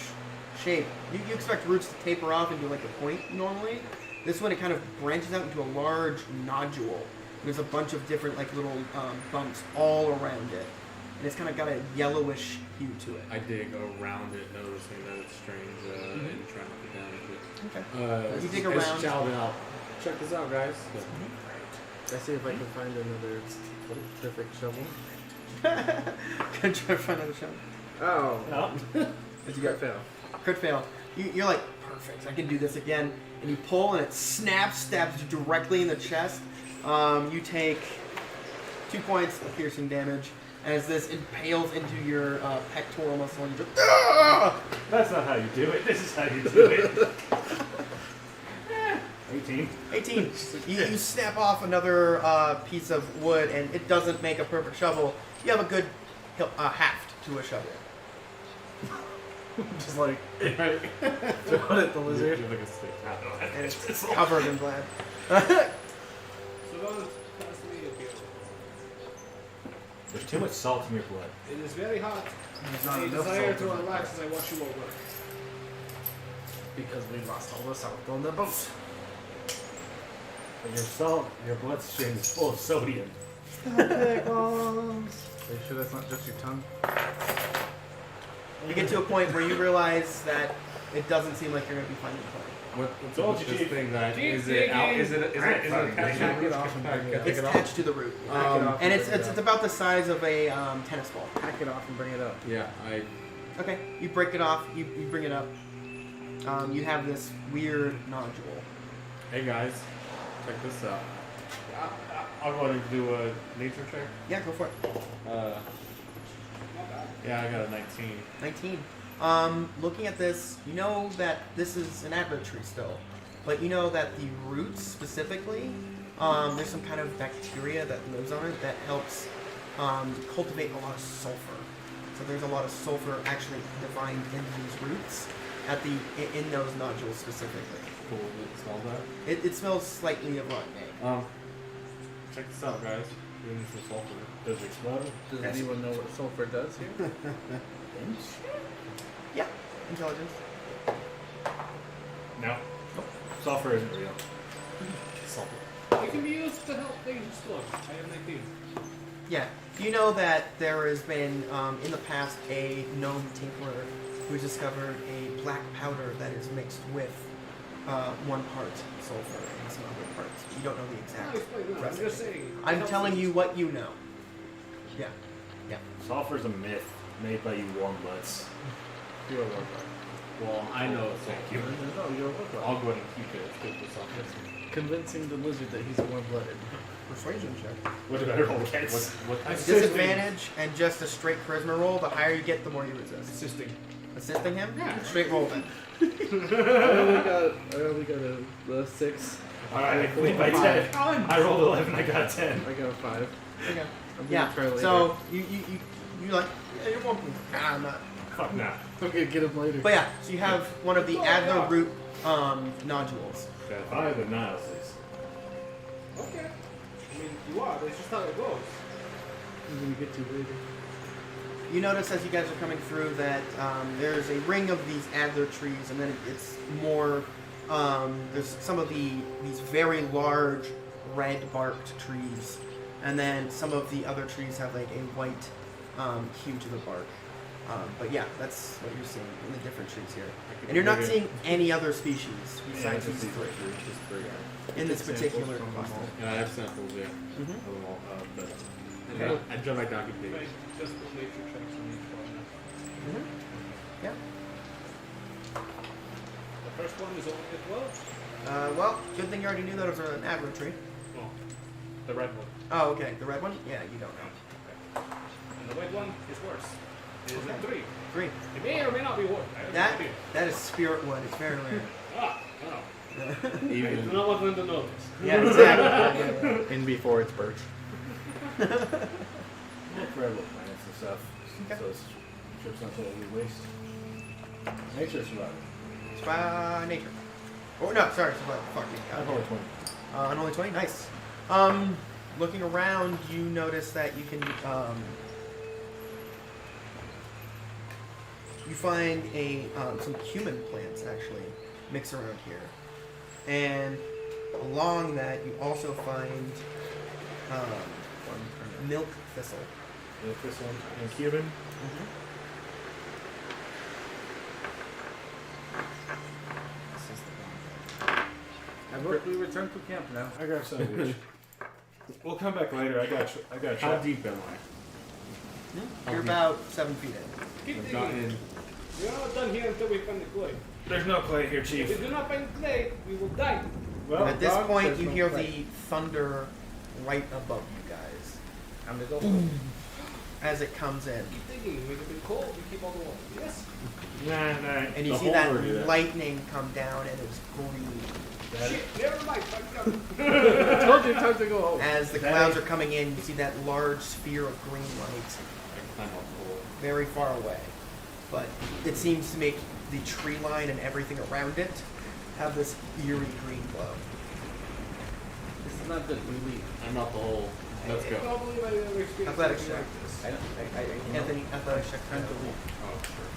shape. You expect roots to taper off into like a point normally. This one, it kind of branches out into a large nodule. There's a bunch of different like little bumps all around it, and it's kind of got a yellowish hue to it. I dig around it, noticing that it's strange, and trying to get down Okay. to it. You dig I around. shout out. Check this out, guys. I see if I can find another perfect shovel. Can try to find another shovel. Oh. No. Did you get fail. Crit fail. You're like, perfect, I can do this again. And you pull and it snaps, stabs you directly in the chest. You take 2 points of piercing damage as this impales into your pectoral muscle and you just, "Ah!" That's not how you do it. This is how you do it. 18. 18. You snap off another piece of wood and it doesn't make a perfect shovel. You have a good haft to a shovel. Just like, throw it at the lizard. Like a stick. And it's covered in blood. So that was constantly appear. There's too much salt in your blood. It is very hot. not I enough desire salt to in my relax as I watch you over. Because we lost all the salt on the boat. But your salt, your bloodstream is full of sodium. Are you sure that's not just your tongue? You get to a point where you realize that it doesn't seem like you're going to be finding clay. What's Told with you, this Chief. thing that Keep is it out? digging. Is it attached Hack to it off and bring it up. It's attached to the root. Hack it off And bring it it's up. about the size of a tennis ball. Hack it off and bring it up. Yeah, I Okay, you break it off, you bring it up. You have this weird nodule. Hey guys, check this out. I'll go ahead and do a nature check. Yeah, go for it. Yeah, I got a 19. 19. Looking at this, you know that this is an advert tree still, but you know that the roots specifically, there's some kind of bacteria that lives on it that helps cultivate a lot of sulfur. So there's a lot of sulfur actually defined in these roots in those nodules specifically. Cool. It smells that. It smells slightly of rotten. Check this out, guys. We're gonna some sulfur. Does it explode? Does Yes. anyone know what sulfur does here? Yeah, intelligence. No. Sulfur isn't real. Sulfur. It can be used to help things explode. I have 19. Yeah. You know that there has been, in the past, a gnome tinkerer who discovered a black powder that is mixed with 1 part sulfur and some other parts. You don't know the No, exact explain that. I'm recipe. just saying. it I'm helps telling things you what you know. Yeah. Sulfur's a myth made by you warm bloods. You're a warlock. Well, I know it's Thank sulfur. No, you're a warlock. I'll go ahead and keep it. It's good for sulfur. Convincing the lizard that he's warm-blooded. Persuasion check. What did I roll against? What type of Disadvantage and just a straight charisma roll. The higher you get, the more you resist. Assisting. Assisting him? Yeah. Straight roll then. I only got a 6. Alright, I lead by 10. I rolled 11, I got 10. I got a 5. Okay. I'm Yeah. gonna try later. So you like, yeah, you're welcome. Nah, I'm not. Fuck nah. I'm gonna get him later. But yeah, so you have one of the adler root nodules. If I have the analysis. Okay. I mean, you are. That's just how it goes. I'm gonna get to later. You notice as you guys are coming through that there's a ring of these adler trees, and then it's more. There's some of these very large red-barked trees, and then some of the other trees have like a white hue to the bark. But yeah, that's what you're seeing in the different trees here, and you're not seeing any other species besides these three Just three. in this Samples particular from them cluster. all. Yeah, I have samples, yeah. Mhm. Of them all. But Okay. I jump back down to Right. dig. Just put nature checks on each one. Mhm. Yeah. The first one is only a 12. Well, good thing you already knew that it was an adler tree. Oh, the red one. Oh, okay. The red one? Yeah, you don't know. And the white one is worse. It is a 3. 3. It may or may not be wood. I have no That idea. that is spirit wood. It's very rare. Ah, wow. I do Even not want them to know this. Yeah, exactly. Yeah, yeah. in before it's birch. Look for little plants and stuff. Okay. So it's trip's not totally waste. Nature survival. Nature. Oh no, sorry. Fuck me. I'm only 20. Only 20. Nice. Looking around, you notice that you can you find some cumin plants actually mix around here, and along that you also find milk thistle. Like this one in Cuban. This is the one. And we return to camp now. I got some. We'll come back later. I got How trap. deep am I? You're about 7 feet in. Keep I've digging. gotten. We are not done here until we find the clay. There's no clay here, If Chief. we do not find clay, we will die. Well, At this dog, point, there's you no hear clay. the thunder right above you guys I'm gonna go. as it comes in. Keep digging. Make it a bit cold. We keep all the water. Yes. nah. And you The see that holder did that. lightning come down and it's green. Shit. Never mind. Fuck it I told you time to go home. As the That clouds are ain't- coming in, you see that large sphere of green light Climb up the hole. very far away. But it seems to make the tree line and everything around it have this eerie green glow. This is not good. We leave. I'm out the hole. Let's I go. can't believe I ever experienced Athletics something check. like this. I don't. Anthony, athletics check. Time to leave. Oh, sure.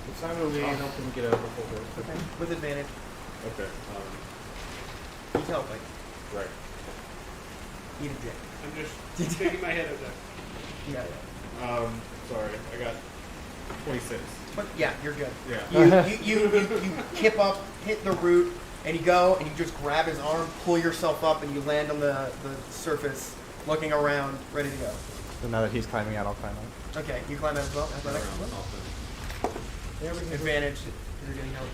It's time to I leave. don't think we get out before we Okay. With advantage. Okay. He's helping. Right. Eat a dick. I'm just shaking my head at that. Yeah. Sorry. I got 26. But yeah, you're good. Yeah. You kip up, hit the root, and you go and you just grab his arm, pull yourself up, and you land on the surface, looking around, ready to go. So now that he's climbing out, I'll climb out. Okay, you climb out as well. Athletics. Yeah, we can Advantage. 'Cause you're getting help.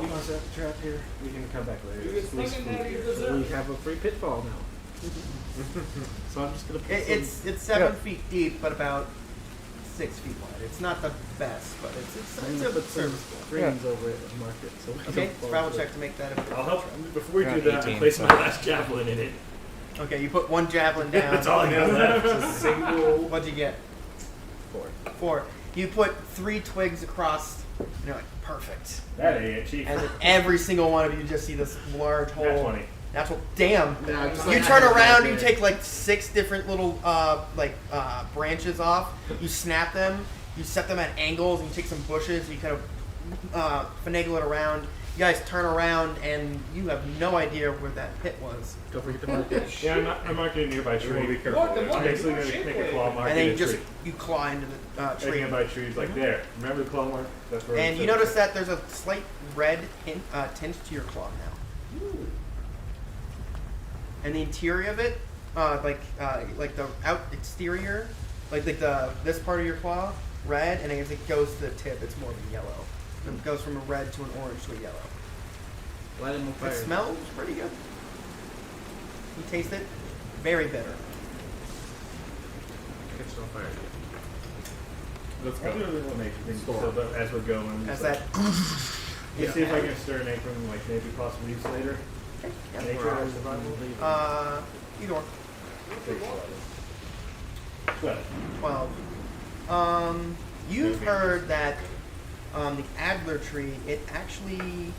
You want to set the trap here? We can come back later. You get stuck in there, you deserve We it. have a free pitfall now. So I'm just gonna put It's 7 feet deep, but about 6 feet wide. It's not the best, but it's I'm gonna a put some serviceable. screens over it and mark it. So we Okay, don't fall travel into it. check to make that. A, I'll help. Before we Got do that, 18, I place so- my last javelin in it. okay, you put one javelin down. That's all I got left. It's a single. What'd you get? 4. You put 3 twigs across. And you're like, perfect. That ain't it, Chief. And then every single one of you just see this large hole. Nat 20. That's what. Damn. Yeah, just You like turn I had around, that you there. take like 6 different little branches off. You snap them. You set them at angles, and you take some bushes. You kind of finagle it around. You guys turn around, and you have no idea where that pit was. Don't forget to mark it. Yeah, I'm marking a nearby We'll be tree. careful. Lord, the there. Lord. I'm basically You going are to make a shapely. claw mark And then in you a just tree. you claw into the tree. Nearby trees, like there. Remember the claw mark? That's where. And it you says- notice that there's a slight red tint to your claw now. And the interior of it, like the exterior, like the this part of your claw, red, and as it goes to the tip, it's more of a yellow. And it goes from a red to an orange to a yellow. Light him on fire. It smells pretty good. You taste it, very bitter. Catch it on fire. Let's I'll do a go. little nature thing so that as we're going. As just that. Let's see if I can stir an from like maybe possibly use later. Yeah. Nature or survival. Either one. Take 12. 12. You've heard that the adler tree, it actually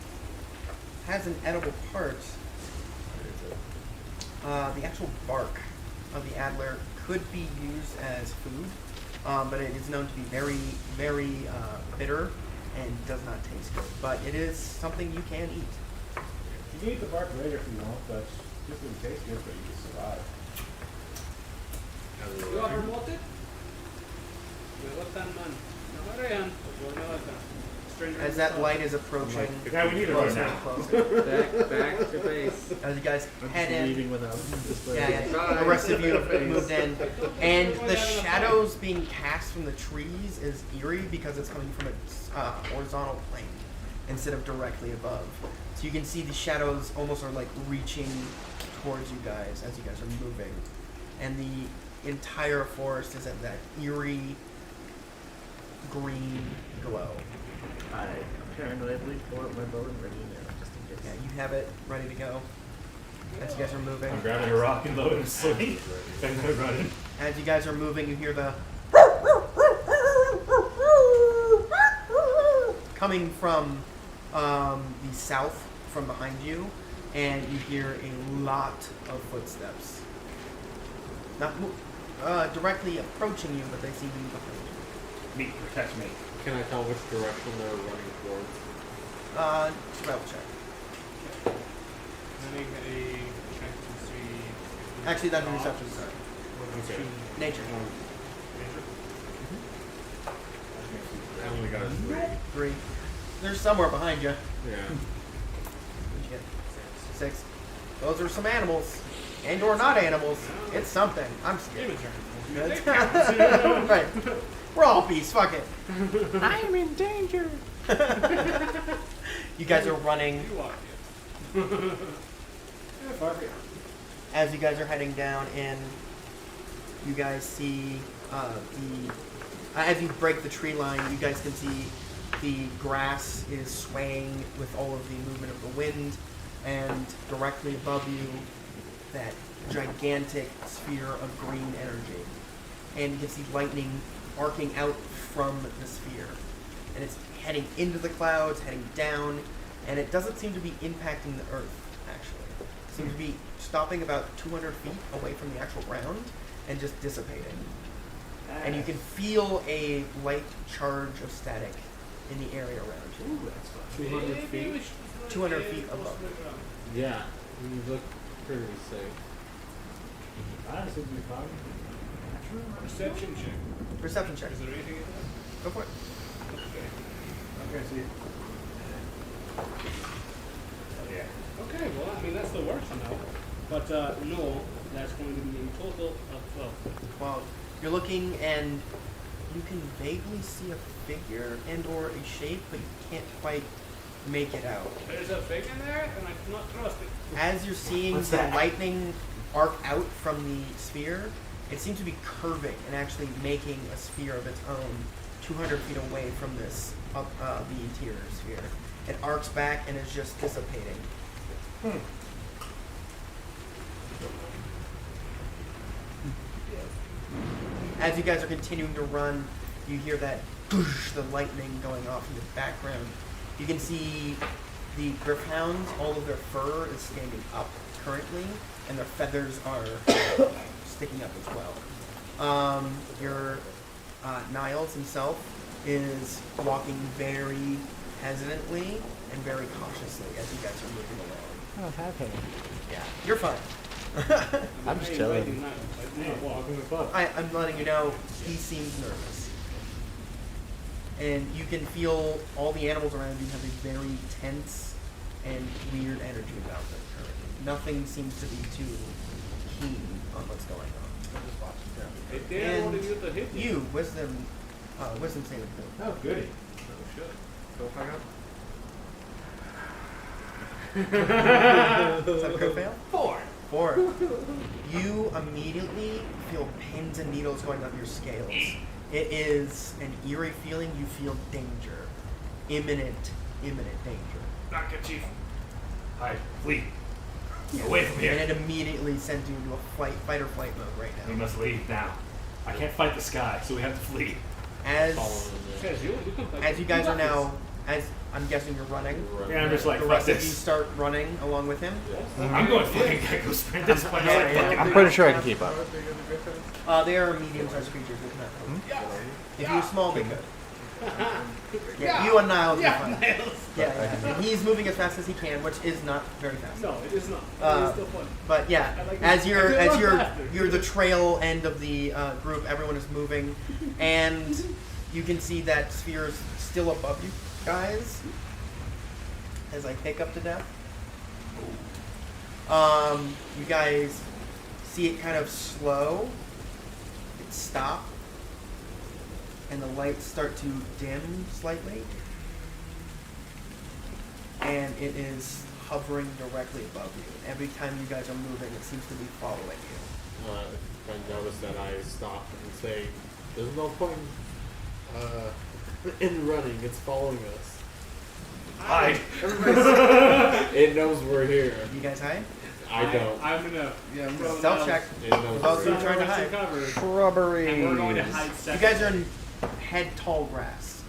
has an edible part. The actual bark of the adler could be used as food, but it is known to be very, very bitter and does not taste good. But it is something you can eat. You can eat the bark later if you want, but just in case good, but you can survive. You are promoted? Melatan man. Namarehan. Por Melatan. as that light is approaching. Yeah, we need to run closer now. and closer. Back to base. As you guys I'm head just in, leaving without. Just yeah, yeah, the rest of you have moved in, and the shadows being cast from the trees is eerie because it's coming from a horizontal plane instead of directly above. So you can see the shadows almost are like reaching towards you guys as you guys are moving, and the entire forest is at that eerie green glow. I paranoidly pull out my bow and ready now, just in case. Yeah, you have it ready to go as you guys are moving. I'm grabbing a rock and loading a sling, and then running. As you guys are moving, you hear the coming from the south from behind you, and you hear a lot of footsteps. Not directly approaching you, but they seem to be behind you. Me, protect me. Can I tell which direction they're running towards? Travel check. Running a check to see. Actually, that's a reception, sorry. Okay. Nature. I only got a 3. 3. There's somewhere behind you. Yeah. What'd you get? 6. Those are some animals. And or not animals. It's something. I'm scared. Immature. Right. We're all beasts. Fuck it. I'm in danger. You guys are running. You are. Yeah, fuck it. As you guys are heading down in, you guys see as you break the tree line, you guys can see the grass is swaying with all of the movement of the wind, and directly above you, that gigantic sphere of green energy. And you can see lightning arcing out from the sphere. And it's heading into the clouds, heading down, and it doesn't seem to be impacting the earth, actually. It seems to be stopping about 200 feet away from the actual ground and just dissipating. And you can feel a light charge of static in the area around you. Ooh, that's fun. 200 feet. 200 feet above. Yeah. You look pretty safe. I seem to be fine. Perception check. Perception check. Is there anything in there? Go for it. Okay. Okay, see. Oh, yeah. Okay, well, I mean, that's the worst now. But no, that's going to be a total of 12. 12. You're looking and you can vaguely see a figure and or a shape, but you can't quite make it out. There's a fig in there, and I cannot trust it. As you're seeing What's the that? lightning arc out from the sphere, it seems to be curving and actually making a sphere of its own 200 feet away from this, the interior sphere. It arcs back and is just dissipating. As you guys are continuing to run, you hear that whoosh, the lightning going off in the background. You can see the Griffhounds, all of their fur is standing up currently, and their feathers are sticking up as well. Your Niles himself is walking very hesitantly and very cautiously as you guys are moving along. Oh, have him. Yeah, you're fine. I'm just Hey, chilling. waiting now. I did not walk. Walking the club. I'm letting you know he seems nervous. And you can feel all the animals around you have a very tense and weird energy about them currently. Nothing seems to be too keen on what's going on. They're just watching them. Hey, Dan, what And did you to hit me? you, wisdom saving throw. Oh, goody. Oh, shit. Go find out. Is that a crit fail? 4. 4. You immediately feel pins and needles going up your scales. It is an eerie feeling. You feel danger. Imminent danger. Not good, Chief. Hide. Flee. Away from here. And it immediately sends you into a fight or flight mode right We now. must leave now. I can't fight the sky, so we have to flee. As Says you can fight. as you guys got are now, as I'm guessing you're running, Yeah, I'm just like, the fuck rest of you this. start running along with him. I'm going fucking go sprint this place. Yeah, like yeah. fucking- I'm pretty sure I can keep up. They are medium-sized creatures. They cannot. If you're small, they could. Yeah, you and Niles are fine. Yeah. He's moving as fast as he can, which is not very fast. No, it is not. It Uh, is still fun. But yeah, I like as it. you're I as love you're laughter. you're the trail end of the group, everyone is moving, and you can see that sphere is still above you. guys as I hiccup to death. You guys see it kind of slow. It stop, and the lights start to dim slightly, and it is hovering directly above you. Every time you guys are moving, it seems to be following you. If I notice that, I stop and say, "There's no point in running. It's following us. Hi. It knows we're here. You guys hide? I don't. I'm gonna throw Stealth down check. It knows Well, we're so here. trying to hide. cover, Shrubbery. and we're going to hide You second. guys are in head tall grass.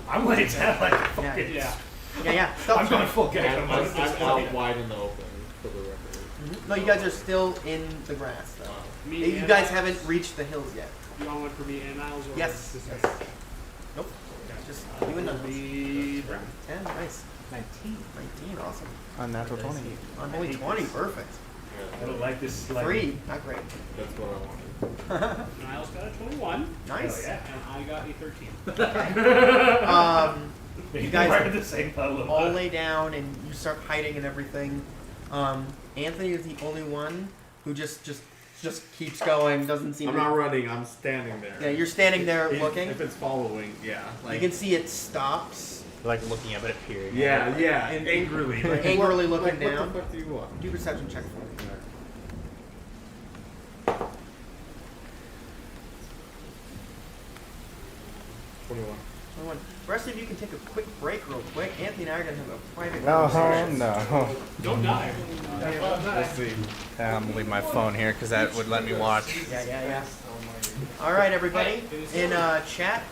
I'm laying down like a Yeah. fucking. Yeah. Yeah. I'm Stealth going check. full gag on I'm this out point. wide in the open, for the record. Mhm. No, you guys are still in the grass though. Me You and guys Niles? haven't reached the hills yet. You want one for me and Niles? Or Yes. just- Yes. Nope. Just you and Niles. Be 10, nice. 19. 19, awesome. Unnatural 20. Only 20, perfect. I don't like this. Like, 3, not great. That's what I wanted. Niles got a 21. Nice. Hell And I got a 13. You guys guys are at the same level. all lay down and you start hiding and everything. Anthony is the only one who just keeps going, doesn't seem I'm to... not running. I'm standing there. Yeah, you're standing there If- looking. If it's following, yeah. You can see it stops, Like looking up at it peering. Yeah, yeah. And angrily. Like, angrily what, looking like, down. What the fuck do you want? Do a perception check for me. 21. 21. The rest of you can take a quick break real quick. Anthony and I are going to have a private Oh, conversation. no. Don't die. We'll see. I'm gonna leave my phone here because that would let me watch. Yeah. All right, everybody. In chat,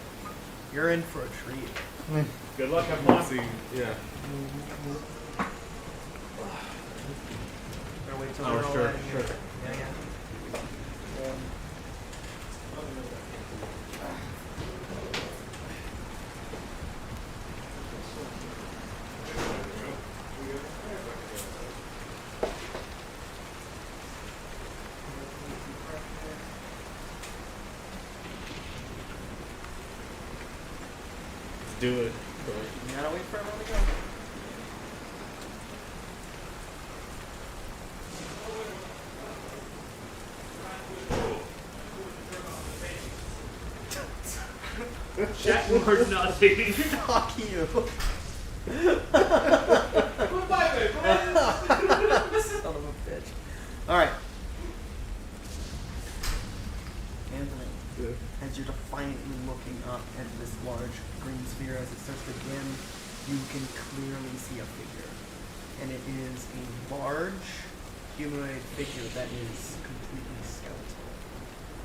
you're in for a treat. Good luck, everyone. We'll see. Yeah. Better wait till Oh, we're all sure, out of here. sure. Yeah. Let's do it. You gotta wait for everyone to go. Chat more nothing. Fuck you. Son of a bitch. Alright. Anthony, as you're defiantly looking up at this large green sphere as it starts to dim, you can clearly see a figure. And it is a large humanoid figure that is completely skeletal.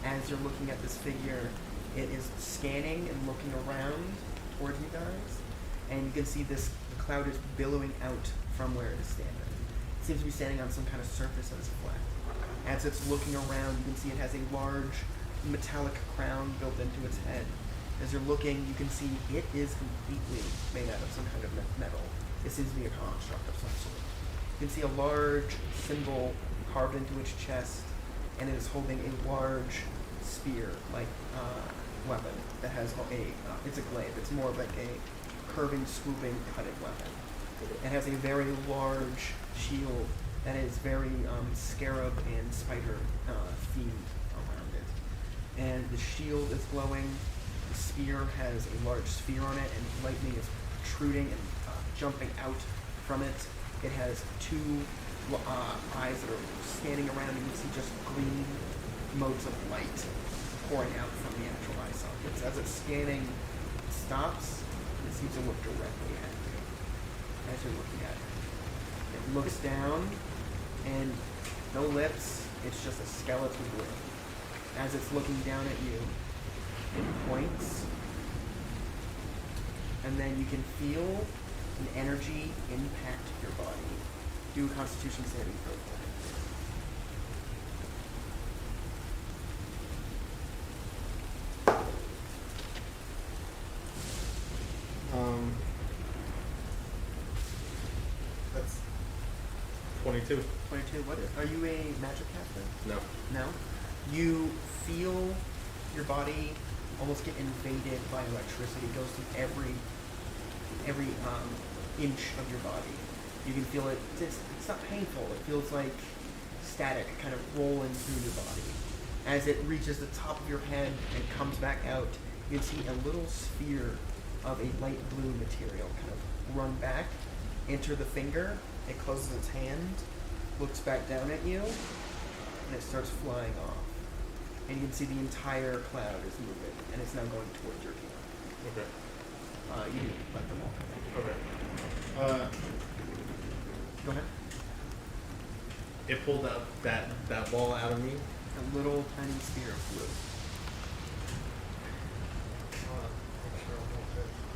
As you're looking at this figure, it is scanning and looking around towards you guys, and you can see the cloud is billowing out from where it is standing. It seems to be standing on some kind of surface that is flat. As it's looking around, you can see it has a large metallic crown built into its head. As you're looking, you can see it is completely made out of some kind of metal. It seems to be a construct of some sort. You can see a large symbol carved into its chest, and it is holding a large spear-like weapon that has it's a glaive. It's more of like a curving, swooping, cutting weapon. It has a very large shield that is very scarab and spider themed around it. And the shield is glowing. The spear has a large sphere on it, and lightning is protruding and jumping out from it. It has two eyes that are scanning around, and you can see just green motes of light pouring out from the actual eye sockets. As it's scanning, it stops, and it seems to look directly at you as you're looking at it. It looks down, and no lips, it's just a skeletal grin. As it's looking down at you, it points, and then you can feel an energy impact your body. Do a Constitution saving throw for me. That's 22. 22. What are you, a magic caster? No. No. You feel your body almost get invaded by electricity. It goes through every every inch of your body. You can feel it. It's not painful. It feels like static kind of rolling through your body. As it reaches the top of your head and comes back out, you can see a little sphere of a light blue material kind of run back, enter the finger. It closes its hand, looks back down at you, and it starts flying off. And you can see the entire cloud is moving, and it's now going towards your team. Okay. You can let them all come in. Okay. Go ahead. It pulled out that ball out of me. A little tiny sphere of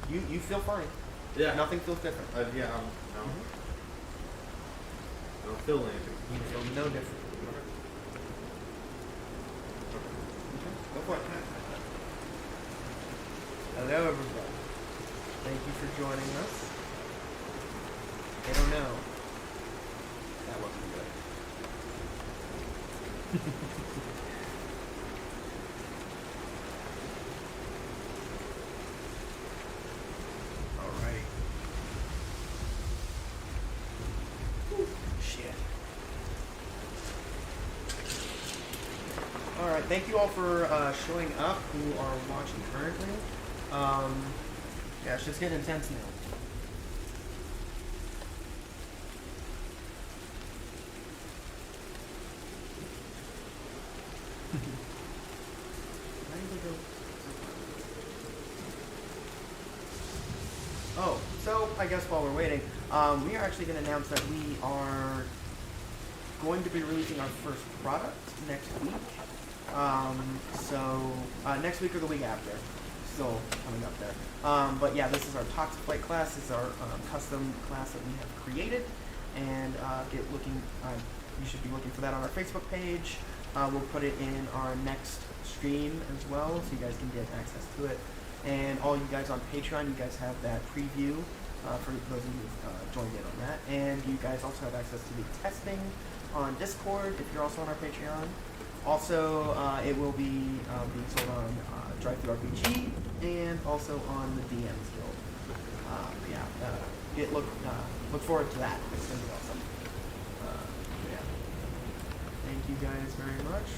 blue. You feel fine. Yeah. Nothing feels different. Yeah. I don't feel anything. You feel no different. Okay, go for it. Hello, everybody. Thank you for joining us. I don't know. That wasn't good. Alright. Shit. Alright, thank you all for showing up who are watching currently. Yeah, it's just getting intense now. Why did they go so far? Oh, so I guess while we're waiting, we are actually going to announce that we are going to be releasing our first product next week. Next week or the week after. Still coming up there. But yeah, this is our Toxiflight class. This is our custom class that we have created. And you should be looking for that on our Facebook page. We'll put it in our next stream as well, so you guys can get access to it. And all you guys on Patreon, you guys have that preview for those of you who've joined in on that. And you guys also have access to the testing on Discord if you're also on our Patreon. Also, it will be being sold on DriveThruRPG and also on the DMs Guild. Look forward to that. It's gonna be awesome. Yeah. Thank you guys very much.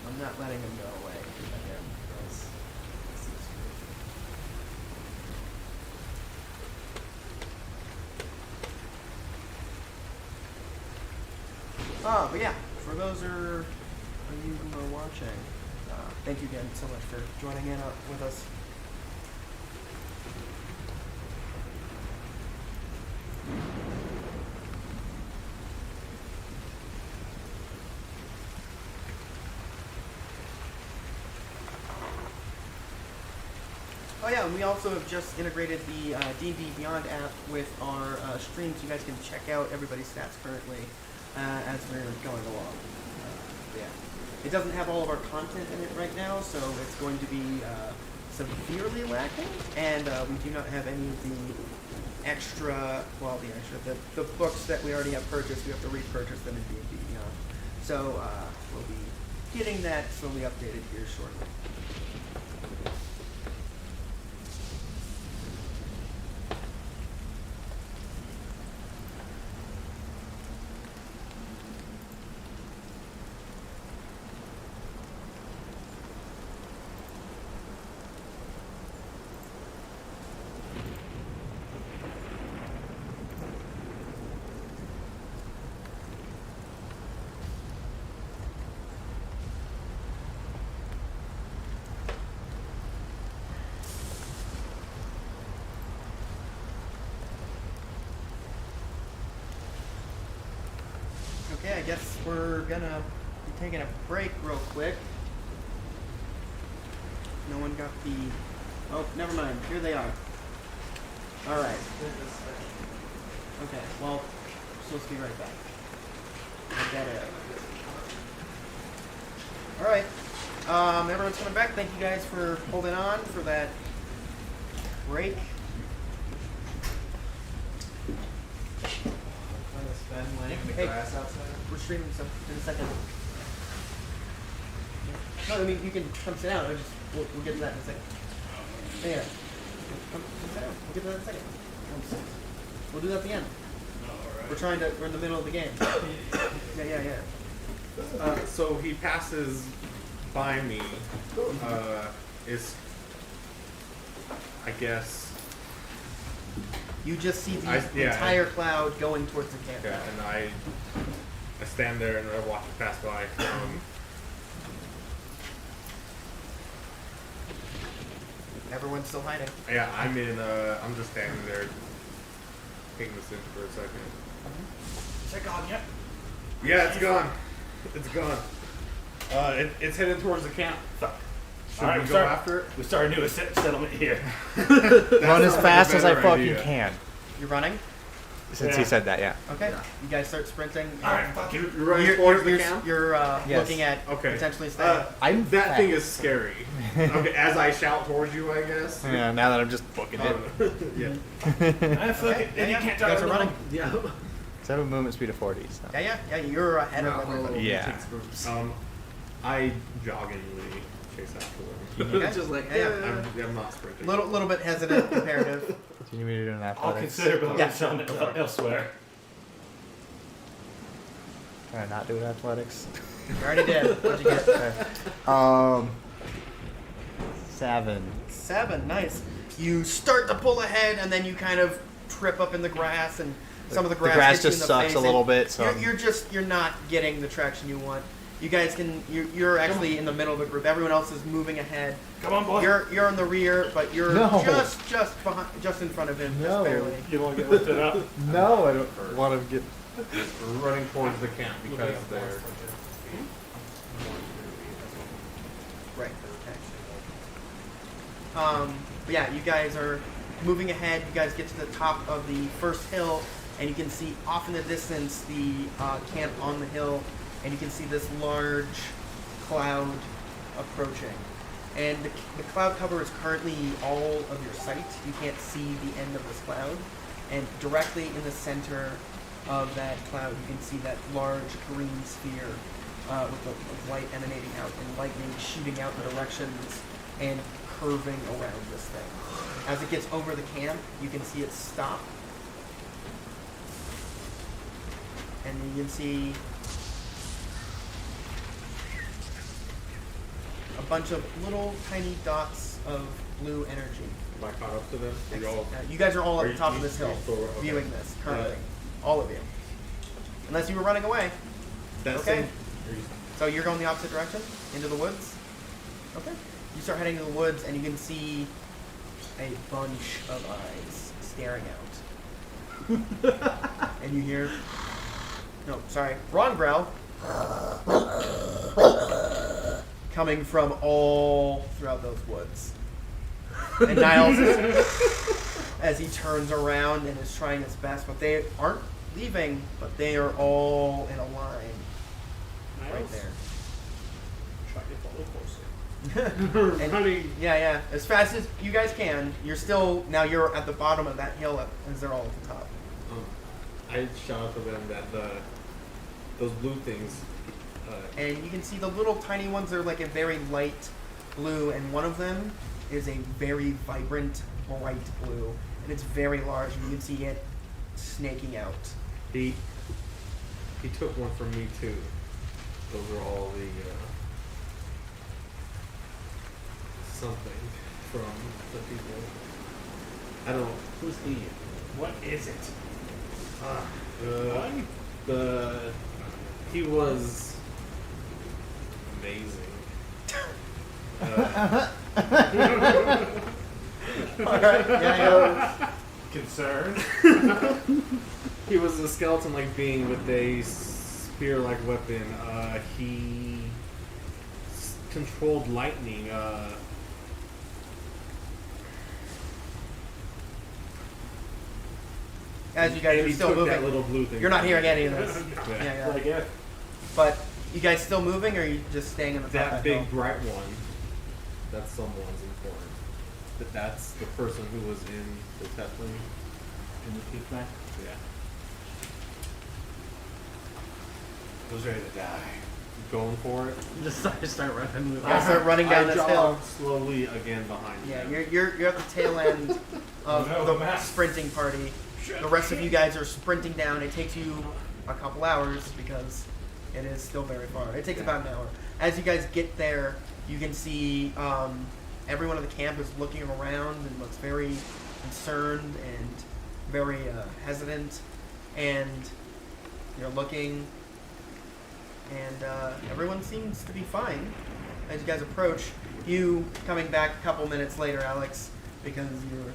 I'm not letting him go away again. But yeah, for those of you who are watching, thank you again so much for joining in with us. Oh yeah, and we also have just integrated the D&D Beyond app with our streams. You guys can check out everybody's stats currently as we're going along. Yeah, it doesn't have all of our content in it right now, so it's going to be severely lacking, and we do not have any of the the books that we already have purchased. We have to repurchase them in D&D Beyond. So we'll be getting that slowly updated here shortly. Okay, I guess we're gonna be taking a break real quick. No one got the... Oh, never mind. Here they are. Alright. Okay, well, we're supposed to be right back. I got it. Alright. Everyone's coming back. Thank you guys for holding on for that break. Ben laying in the Hey. grass outside. We're streaming, so in a second. No, I mean you can come sit down. We'll get to that in a second. Yeah. Come sit down. We'll get to that in a second. We'll do that at the end. We're in the middle of the game. Yeah. So he passes by me. Is I guess. You just see the Yeah. entire cloud going towards the camp. Yeah, and I stand there and I watch it pass by. Everyone's still hiding. Yeah, I'm just standing there, taking this in for a second. Check on yep. Yeah, it's gone. It's gone. It's headed towards the camp. Should All right, we go after it? We start a new settlement here. Run as sounds fast like as a I better fucking idea. can. You're running. Since he said that, yeah. Okay. You guys start sprinting. All right, fuck you. You're running towards the camp? You're Yes. looking at Okay. potentially staying. I'm That fat. thing is scary. Okay, as I shout towards you, I guess. Yeah, now that I'm just booking it. Yeah. Ah, fuck it. Then you can't You guys are running. Yeah. So I have a movement speed of 40, so. Yeah. You're ahead of everybody. Yeah. I joggingly chase after them. Okay. Just like, Yeah. I'm not sprinting. Little bit hesitant comparative. Do you need me to do an I'll athletics? consider building Yeah. something elsewhere. Can I not do an athletics? You already did. What'd you get? Okay. 7. 7. Nice. You start to pull ahead, and then you kind of trip up in the grass, and some of the grass. grass hits you just in the sucks face, a and little bit, so you're not getting the traction you want. You guys can. You're actually in the middle of the group. Everyone else is moving ahead. Come on, boy. You're in the rear, but you're No. just behind, just in front of him, No. just barely. You want to get lifted up? No, I don't want to get. We're running towards the camp because they're. Right. Okay. But yeah, you guys are moving ahead. You guys get to the top of the first hill, and you can see off in the distance the camp on the hill, and you can see this large cloud approaching. And the cloud cover is currently all of your sight. You can't see the end of this cloud. And directly in the center of that cloud, you can see that large green sphere with light emanating out and lightning shooting out in directions and curving around this thing. As it gets over the camp, you can see it stop. And you can see a bunch of little tiny dots of blue energy. Am I caught up to them? Are you all- You guys are all at Are the top you- of this hill, you- okay. viewing this currently. All of you. Unless you were running away. That Okay. same- So you're going the opposite direction? Into the woods? Okay. You start heading to the woods and you can see a bunch of eyes staring out. And you hear... No, sorry. Wrong growl. Coming from all throughout those woods. And Niles, as he turns around and is trying his best, but they aren't leaving, but they are all in a line right there. Try to follow closer. And- Running. Yeah. As fast as you guys can. You're at the bottom of that hill as they're all at the top. I shout out to them that those blue things. And you can see the little tiny ones are like a very light blue, and one of them is a very vibrant, bright blue. And it's very large, and you can see it snaking out. He took one from me too. Those are all the something from the people. I don't know. Who's he? What is it? He was amazing. Alright, yeah. Concerned? He was a skeleton-like being with a spear-like weapon. He controlled lightning. As you guys and are he still took moving. that little blue thing. You're not from hearing me. any of this. Yeah. Yeah. Like it? But you guys still moving, or are you just staying on the top That of big hill? bright one. That's someone's important. But that's the person who was in the Teflon. In the peak back? Yeah. Who's ready to die? going for it. Just start running with You guys start running down I this jog hill. slowly again behind Yeah, them. you're at the tail end of No, the Matt. sprinting party. The rest of you guys are sprinting down. It takes you a couple hours because it is still very far. It takes about an hour. As you guys get there, you can see everyone in the camp is looking around and looks very concerned and very hesitant. And you're looking, and everyone seems to be fine. As you guys approach, you coming back a couple minutes later, Alex, because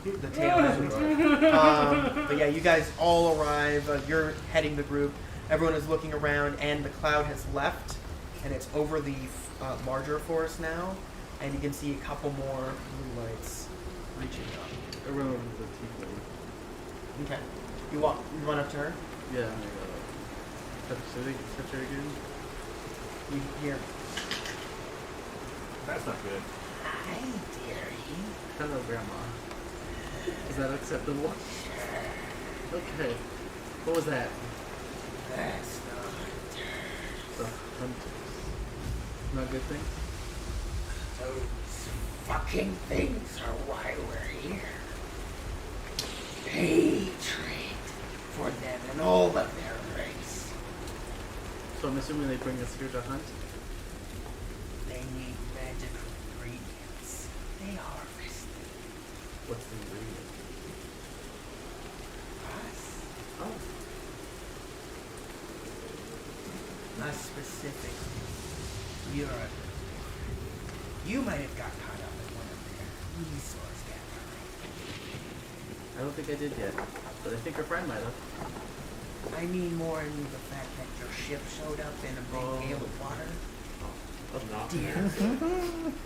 you're the tail end. But yeah, you guys all arrive. You're heading the group. Everyone is looking around, and the cloud has left, and it's over the larger forest now. And you can see a couple more blue lights reaching up. I run over to the tiefling. Okay. You run up to her. Yeah, and I go, touch her again. You hear. That's not good. Hi, dearie. Hello, Grandma. Is that acceptable? Okay. What was that? That's not The hunters. Not good thing? those fucking things are why we're here. Hatred for them and all of their race. So I'm assuming they bring us here to hunt? They need magical ingredients. They harvest What's the ingredient? us. Oh. Not specific. You might have got caught up in one of their resource gathering. I don't think I did yet. But I think our friend might have. I mean more in the fact that your ship showed up in a big pail of water. Not Dear.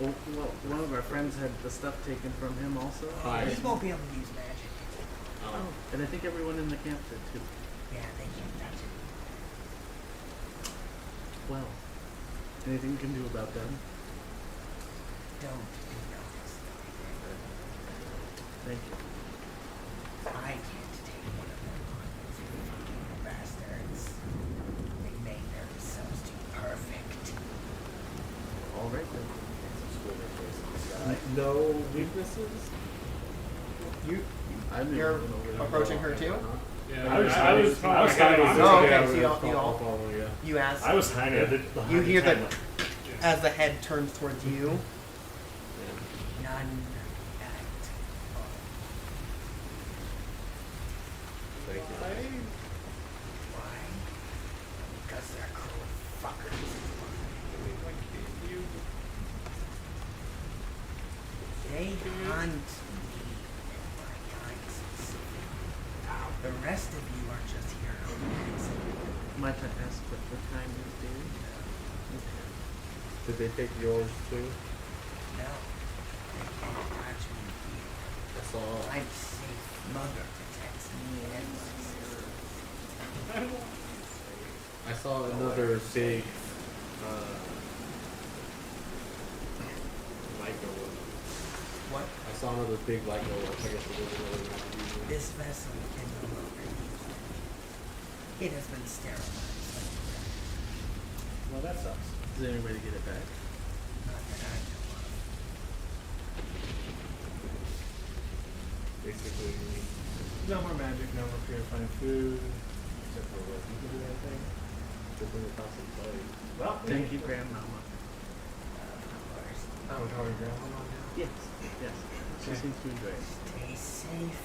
Well, one of our friends had the stuff taken from him also. Hi. You won't be able to use magic. Oh, and I think everyone in the camp did too. Yeah, they can't touch it. Well, anything you can do about them? Don't you notice anything? Thank you. I can't take one of them on. Those fucking bastards. They make themselves too perfect. All right then. No weaknesses? You're approaching her too. Yeah, I was hiding. Oh, okay. So you all follow you. you ask. I was hiding. You hear the that as the head turns towards you. None at all. Thank you. Why? Because they're cruel fuckers. They hunt me and my kind specific. The rest of you are just here on accident. Might I ask what the time is, dear? Did they take yours too? No, they can't touch me here. I saw. I'm safe. Mother protects me and my sister. I saw another big light go up. What? I saw another big light go up. I guess it was another one. This vessel can no longer use magic. It has been sterilized like the rest. Well, that sucks. Is there any way to get it back? Not that I know of. Basically, No more magic, no more purifying food. Except for what you can do anything. just in the constant play. Well, Thank you, Grandmama. Of course. Oh, we're calling grandma now? Yes, yes. She Okay. seems to enjoy it. Stay safe.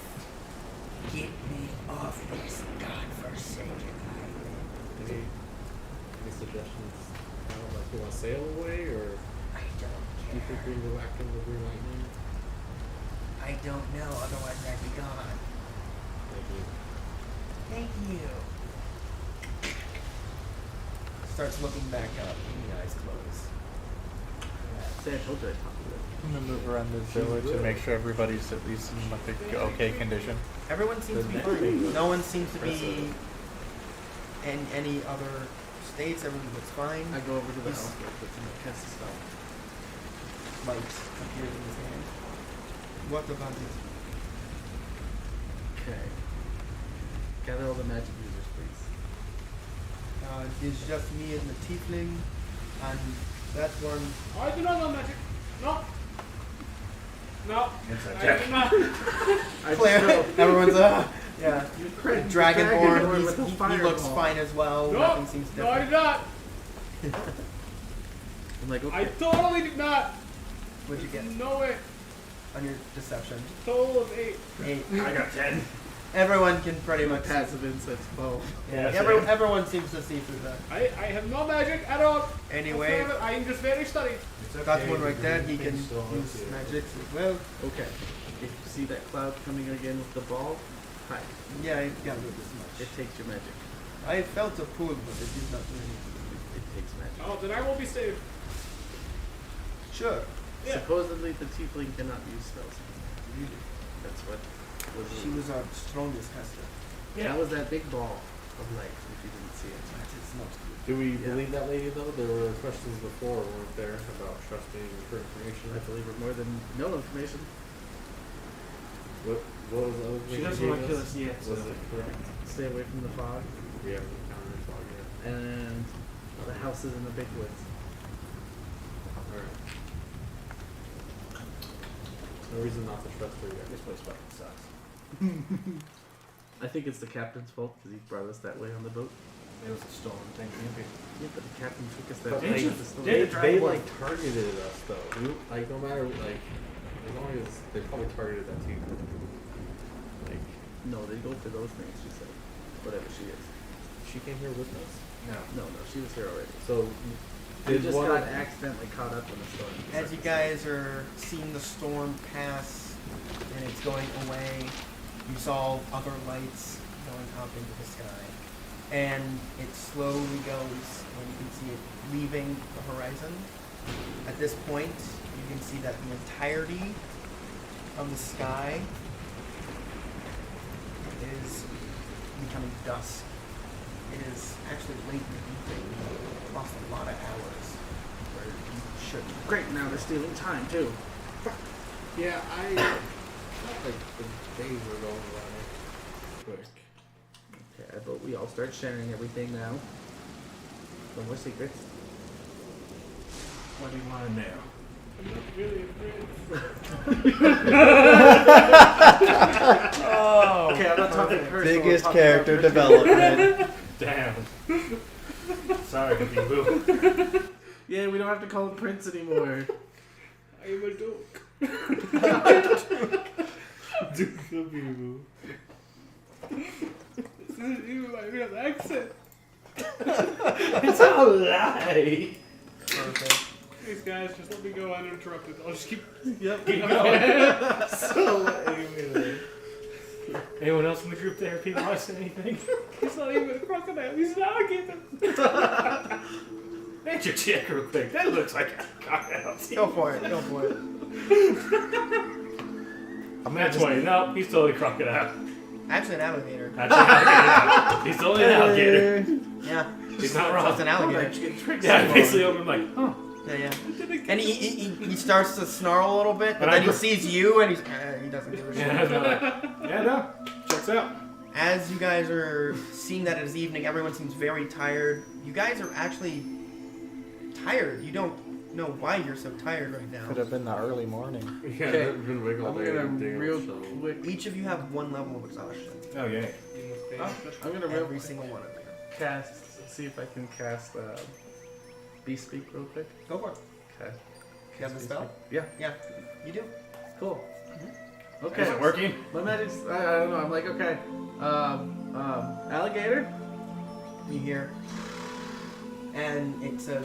Get me off this godforsaken island. Any suggestions? Like you want to sail away, or I don't do you think we care. can go back in the Green Lightning? I don't know, otherwise I'd be gone. Thank you. Thank you. Starts looking back up. The eyes close. Say I told you I talked to her. I'm gonna move around this village and make sure everybody's at least in like a okay condition. Everyone seems to be fine. No one seems to be in any other states. Everyone looks fine. I go over to the Yes. house with the cast a spell. Light appears in his hand. What about it? Okay. Gather all the magic users, please. It's just me and the tiefling. And that's one. I do not know magic. No. No. Inside I check. do not. I Clear. just know. Everyone's yeah. You crit Dragonborn. with a He looks fireball. fine as well. No. Nothing seems No, I different. did not. I'm like, I okay. totally did not. What'd you get No way. on your deception? Total of 8. 8. I got 10. Everyone can pretty much. Passive insights 12. Yeah. Yeah, same. Everyone seems to see through that. I have no magic at all. Anyway, whatsoever. I am just very studied. It's that's okay, one right there. He everything's can still use okay. magic as well. Okay. If you see that cloud coming again with the ball, hide. Yeah, I can't do this much. It takes your magic. I felt a pull, but it did not do anything. It takes magic. Oh, then I will be saved. Sure. Yeah. Supposedly the tiefling cannot use spells. That's what was She was our strongest caster. That was that big ball of light, if you didn't see it. That is not good. Do we Yeah. believe that lady though? There were questions before, weren't there, about trusting her information? I believe her more than no information. What was the other thing She doesn't gave want to kill us yet. Was So. it correct? Stay away from the fog. Yeah, we counted fog, yeah. And the houses in the big woods. Alright. No reason not to trust her yet. This place fucking sucks. I think it's the captain's fault because he brought us that way on the boat. It was a storm. Thank you. Yeah, but the captain took us But that they- way. with the storm. They, Dragon Ball. like targeted us though. We, like no matter like as long as they probably targeted that too. Like No, they go for those things, she said. Whatever she is. she came here with us. No, she was here already. So We did just one got of, accidentally caught up in the storm. As you guys are seeing the storm pass and it's going away, you saw other lights going up into the sky. And it slowly goes, and you can see it leaving the horizon. At this point, you can see that the entirety of the sky is becoming dusk. It is actually late in the evening. You've lost a lot of hours where you shouldn't. Great, now they're stealing time too. yeah, I felt like the days were going by quick. Okay, but we all start sharing everything now. No more secrets. What do you want to know? I'm not really afraid. Oh, Okay, I'm not talking to her. so Biggest I'm talking character about her. development. Damn. Sorry, Big Boo. Yeah, we don't have to call him Prince anymore. I am a duke. Duke of Boo. This isn't even my real accent. It's a lie. perfect. Please, guys, just let me go uninterrupted. I'll just keep. Yep. Keep going. So anyway. Anyone else in the group therapy watch anything? He's not even a crocodile. He's an alligator. Nature check real quick. That looks like a crocodile. Go for it. Go for it. I'm That's 20. No, he's totally crocodile. Actually, an alligator. That's an alligator. He's totally an alligator. Yeah, He's not it's an wrong. alligator. Yeah, basically I'm like, huh. Yeah, yeah. And he starts to snarl a little bit, but And then I he gr- sees you, and he doesn't give a shit. Yeah, no, like, yeah, no. Checks out. As you guys are seeing that it is evening, everyone seems very tired. You guys are actually tired. You don't know why you're so tired right Could now. have been the early morning. Yeah, Okay. I've been awake all I'm day. gonna digging real up shovel. quick. Each of you have one level of exhaustion. Oh, yeah. I'm gonna real Every quick single one of you. cast. See if I can cast Beast Speak real quick. Go for it. Okay. You have the spell? Yeah. Yeah, you do. Cool. Is Okay. it working? My magic's. I don't know. I'm like, okay. Alligator. You hear, and it says,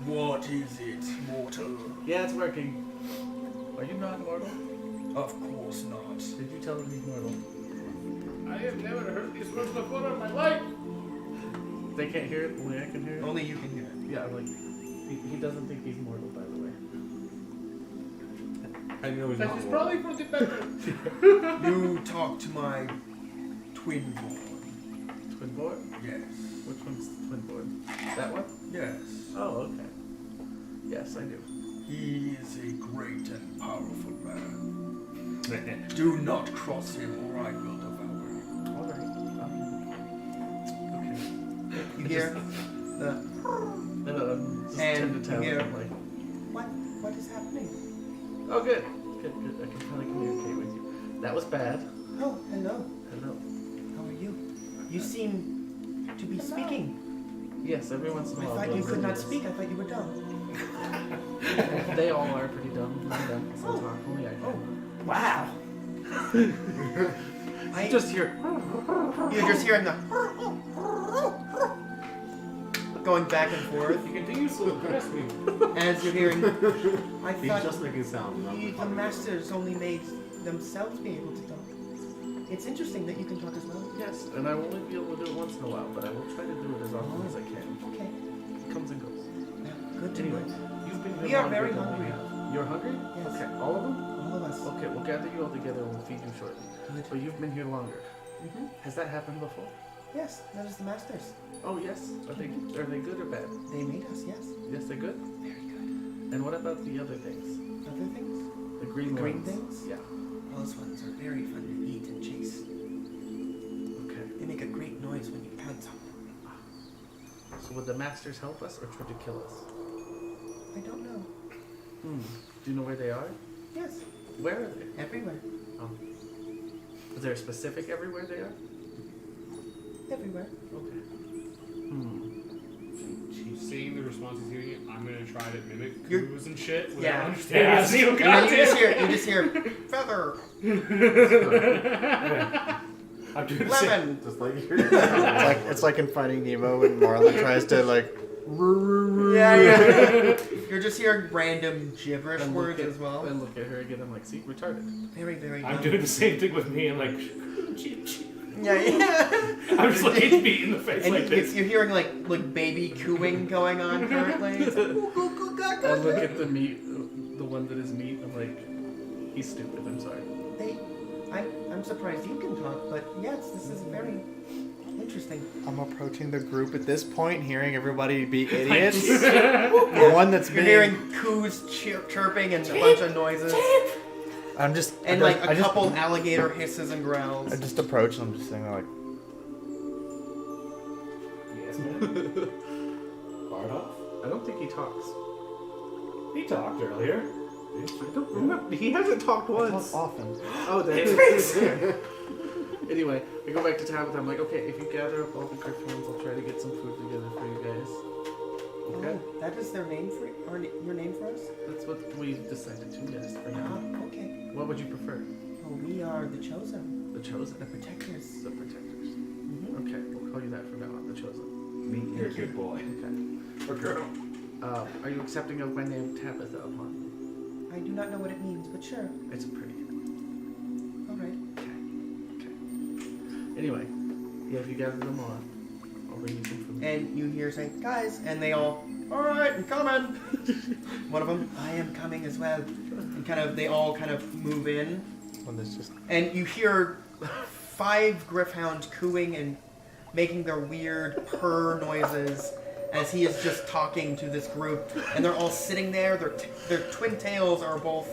"What is it, mortal?" Yeah, it's working. Are you not mortal? Of course not. Did you tell him he's mortal? I have never heard these words before in my life. They can't hear it. Only I can hear it. Only you can hear it. Yeah, I'm like, he doesn't think he's mortal, by the way. I know he's That not is mortal. probably for the better. You talk to my twin boy. Twin board? Yes. Which one's twin board? That one? Yes. Oh, okay. Yes, I do. He is a great and powerful man. Do not cross him, or I will devour you. All right. Okay. You hear? the And just And 10 to 10. here. I'm like, what is happening? oh, good. Good. I can kind of communicate with you. That was bad. Oh, hello. Hello. How are you? You seem to be speaking. Yes, every once in a I while. thought you those could not idiots. speak. I thought you were dumb. They all are pretty dumb. None of them can Oh. talk. Only I can. Oh, wow. I just hear. You're just hearing the going back and forth You continues to impress me. as you're hearing. I He's thought just making sound. not the talking. masters only made themselves be able to talk. It's interesting that you can talk as well. Yes, and I will only be able to do it once in a while, but I will try to do it as often as I can. Okay. It comes and goes. Yeah, good to Anyway, know. you've been We here are longer very than we hungry. have. You're hungry? Yes. Okay, all of them? All of us. Okay, we'll gather you all together and we'll feed you shortly. Good. But you've been here longer. Mm-hmm. Has that happened before? Yes, that is the masters. Oh yes. Are they good or bad? They made us. Yes. Yes, they're good. Very good. And what about the other things? Other things? The green Green ones? things? Yeah. Those ones are very fun to eat and chase. Okay. They make a great noise when you pounce on them. So would the masters help us or try to kill us? I don't know. Do you know where they are? Yes, Where are they? everywhere. Oh. Is there a specific everywhere they are? Everywhere. Okay. Seeing the response he's giving, I'm gonna try to mimic You're- coos and shit without Yeah. understanding Yeah. a single And then goddamn. you just hear feather, I'm doing the same. lemon. Just like It's like in Finding Nemo when Marlin tries to like. Yeah. You're just hearing random gibberish And words look at, as well. And look at her again. I'm like, see, retarded. Very, very. I'm dumb. doing the same thing with me. I'm like, Yeah. I'm just like hitting me in the face And like this. you're hearing like baby cooing going on currently. It's like, And look at the meat, the one that is meat. I'm like, he's stupid. I'm sorry. I'm surprised you can talk, but yes, this is very interesting. I'm approaching the group at this point, hearing everybody be idiots. The one that's You're being. hearing coos chirping and a bunch of noises, I'm just. and I like just- a I just- couple alligator hisses and growls. I just approach and I'm just saying like. Yes, man. Bardolph? I don't think he talks. He talked earlier. I don't remember. He hasn't talked once. Often. Oh, there. Anyway, I go back to Tabitha. I'm like, okay, if you gather up all the Griffins, I'll try to get some food together for you guys. Okay? Oh, that is their name for your name for us? That's what we decided to, yes, for now. Okay. What would you prefer? Well, we are the chosen, The Chosen? the protectors. The Protectors. Mm-hmm. Okay, we'll call you that from now on, The Chosen. Me, you're a good boy. Okay. Or girl. Are you accepting of my name, Tabitha, upon you? I do not know what it means, but sure. It's pretty. All right. Okay. Anyway, yeah, if you gather them all up, I'll bring you some food. And you hear saying, guys, and they all right, I'm coming. One of them, I am coming as well. And they all kind of move in. One that's just. And you hear 5 Griffhounds cooing and making their weird purr noises as he is just talking to this group. And they're all sitting there. Their twin tails are all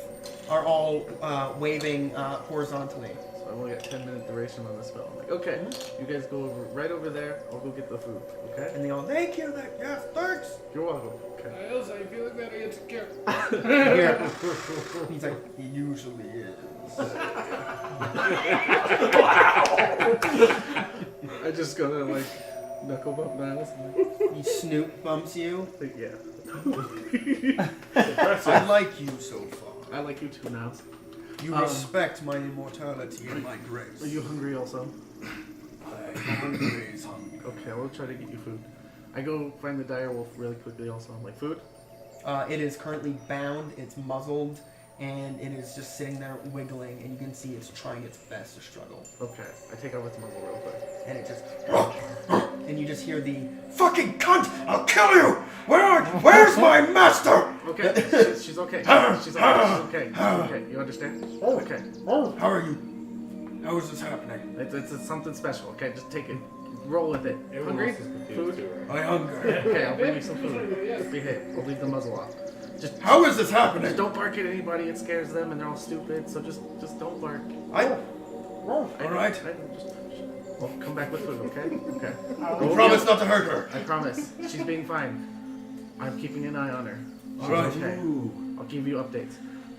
waving horizontally. So I only got 10-minute duration on the spell. I'm like, okay, you guys go right over there. I'll go get the food. Okay? And they all, thank you, yes, thanks. You're welcome. Okay. Else I feel like that I get to care. Here. He's like, he usually is. I just gonna like knuckle bump Niles. He snoot bumps you. Like, yeah. I like you so far. I like you too, Niles. You respect my immortality and my grace. Are you hungry also? I'm hungry as hungry. Okay, we'll try to get you food. I go find the dire wolf really quickly also. I'm like, food? It is currently bound, it's muzzled, and it is just sitting there wiggling, and you can see it's trying its best to struggle. Okay. I take out its muzzle real quick. And it just... And you just hear the, fucking cunt! I'll kill you! Where's my master? Okay, she's okay. She's okay. She's okay. She's okay. You understand? Okay. How are you? How is this happening? It's something special. Okay, just take it. Roll with it. Everyone Hungry? else is confused Food? too, right? I hunger. Okay, I'll bring you some food. Just behave. I'll leave the muzzle off. Just How is this happening? Just don't bark at anybody. It scares them, and they're all stupid. So just don't bark. All right. I know, just Well, come back with food, okay? Okay. You promise not to hurt her. I promise. She's being fine. I'm keeping an eye on her. She's Right. okay. I'll give you updates.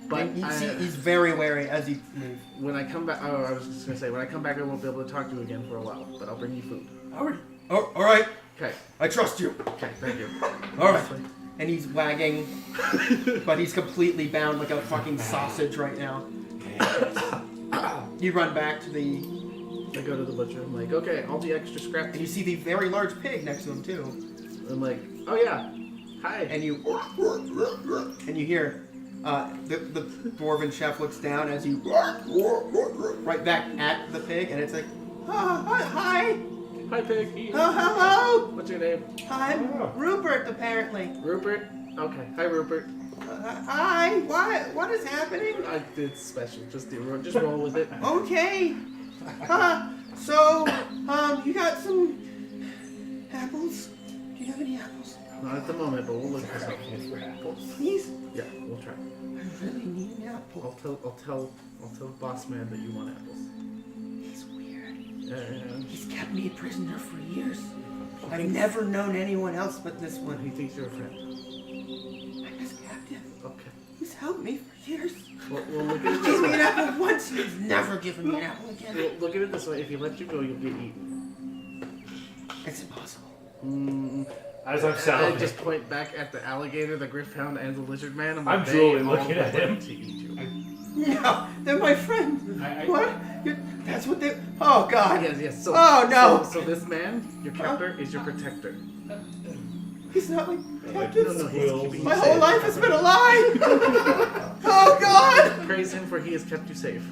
But And you I- see, he's very wary as you move. when I come back, I was just gonna say, when I come back, I won't be able to talk to you again for a while. But I'll bring you food. Oh, all right. Okay. I trust you. Okay. Thank you. All right. And he's wagging, but he's completely bound like a fucking sausage right now. You run back to the, I go to the butcher. I'm like, okay, all the extra scraps. and you see the very large pig next to him too. I'm like, oh yeah, hi. And you hear the dwarven chef looks down as you right back at the pig, and it's like, oh, hi, Hi, pig. oh, hello, What's your name? I'm Rupert apparently. Rupert. Okay. Hi, Rupert. Hi, what is happening? It's special. Just roll with it. Okay. So, you got some apples? Do you have any apples? Not at the moment, but we'll look for some. Please? Yeah, we'll try. I really need an apple. I'll tell Boss Man that you want apples. He's weird. Yeah. He's kept me a prisoner for years. I've never known anyone else but this He one. thinks you're a friend. I'm his captive. Okay. He's helped me for years. We'll look at it He this gave me an way. apple once. He's never given me an apple again. We'll look at it this way. If he lets you go, you'll get eaten. It's impossible. As I'm I salivating. just point back at the alligator, the Griffhound, and the lizard man. I'm like, they drooling all looking at want him. to eat you. No, they're my friend. I- What? That's what they. Oh God. Yes. So, Oh, no. So this man, your captor, is your protector. He's not my No, captive. he's keeping My you whole safe. life has been a lie. Oh God. Praise him, for he has kept you safe.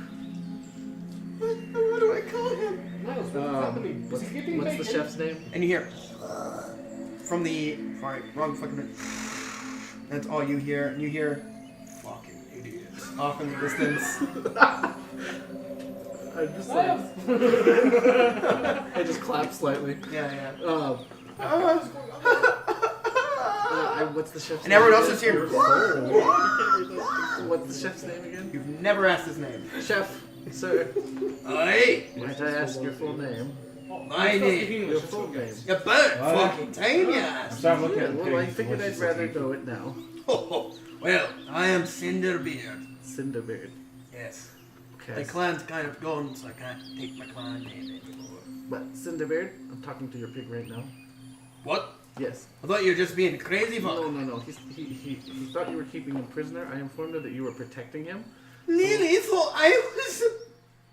What do I call him? Miles, what's happening? Is he getting What's the bacon? chef's name? And you hear from the sorry, wrong fucking minute. That's all you hear. And you hear fucking idiots off in the distance. I'm just like, I just clap slightly. Yeah. What's the chef's And name? everyone else again? is here. What's the chef's name again? You've never asked his name. Chef, sir, Hey, might I ask your full name? my name. Your full name. You better What? fucking time, yes. Start looking Yeah, at the well, I pigs. figured Let's I'd just rather look know it now. Well, I am Cinderbeard. Cinderbeard. Yes. Okay. My clan's kind of gone, so I can't take my clan name anymore. But Cinderbeard, I'm talking to your pig right now. What? Yes. I thought you were just being crazy, fuck. No. He thought you were keeping him prisoner. I informed him that you were protecting him. Lily thought I was a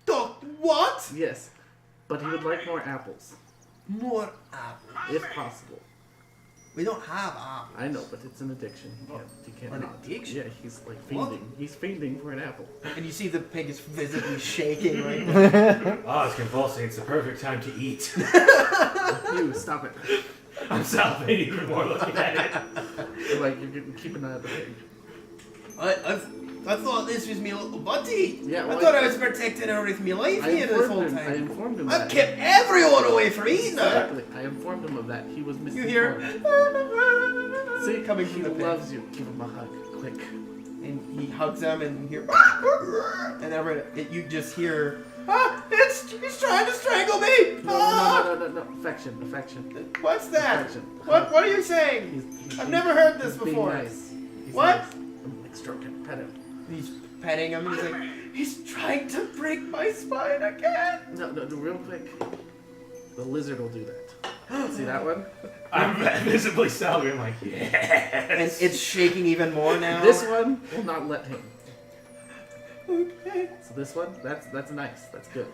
dog. What? Yes. But he would like more apples, More apples. if possible. We don't have apples. I know, but it's an addiction. He can't An not. addiction? Yeah, he's like What? fiending. He's fiending for an apple. And you see the pig is visibly shaking right now. Ah, it's convulsing. It's the perfect time to eat. You stop it. I'm salivating even more looking at it. You're like keep an eye on the pig. I thought this was me little buddy. Yeah, I well, thought I was protecting her with my life I here this whole informed him. I time. informed him. I've that. kept everyone away from eating her. Exactly. I informed him of that. He was You misinformed. hear See, coming he from the pig. loves you. Give him a hug, quick. And he hugs him, and you hear, and you just hear, he's trying to strangle me. No. Affection. What's that? Affection. What are you saying? He's I've never heard this he's being before. nice. He's What? Nice. I'm like stroking, pet him. He's petting him, and he's like, he's trying to break my spine again. No, real quick. The lizard will do that. See that one? I'm visibly salivating. I'm like, yes. And it's shaking even more now. This one will not let him. Okay. So this one, that's nice. That's good.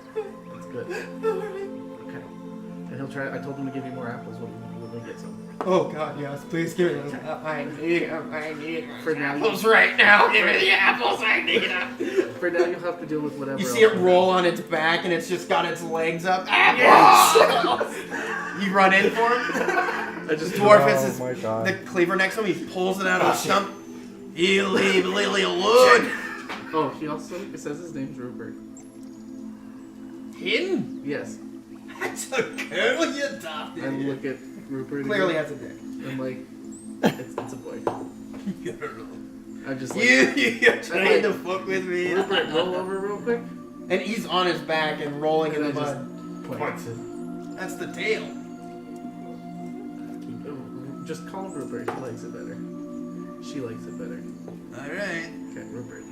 That's good. Okay. And he'll try. I told him to give you more apples when we get some. Oh God, yes! Please give me those. I need them. I need For now, apples right now. Give me the apples. I need them. for now, you'll have to deal with whatever. You see else. it roll on its back, and it's just got its legs up. Apples! You run in for him. I just Dwarf Oh has my God. the cleaver next to him. He pulls it out of the stump. You leave Lily alone. Oh, he also it says his name's Rupert. Hidden? Yes. That's a girl you adopted. And look at Rupert. Clearly again. has a dick. I'm like, it's a boy. I'm just like, You're trying to fuck with me. Rupert, roll over real quick. And he's on his back and rolling in And the I just mud. Quentin. That's the tail. Just call him Rupert. He likes it better. She likes it better. Alright. Okay, Rupert.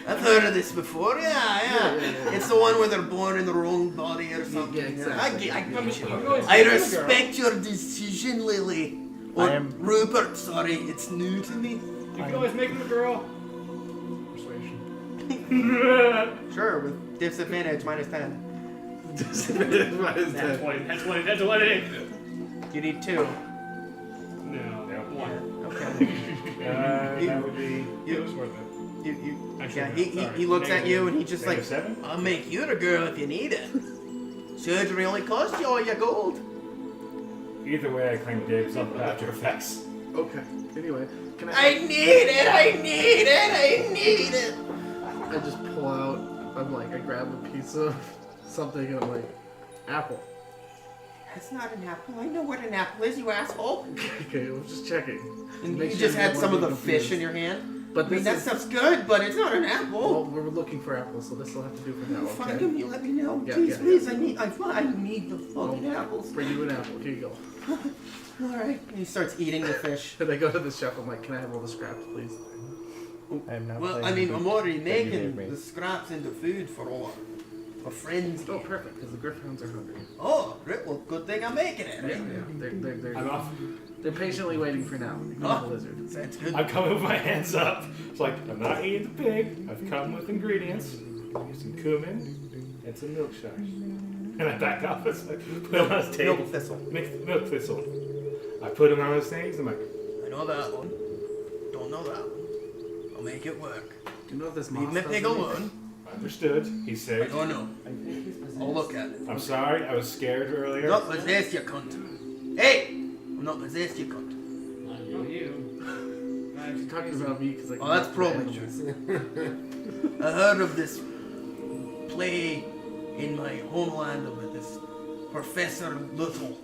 I've heard of this before. Yeah. Yeah. It's the one where they're born in the wrong body or something. Yeah, exactly. I get you. always I make him a respect your decision, Lily. Or I am- Rupert, sorry. It's new to me. You can always make him a girl. Persuasion. Sure, with disadvantage, -10. That's 20. That's 20. That's 20. You need 2. No. One. Okay. That would be It was worth it. You Actually, yeah, no, he sorry. looks at you and he's just like, -7. I'll make you the girl if you need it. Surgery only costs you all your gold. Either way, I claim dibs on After Effects. Okay. Anyway, can I need it, I need it, I need it. I just pull out. I grab a piece of something and I'm like, apple. That's not an apple. I know what an apple is, you asshole. Okay, I was just checking. And Make you sure just you had don't some of wanna the be fish confused. in your hand. But I mean, this that is, stuff's good, but it's not an well, apple. we're looking for apples, so this will have to do for now. Find Okay. them, you let me know. Yeah, Please, yeah, please, yeah. I need the fucking apples. Bring you an apple. Here you go. Alright. And he starts eating the fish. And I go to the chef. I'm like, can I have all the scraps, please? I am not Well, playing I mean, the I'm already that you gave making me. the scraps into food for all our friends. Oh, perfect, because the Griffins are hungry. Oh, great. Well, good thing I'm making it. Yeah, Right? yeah. I'm off. They're patiently waiting for now. Ignore the lizard. That's good. I'm coming with my hands up. It's like, I'm not eating the pig. I've come with ingredients. Some cumin and some milk sharks. And I back off. It's like, put them on his table. Milk thistle. Milk thistle. I put them on those things. I'm like, I know that one. Don't know that one. I'll make it work. Do you know if this Leave moss my does pig anything? alone. understood. He I said, don't know. I'll look at it. I'm sorry. I was scared earlier. Not possessed, you cunt. Hey! I'm not possessed, you cunt. Not you. You're talking about me because I. Oh, that's probably true. I heard of this play in my homeland of this Professor Little.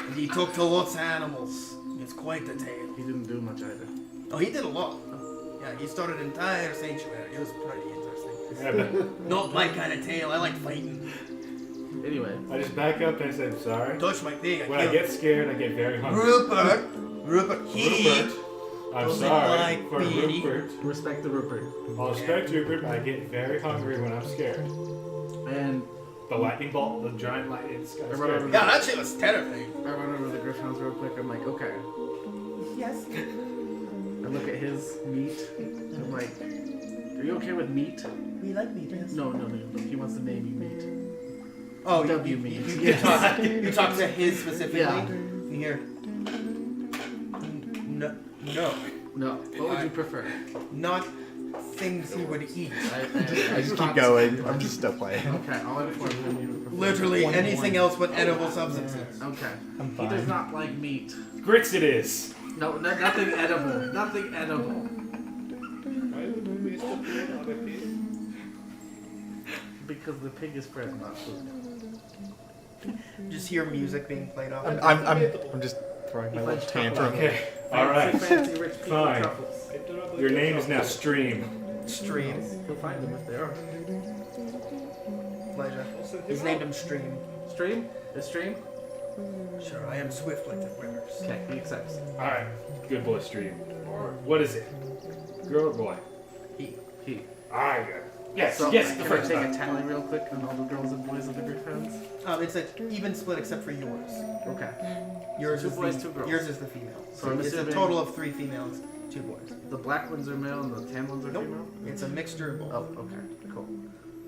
And he took to lots of animals. It's quite the tale. He didn't do much either. Oh, he did a lot. Yeah, he started an entire sanctuary. It was pretty interesting. Yeah, but Not my kind of tale. I like fighting. Anyway, I just back up and said, sorry. Touch my pig. When I get scared, I get very hungry. Rupert, he. Rupert. I'm doesn't sorry like for me. Rupert. respect the Rupert. I'll respect Rupert, but I get very hungry when I'm scared. And The lightning bolt, the giant lightning, it's I run scared over me. Yeah, that shit was terrifying. I run over the Griffhounds real quick. I'm like, okay. Yes. I look at his meat. I'm like, are you okay with meat? We like meat, yes. No. He wants to name you meat. Oh, W you, meat. you you talk to his specifically? Yeah. Here. No. No. No. What would you prefer? Not things he would eat. I just keep going. I'm just still playing. Okay, I'll inform him you would prefer. Literally anything else but edible substances. Okay. I'm He does fine. not like meat. Grits it is. No, nothing edible. Nothing edible. Why would we still create other pig? Because the pig is bread, not food. Just hear music being played off. I'm just throwing my He little likes tantrum. Okay, alright. Fancy rich pig Fine. truffles. Your name is now Stream. Stream. He'll find them if they are. Pleasure. He's named him Stream. Stream? The stream? Sure, I am swift like the rivers. Okay, he accepts. Alright, good boy Stream. Or what is it? Girl or boy? He. Alright, good. Yes, So, yes, the can I first take time. a tally real quick on all the girls and boys of the Griffins? It's an even split except for yours. Okay. Yours Two is boys, the, two girls. Yours is the female. So I'm it's a assuming- total of 3 females, 2 boys. The black ones are male and the tan ones are Nope. female? It's a mixture of both. Oh, okay. Cool.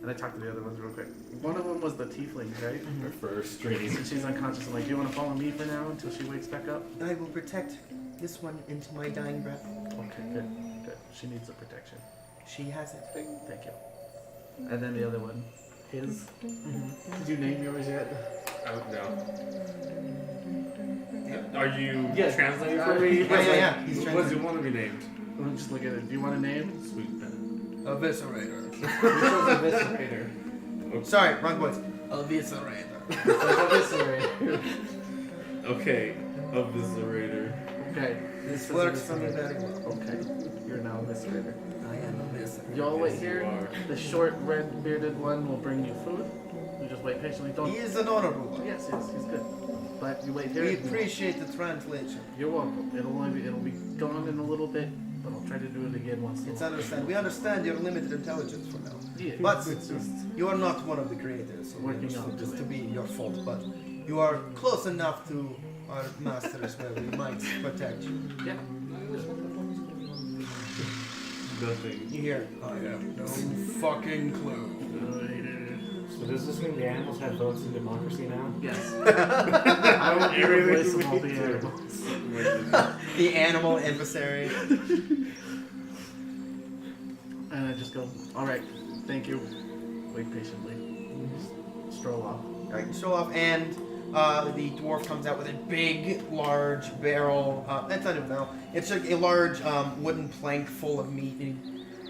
And I talked to the other ones real quick. One of them was the tiefling, right? Her first Stream. And she's unconscious. I'm like, do you want to follow me for now until she wakes back up? I will protect this one into my dying breath. Okay, good. Good. She needs the protection. She has it. Thank you. And then the other one. His. Did you name yours yet? No. Are you Yes. translating for me? Yeah. He's What trying does to he want to be named? Let me just look at it. Do you want a name? Sweet pen. eviscerator. Eviscerator. Sorry, wrong voice. Eviscerator. Eviscerator. Okay, Eviscerator. Okay. This works for me very well. Okay. You're now Eviscerator. I am eviscerator. Y'all wait Yes, here. you are. The short, red bearded one will bring you food. You just Just wait patiently. Don't. He is an honorable one. Yes, he's good. But you wait here. We appreciate the translation. You're welcome. It'll be gone in a little bit, but I'll try to do it again once. It's understand. We understand your limited intelligence for now. Yeah, But it's just you are not one of the creators, so we Working understand on this it. to be your fault. But you are close enough to our masters where we might protect you. yeah. Nothing. You hear? I have no fucking clue. So does this mean the animals have votes in democracy now? Yes. I will be You the really voice of all the need to. animals. The animal emissary. And I just go, all right, thank you. Wait patiently. Just stroll off. Alright, you show off, and the dwarf comes out with a big, large barrel. That's not even now. It's like a large wooden plank full of meat, and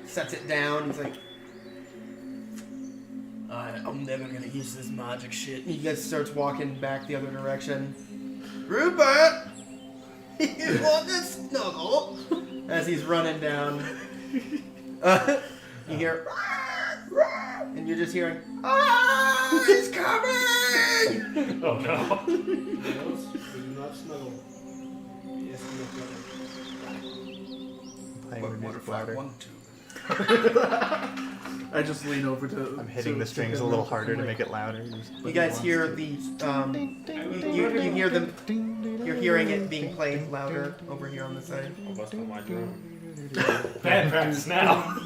he sets it down. He's like, I'm never gonna use this magic shit. And he just starts walking back the other direction. Rupert! You want to snuggle? As he's running down. You hear, and you're just hearing, ah, he's coming! Oh no. We do not snuggle. Yes, Playing the music louder. I just lean over to. I'm hitting the to strings him a little and harder to like, make it louder. You guys hear the, you hear them, you're hearing it being played louder over here on the side. I'll bust out my drum. Bad practice now.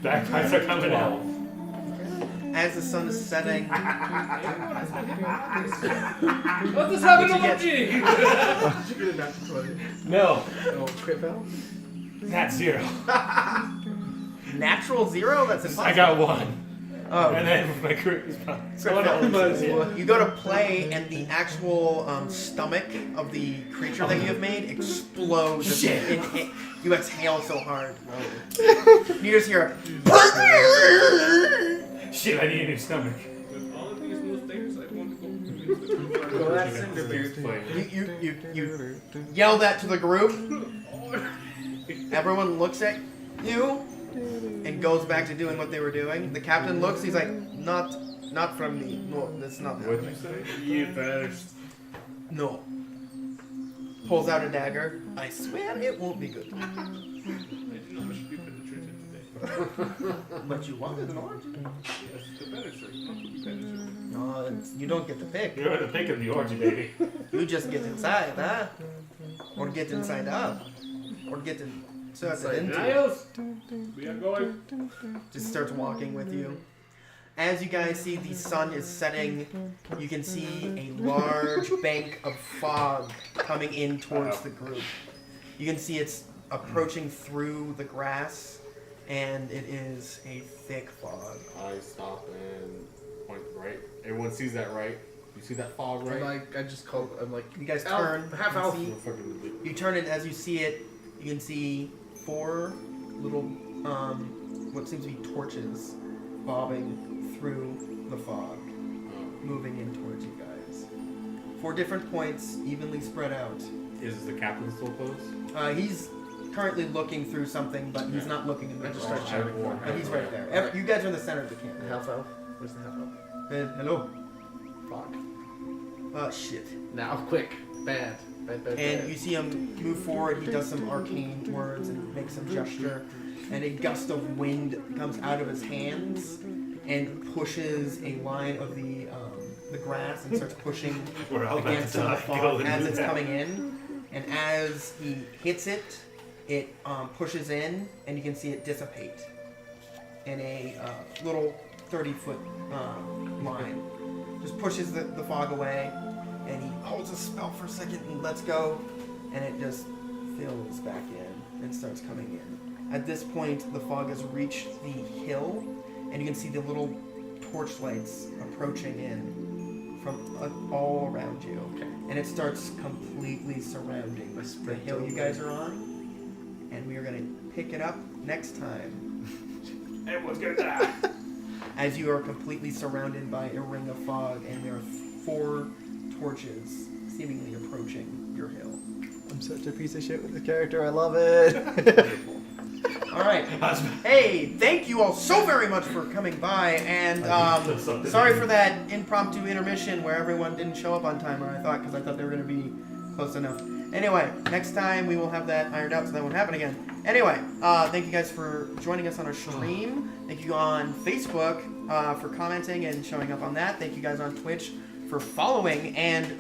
Bagpipes are coming out. As the sun is setting, Let us have an What'd you orgy! Did you get a natural 20? No. Oh, crit fail? Not 0. natural 0? That's impossible. I got 1. Oh. And then my crit is fine. You go to play, and the actual stomach of the creature that you have made explodes. You exhale so hard. You just hear a Shit, I need a new stomach. With all of these new things, I want to go. Well, that's Cinderbeard. you yell that to the group. Everyone looks at you and goes back to doing what they were doing. The captain looks. He's like, not from me. No, that's not What'd you happening. say? You first. No. Pulls out a dagger. I swear it won't be good. I did not wish to be penetrated today. But you wanted an orgy. Yes, the better, sir. Not to be penetrated. No, you don't get to pick. You're the pick of the orgy, baby. You just get inside, huh? Or get inside of. Or get inserted into. Niles, we are going. Just starts walking with you. As you guys see the sun is setting, you can see a large bank of fog coming in towards the group. You can see it's approaching through the grass, and it is a thick fog. I stop and point right. Everyone sees that, right? You see that fog, right? And I just call. I'm like, You guys Elf, turn. half you elf. see- You're fucking You turn it as you see it. You can see 4 little, what seems to be torches, bobbing through the fog, moving in towards you guys. 4 different points, evenly spread out. Is the captain still close? He's currently looking through something, but he's not looking in the I just direction. start shouting for him. But he's right there. You guys are in the center of the camp. half elf. Where's the half elf? Hello. Fog. Oh shit. Now, quick. Bad. And you see him move forward. He does some arcane words and makes some gesture, and a gust of wind comes out of his hands and pushes a line of the grass and starts pushing We're all about against to the die. Go fog and as do it's that. coming in. And as he hits it, it pushes in, and you can see it dissipate in a little 30-foot line. Just pushes the fog away, and he holds a spell for a second and lets go, and it just fills back in and starts coming in. At this point, the fog has reached the hill, and you can see the little torchlights approaching in from all around you. Okay. And it starts completely surrounding the hill you guys are on. And we are going to pick it up next time Everyone's gonna die. as you are completely surrounded by a ring of fog, and there are 4 torches seemingly approaching your hill. I'm such a piece of shit with this character. I love it. All right. Hey, thank you all so very much for coming by, and sorry for that impromptu intermission where everyone didn't show up on time, or I thought they were going to be close enough. Anyway, next time we will have that ironed out so that won't happen again. Anyway, thank you guys for joining us on our stream. Thank you on Facebook for commenting and showing up on that. Thank you guys on Twitch for following and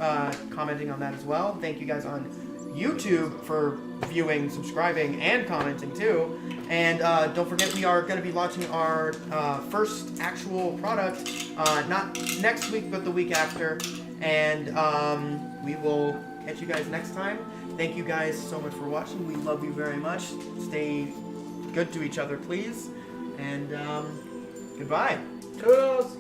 commenting on that as well. Thank you guys on YouTube for viewing, subscribing, and commenting too. And don't forget, we are going to be launching our first actual product not next week, but the week after. And we will catch you guys next time. Thank you guys so much for watching. We love you very much. Stay good to each other, please. And goodbye. Toodles!